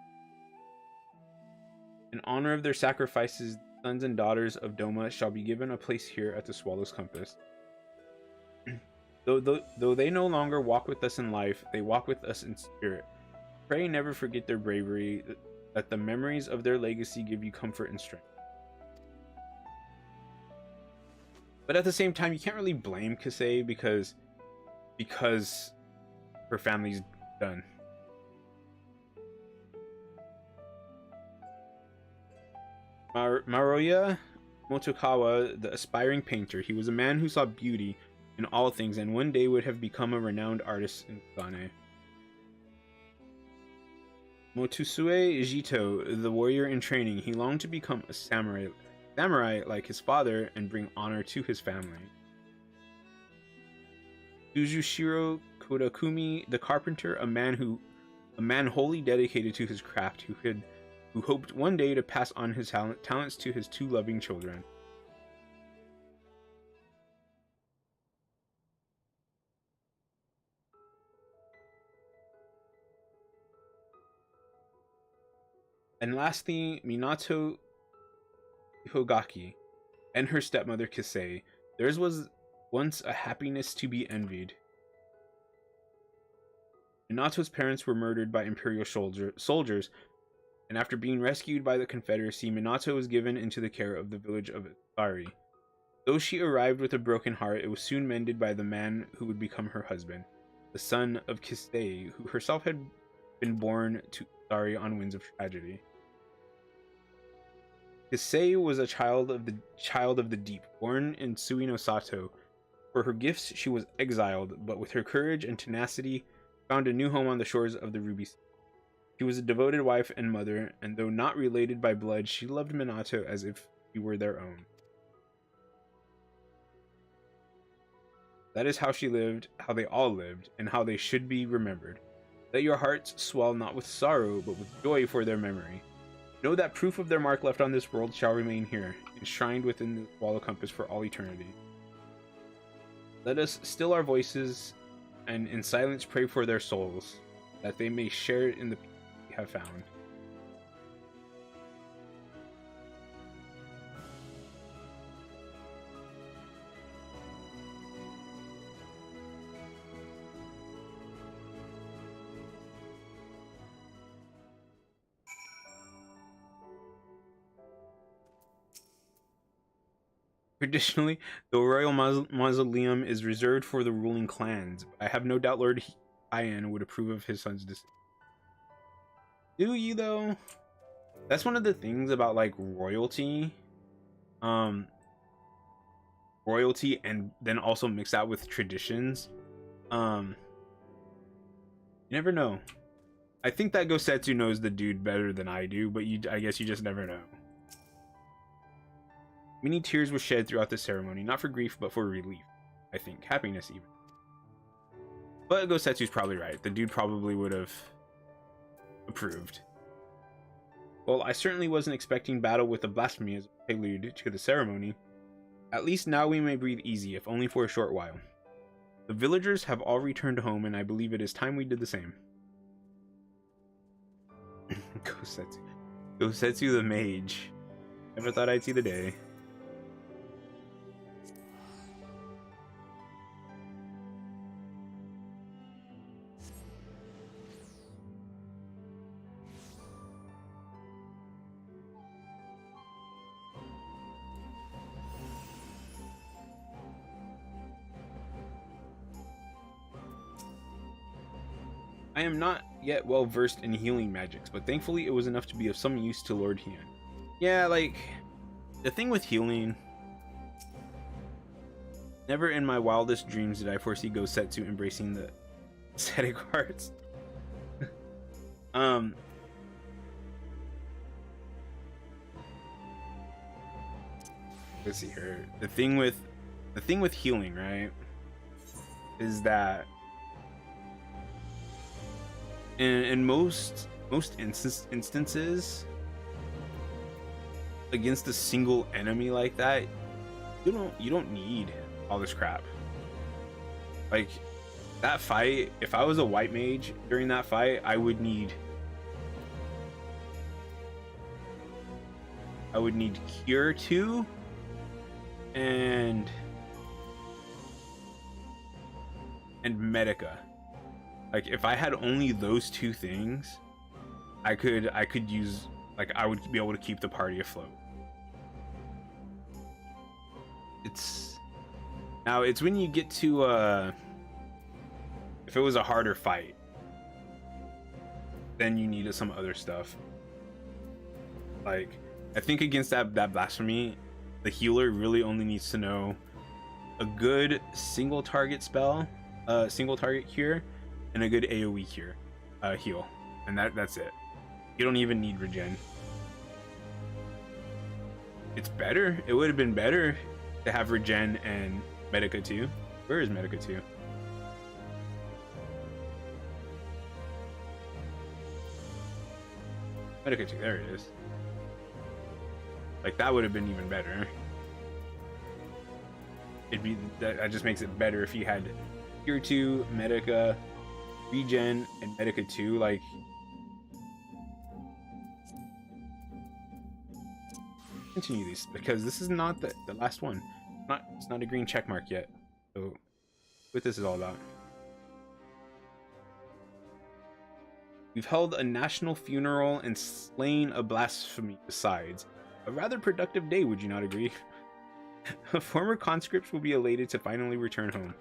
In honor of their sacrifices, the sons and daughters of Doma shall be given a place here at the Swallow's Compass. Though they no longer walk with us in life, they walk with us in spirit. Pray never forget their bravery, that the memories of their legacy give you comfort and strength. But at the same time, you can't really blame Kisei because her family's done. Maroya Motokawa, the aspiring painter, he was a man who saw beauty in all things and one day would have become a renowned artist in Kane. Motusue Jito, the warrior in training, he longed to become a samurai like his father and bring honor to his family. Uzushiro Kodakumi, the carpenter, a man wholly dedicated to his craft, who hoped one day to pass on his talents to his two loving children. And lastly, Minato Higaki and her stepmother Kisei. Theirs was once a happiness to be envied. Minato's parents were murdered by Imperial soldiers, and after being rescued by the Confederacy, Minato was given into the care of the village of Isari. Though she arrived with a broken heart, it was soon mended by the man who would become her husband, the son of Kisei, who herself had been born to Isari on winds of tragedy. Kisei was a child of the deep, born in Suino Sato. For her gifts, she was exiled, but with her courage and tenacity, found a new home on the shores of the Ruby Sea. She was a devoted wife and mother, and though not related by blood, she loved Minato as if he were their own. That is how she lived, how they all lived, and how they should be remembered. Let your hearts swell not with sorrow, but with joy for their memory. Know that proof of their mark left on this world shall remain here, enshrined within the Swallow Compass for all eternity. Let us still our voices and in silence pray for their souls, that they may share in the peace we have found. Traditionally, the royal mausoleum is reserved for the ruling clans, but I have no doubt Lord Ian would approve of his son's decision. Do you though? That's one of the things about like royalty. Um, royalty and then also mix that with traditions. Um, you never know. I think that Gosetsu knows the dude better than I do, but I guess you just never know. Many tears were shed throughout the ceremony, not for grief, but for relief. I think. Happiness, even. But Gosetsu's probably right. The dude probably would have approved. Well, I certainly wasn't expecting battle with a blasphemy as a prelude to the ceremony. At least now we may breathe easy, if only for a short while. The villagers have all returned home, and I believe it is time we did the same. Gosetsu. Gosetsu the mage. Never thought I'd see the day. I am not yet well versed in healing magics, but thankfully it was enough to be of some use to Lord Hian. Yeah, like, the thing with healing, never in my wildest dreams did I foresee Gosetsu embracing the ascetic arts. Let's see here. The thing with healing, right, is that in most instances against a single enemy like that, you don't need all this crap. Like that fight, if I was a white mage during that fight, I would need Cure 2 and Medica. Like if I had only those two things, I could use, like, I would be able to keep the party afloat. It's when you get to if it was a harder fight, then you needed some other stuff. Like I think against that blasphemy, the healer really only needs to know a good single target spell, single target cure, and a good AoE cure, heal, and that's it. You don't even need regen. It's better. It would have been better to have regen and Medica 2. Where is Medica 2? Medica 2, there it is. Like that would have been even better. That just makes it better if you had Cure 2, Medica, regen, and Medica 2. Like, continue these because this is not the last one. It's not a green check mark yet. So what this is all about. We've held a national funeral and slain a blasphemy besides. A rather productive day, would you not agree? Former conscripts will be elated to finally return home.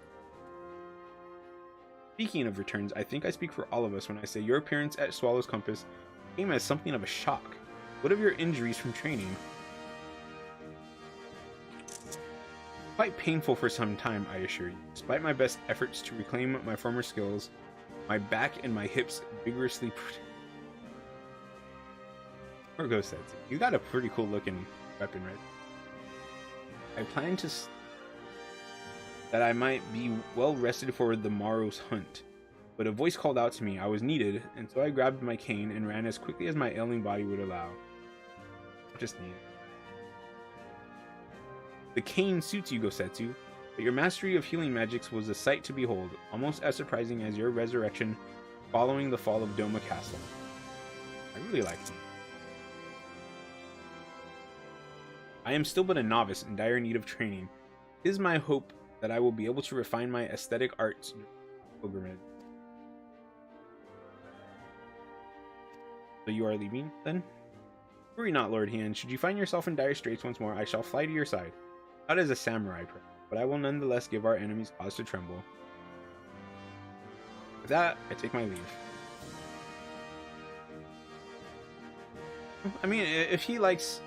Speaking of returns, I think I speak for all of us when I say your appearance at Swallow's Compass came as something of a shock. What of your injuries from training? Quite painful for some time, I assure you. Despite my best efforts to reclaim my former skills, my back and my hips vigorously... Or Gosetsu. You got a pretty cool looking weapon, right? I plan to... that I might be well rested for the morrow's hunt. But a voice called out to me. I was needed, and so I grabbed my cane and ran as quickly as my ailing body would allow. Just needed. The cane suits you, Gosetsu, but your mastery of healing magics was a sight to behold, almost as surprising as your resurrection following the fall of Doma Castle. I really like you. I am still but a novice in dire need of training. It is my hope that I will be able to refine my aesthetic arts pilgrimage. So you are leaving, then? Worry not, Lord Hian. Should you find yourself in dire straits once more, I shall fly to your side. Not as a samurai, but I will nonetheless give our enemies cause to tremble. With that, I take my leave. I mean, if he likes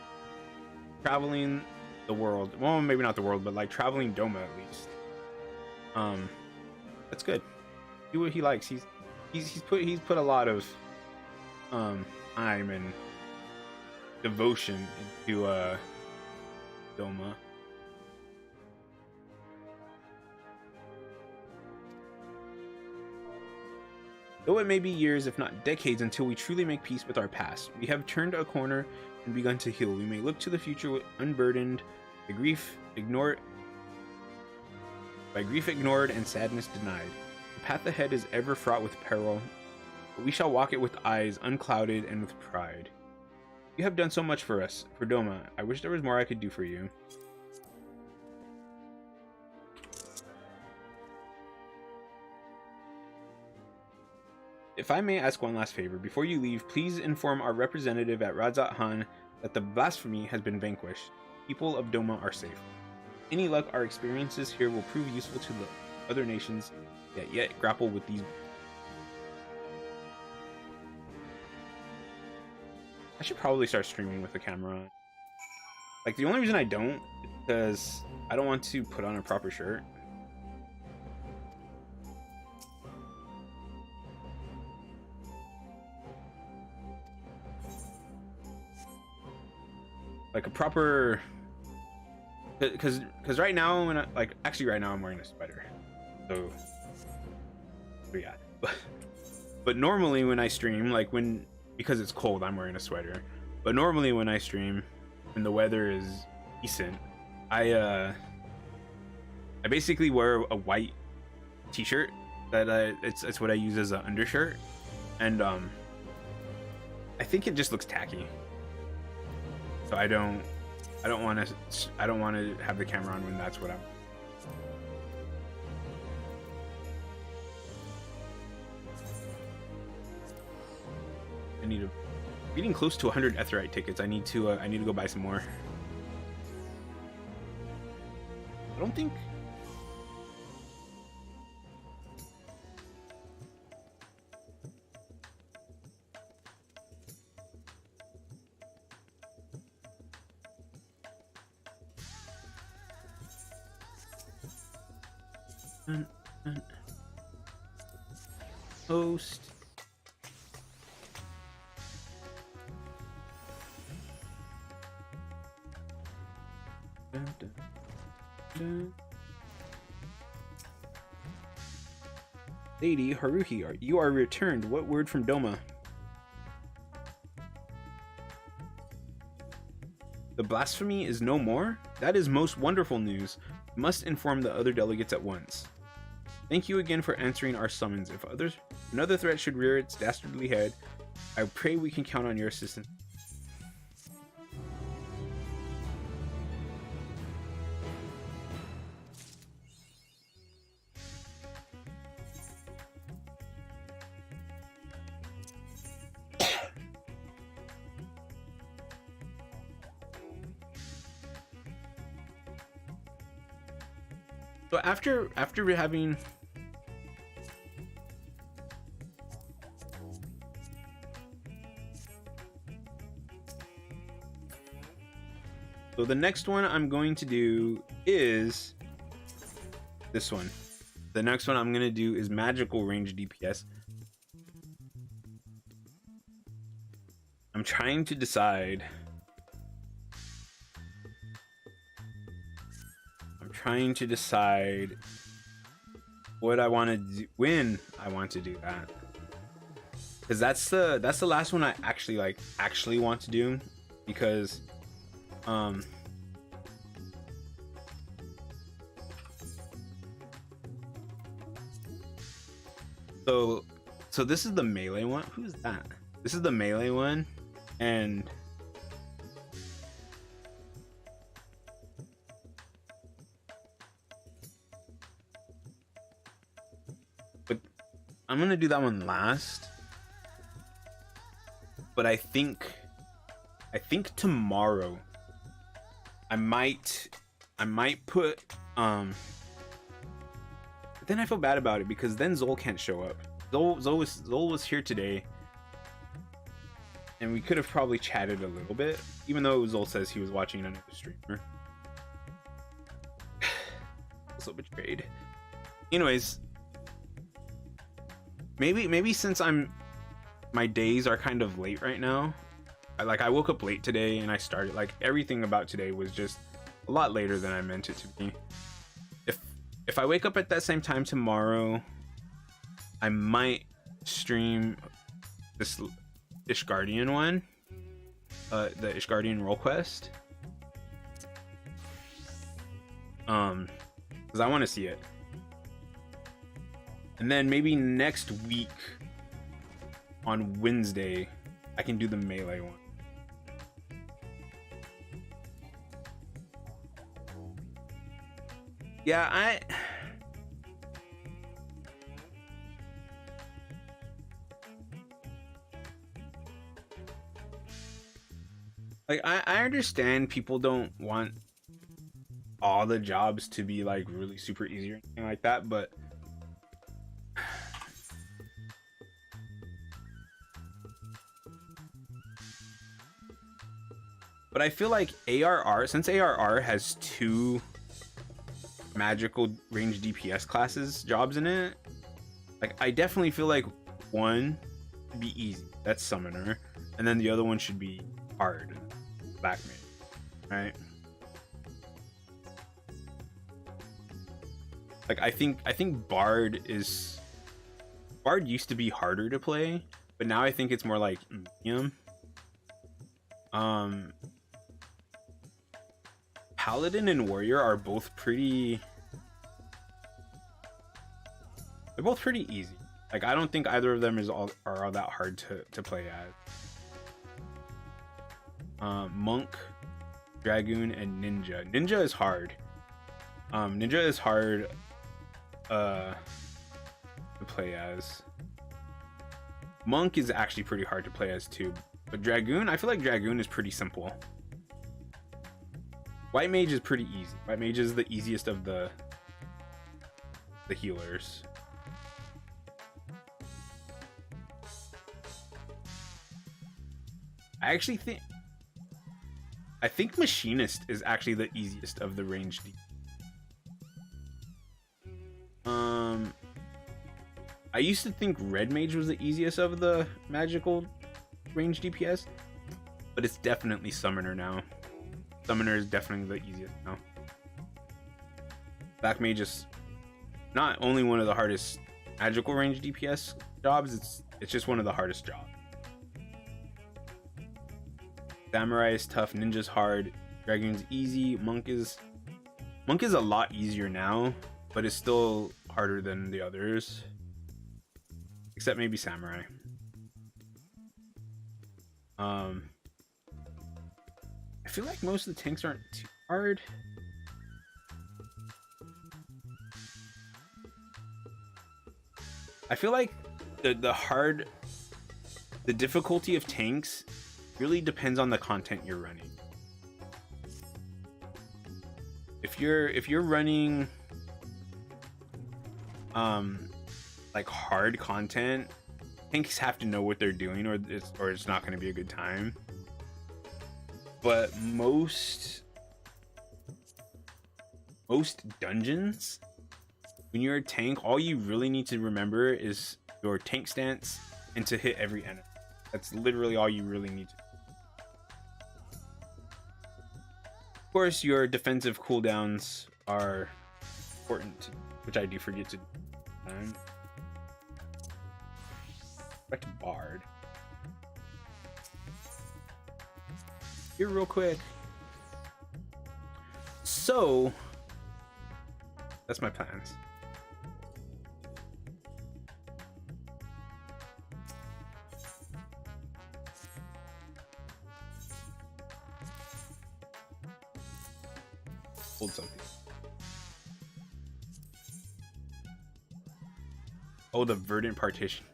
traveling the world, well, maybe not the world, but like traveling Doma at least. That's good. Do what he likes. He's put a lot of time and devotion into Doma. Though it may be years, if not decades, until we truly make peace with our past, we have turned a corner and begun to heal. We may look to the future unburdened by grief ignored, and sadness denied. The path ahead is ever fraught with peril, but we shall walk it with eyes unclouded and with pride. You have done so much for us, for Doma. I wish there was more I could do for you. If I may ask one last favor, before you leave, please inform our representative at Radzat Han that the blasphemy has been vanquished. People of Doma are safe. Any luck our experiences here will prove useful to the other nations that yet grapple with these. I should probably start streaming with the camera on. Like, the only reason I don't is because I don't want to put on a proper shirt. Like a proper, because right now when actually right now I'm wearing a sweater, so yeah. But normally when I stream, like because it's cold, I'm wearing a sweater. But normally when I stream, when the weather is decent, I basically wear a white t-shirt that it's what I use as an undershirt, and I think it just looks tacky. So I don't want to have the camera on when that's what I'm. I need to. Getting close to 100 Etherite tickets. I need to go buy some more. I don't think. Host. Lady Haruhi, you are returned. What word from Doma? The blasphemy is no more? That is most wonderful news. We must inform the other delegates at once. Thank you again for answering our summons. If another threat should rear its dastardly head, I pray we can count on your assistance. So after having so the next one I'm going to do is this one. The next one I'm going to do is magical range DPS. I'm trying to decide. What I want to do, when I want to do that, because that's the last one I actually want to do, because so this is the melee one. Who's that? This is the melee one, and I'm gonna do that one last, but I think tomorrow I might put but then I feel bad about it because then Zol can't show up. Zol was here today, and we could have probably chatted a little bit, even though Uzul says he was watching another streamer. Also betrayed. Anyways, maybe since my days are kind of late right now. I woke up late today and I started like everything about today was just a lot later than I meant it to be. If I wake up at that same time tomorrow, I might stream this Ishgardian one, the Ishgardian role quest, because I want to see it, and then maybe next week on Wednesday I can do the melee one. Yeah, I understand people don't want all the jobs to be like really super easy or anything like that, but I feel like since ARR has 2 magical range DPS classes jobs in it, like I definitely feel like one should be easy, that's summoner, and then the other one should be hard, black mage, right? Like I think Bard used to be harder to play, but now I think it's more like medium. Paladin and Warrior are both they're both pretty easy. Like I don't think either of them are all that hard to play as. Monk, Dragoon, and Ninja. Ninja is hard. Ninja is hard to play as. Monk is actually pretty hard to play as too. But Dragoon, I feel like Dragoon is pretty simple. White Mage is pretty easy. White Mage is the easiest of the healers. I think Machinist is actually the easiest of the ranged. I used to think Red Mage was the easiest of the magical range DPS, but it's definitely Summoner now. Summoner is definitely the easiest now. Black Mage is not only one of the hardest magical range DPS jobs, it's just one of the hardest jobs. Samurai is tough, Ninja's hard, Dragoon's easy, Monk is a lot easier now, but it's still harder than the others. Except maybe Samurai. I feel like most of the tanks aren't too hard. I feel like the difficulty of tanks really depends on the content you're running. If you're running like hard content, tanks have to know what they're doing, or it's not going to be a good time. But most dungeons, when you're a tank, all you really need to remember is your tank stance and to hit every enemy. That's literally all you really need to do. Of course, your defensive cooldowns are important, which I do forget to do. Back to Bard. Here real quick. So that's my plans. Hold something. Oh, the verdant partition.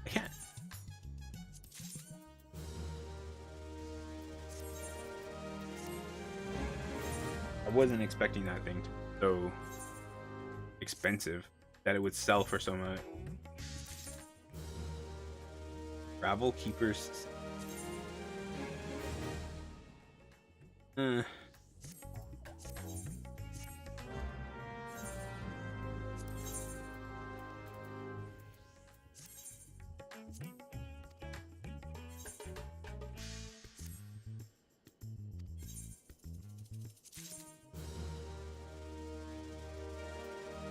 I can't. I wasn't expecting that thing to be so expensive, that it would sell for so much. Gravel Keepers. Uh,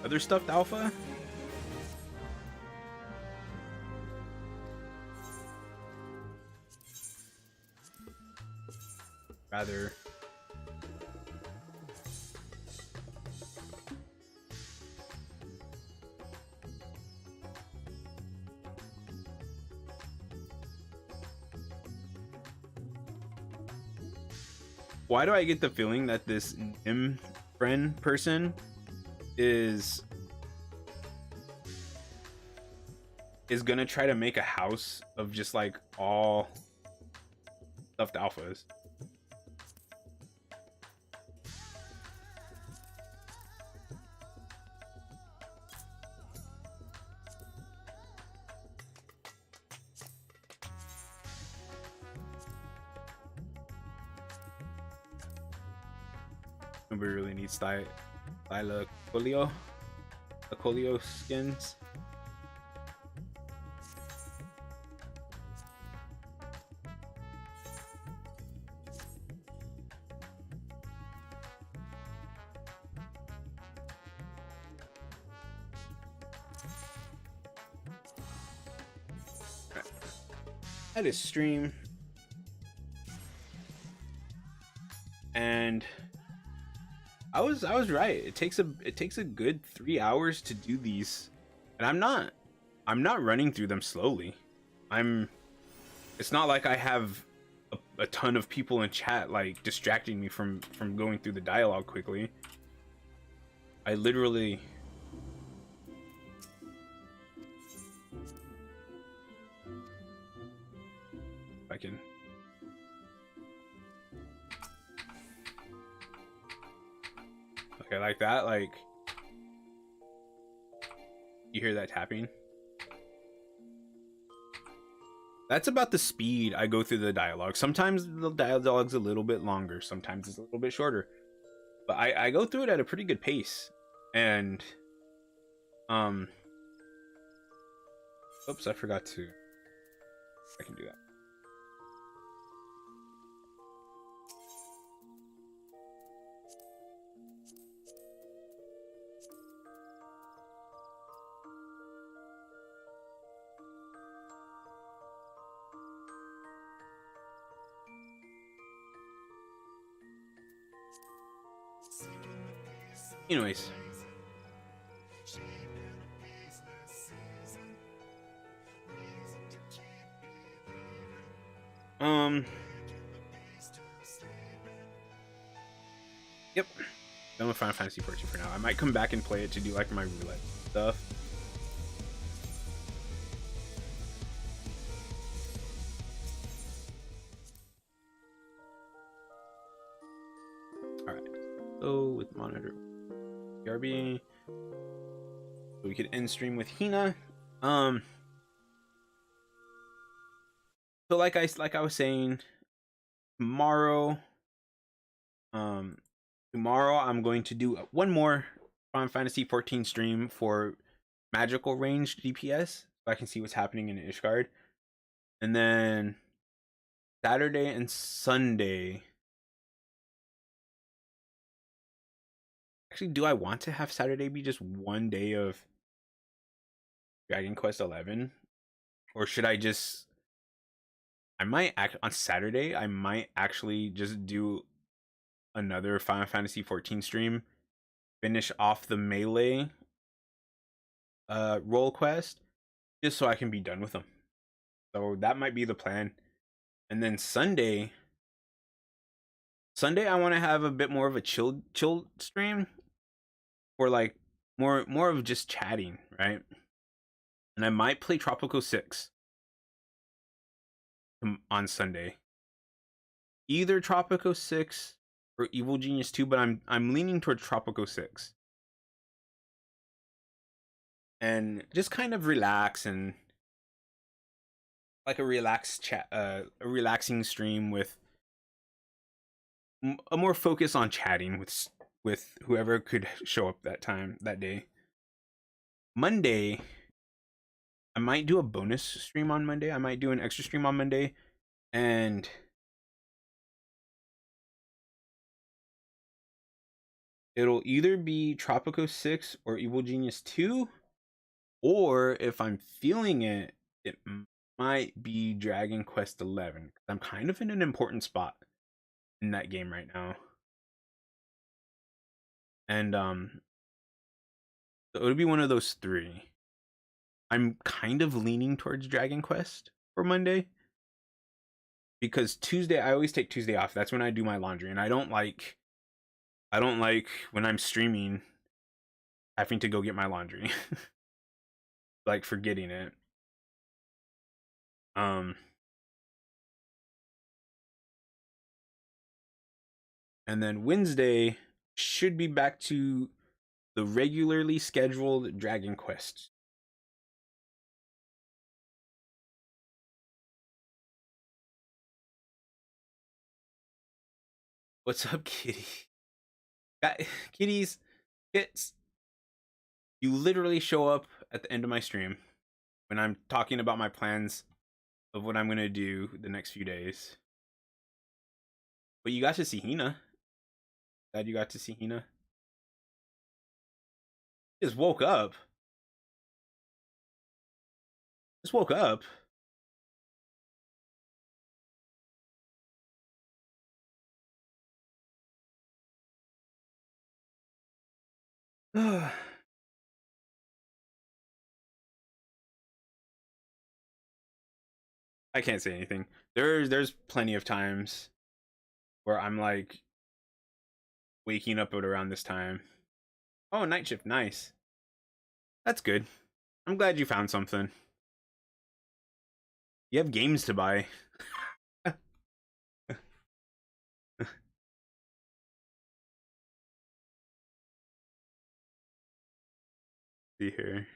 other stuffed alpha? Rather. Why do I get the feeling that this Nim friend person is gonna try to make a house of just like all stuffed alphas? Nobody really needs Colio skins. That is stream, and I was right. It takes a good 3 hours to do these, and I'm not running through them slowly. It's not like I have a ton of people in chat like distracting me from going through the dialogue quickly. I literally I can okay, like that, like you hear that tapping? That's about the speed I go through the dialogue. Sometimes the dialogue's a little bit longer, sometimes it's a little bit shorter, but I go through it at a pretty good pace. And oops, I forgot to I can do that. Anyways, yep, done with Final Fantasy 14 for now. I might come back and play it to do like my roulette stuff. All right, so with monitor BRB, so we could end stream with Hina. So like I was saying, tomorrow I'm going to do one more Final Fantasy 14 stream for magical ranged DPS, so I can see what's happening in Ishgard. And then Saturday and Sunday, actually, do I want to have Saturday be just one day of Dragon Quest 11, or should I just I might act on Saturday, I might actually just do another Final Fantasy 14 stream, finish off the melee role quest, just so I can be done with them. So that might be the plan. And then Sunday I want to have a bit more of a chill stream, or like more of just chatting, right? And I might play Tropico 6 on Sunday. Either Tropico 6 or Evil Genius 2, but I'm leaning toward Tropico 6. And just kind of relax, and like a relaxed chat, a relaxing stream with a more focus on chatting with whoever could show up that day. Monday, I might do a bonus stream on Monday. I might do an extra stream on Monday, and it'll either be Tropico 6 or Evil Genius 2, or if I'm feeling it, it might be Dragon Quest 11. I'm kind of in an important spot in that game right now. And so it'll be one of those three. I'm kind of leaning towards Dragon Quest for Monday, because Tuesday, I always take Tuesday off. That's when I do my laundry, and I don't like when I'm streaming having to go get my laundry. Like forgetting it. And then Wednesday should be back to the regularly scheduled Dragon Quest. What's up, Kitty? Kitties, you literally show up at the end of my stream when I'm talking about my plans of what I'm gonna do the next few days. But you got to see Hina. Glad you got to see Hina. Just woke up. Just woke up. I can't say anything. There's plenty of times where I'm like waking up at around this time. Oh, night shift, nice. That's good. I'm glad you found something. You have games to buy. See here.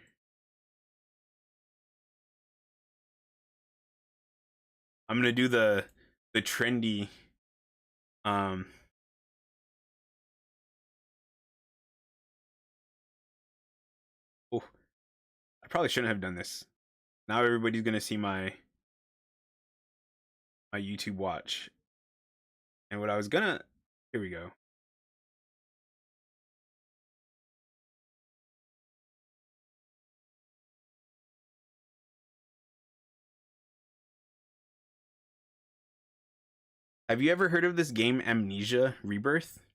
I'm gonna do the trendy oh, I probably shouldn't have done this. Now everybody's gonna see my YouTube watch. And what I was gonna, here we go. Have you ever heard of this game Amnesia Rebirth?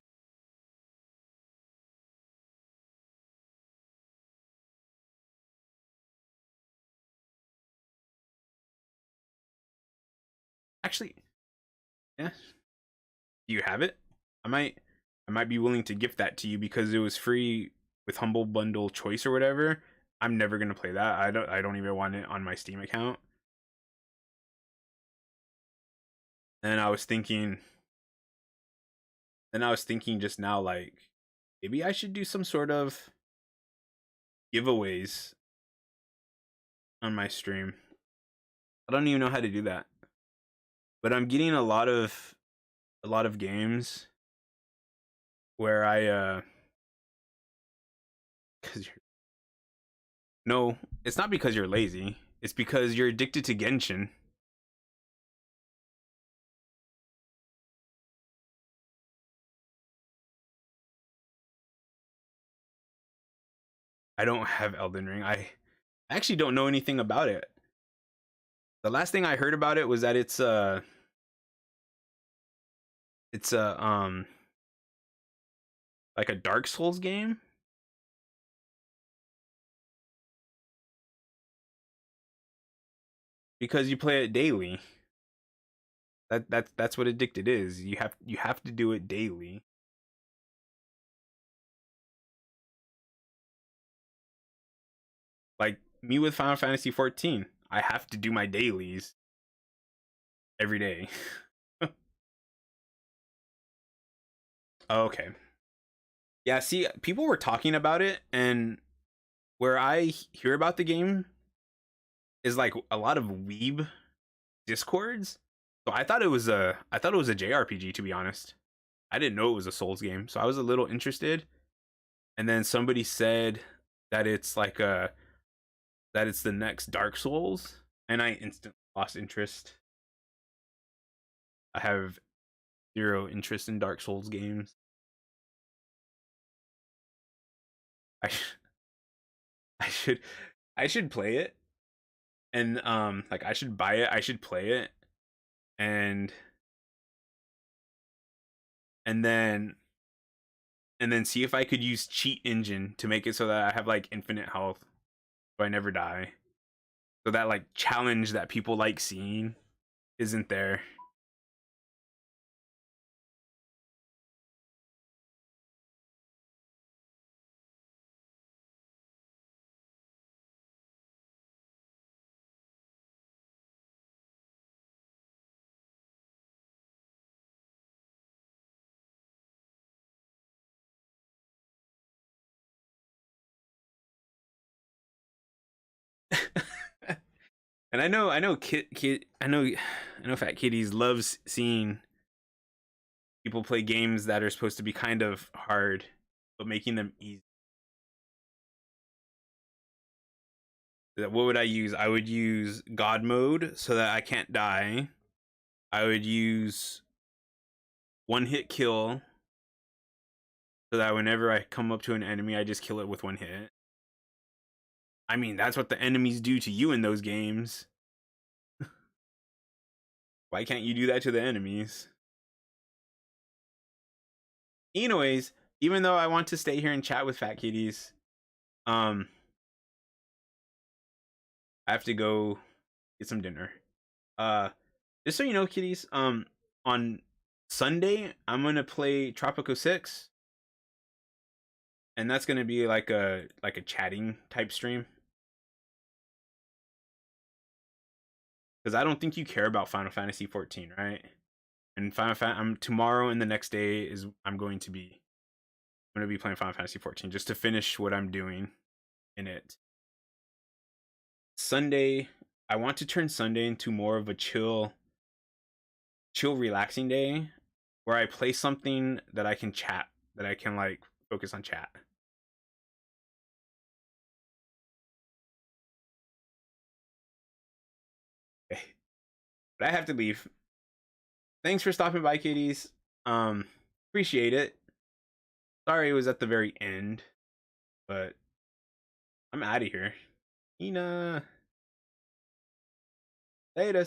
Actually, yeah. Do you have it? I might be willing to gift that to you because it was free with Humble Bundle Choice or whatever. I'm never gonna play that. I don't even want it on my Steam account. And I was thinking just now, like, maybe I should do some sort of giveaways on my stream. I don't even know how to do that. But I'm getting a lot of games where I no, it's not because you're lazy. It's because you're addicted to Genshin. I don't have Elden Ring. I actually don't know anything about it. The last thing I heard about it was that it's a like a Dark Souls game. Because you play it daily. That's what addicted is. You have to do it daily. Like me with Final Fantasy 14, I have to do my dailies every day. Okay. Yeah, see, people were talking about it, and where I hear about the game is like a lot of weeb discords. So I thought it was a JRPG, to be honest. I didn't know it was a Souls game, so I was a little interested. And then somebody said that it's like a that it's the next Dark Souls, and I instantly lost interest. I have zero interest in Dark Souls games. I I should I should play it, and like I should buy it. I should play it, and and then and then see if I could use cheat engine to make it so that I have like infinite health, so I never die. So that like challenge that people like seeing isn't there. And I know Fat Kitties loves seeing people play games that are supposed to be kind of hard, but making them easy. What would I use? I would use God mode so that I can't die. I would use one hit kill so that whenever I come up to an enemy, I just kill it with one hit. I mean, that's what the enemies do to you in those games. Why can't you do that to the enemies? Anyways, even though I want to stay here and chat with Fat Kitties, I have to go get some dinner. Just so you know, kitties, on Sunday I'm gonna play Tropico 6, and that's gonna be like a chatting type stream. Because I don't think you care about Final Fantasy 14, right? And I'm tomorrow and the next day is I'm gonna be playing Final Fantasy 14 just to finish what I'm doing in it. Sunday, I want to turn Sunday into more of a chill relaxing day where I play something that I can chat, that I can like focus on chat. Okay. But I have to leave. Thanks for stopping by, kitties. Appreciate it. Sorry it was at the very end, but I'm out of here. Ina. Later.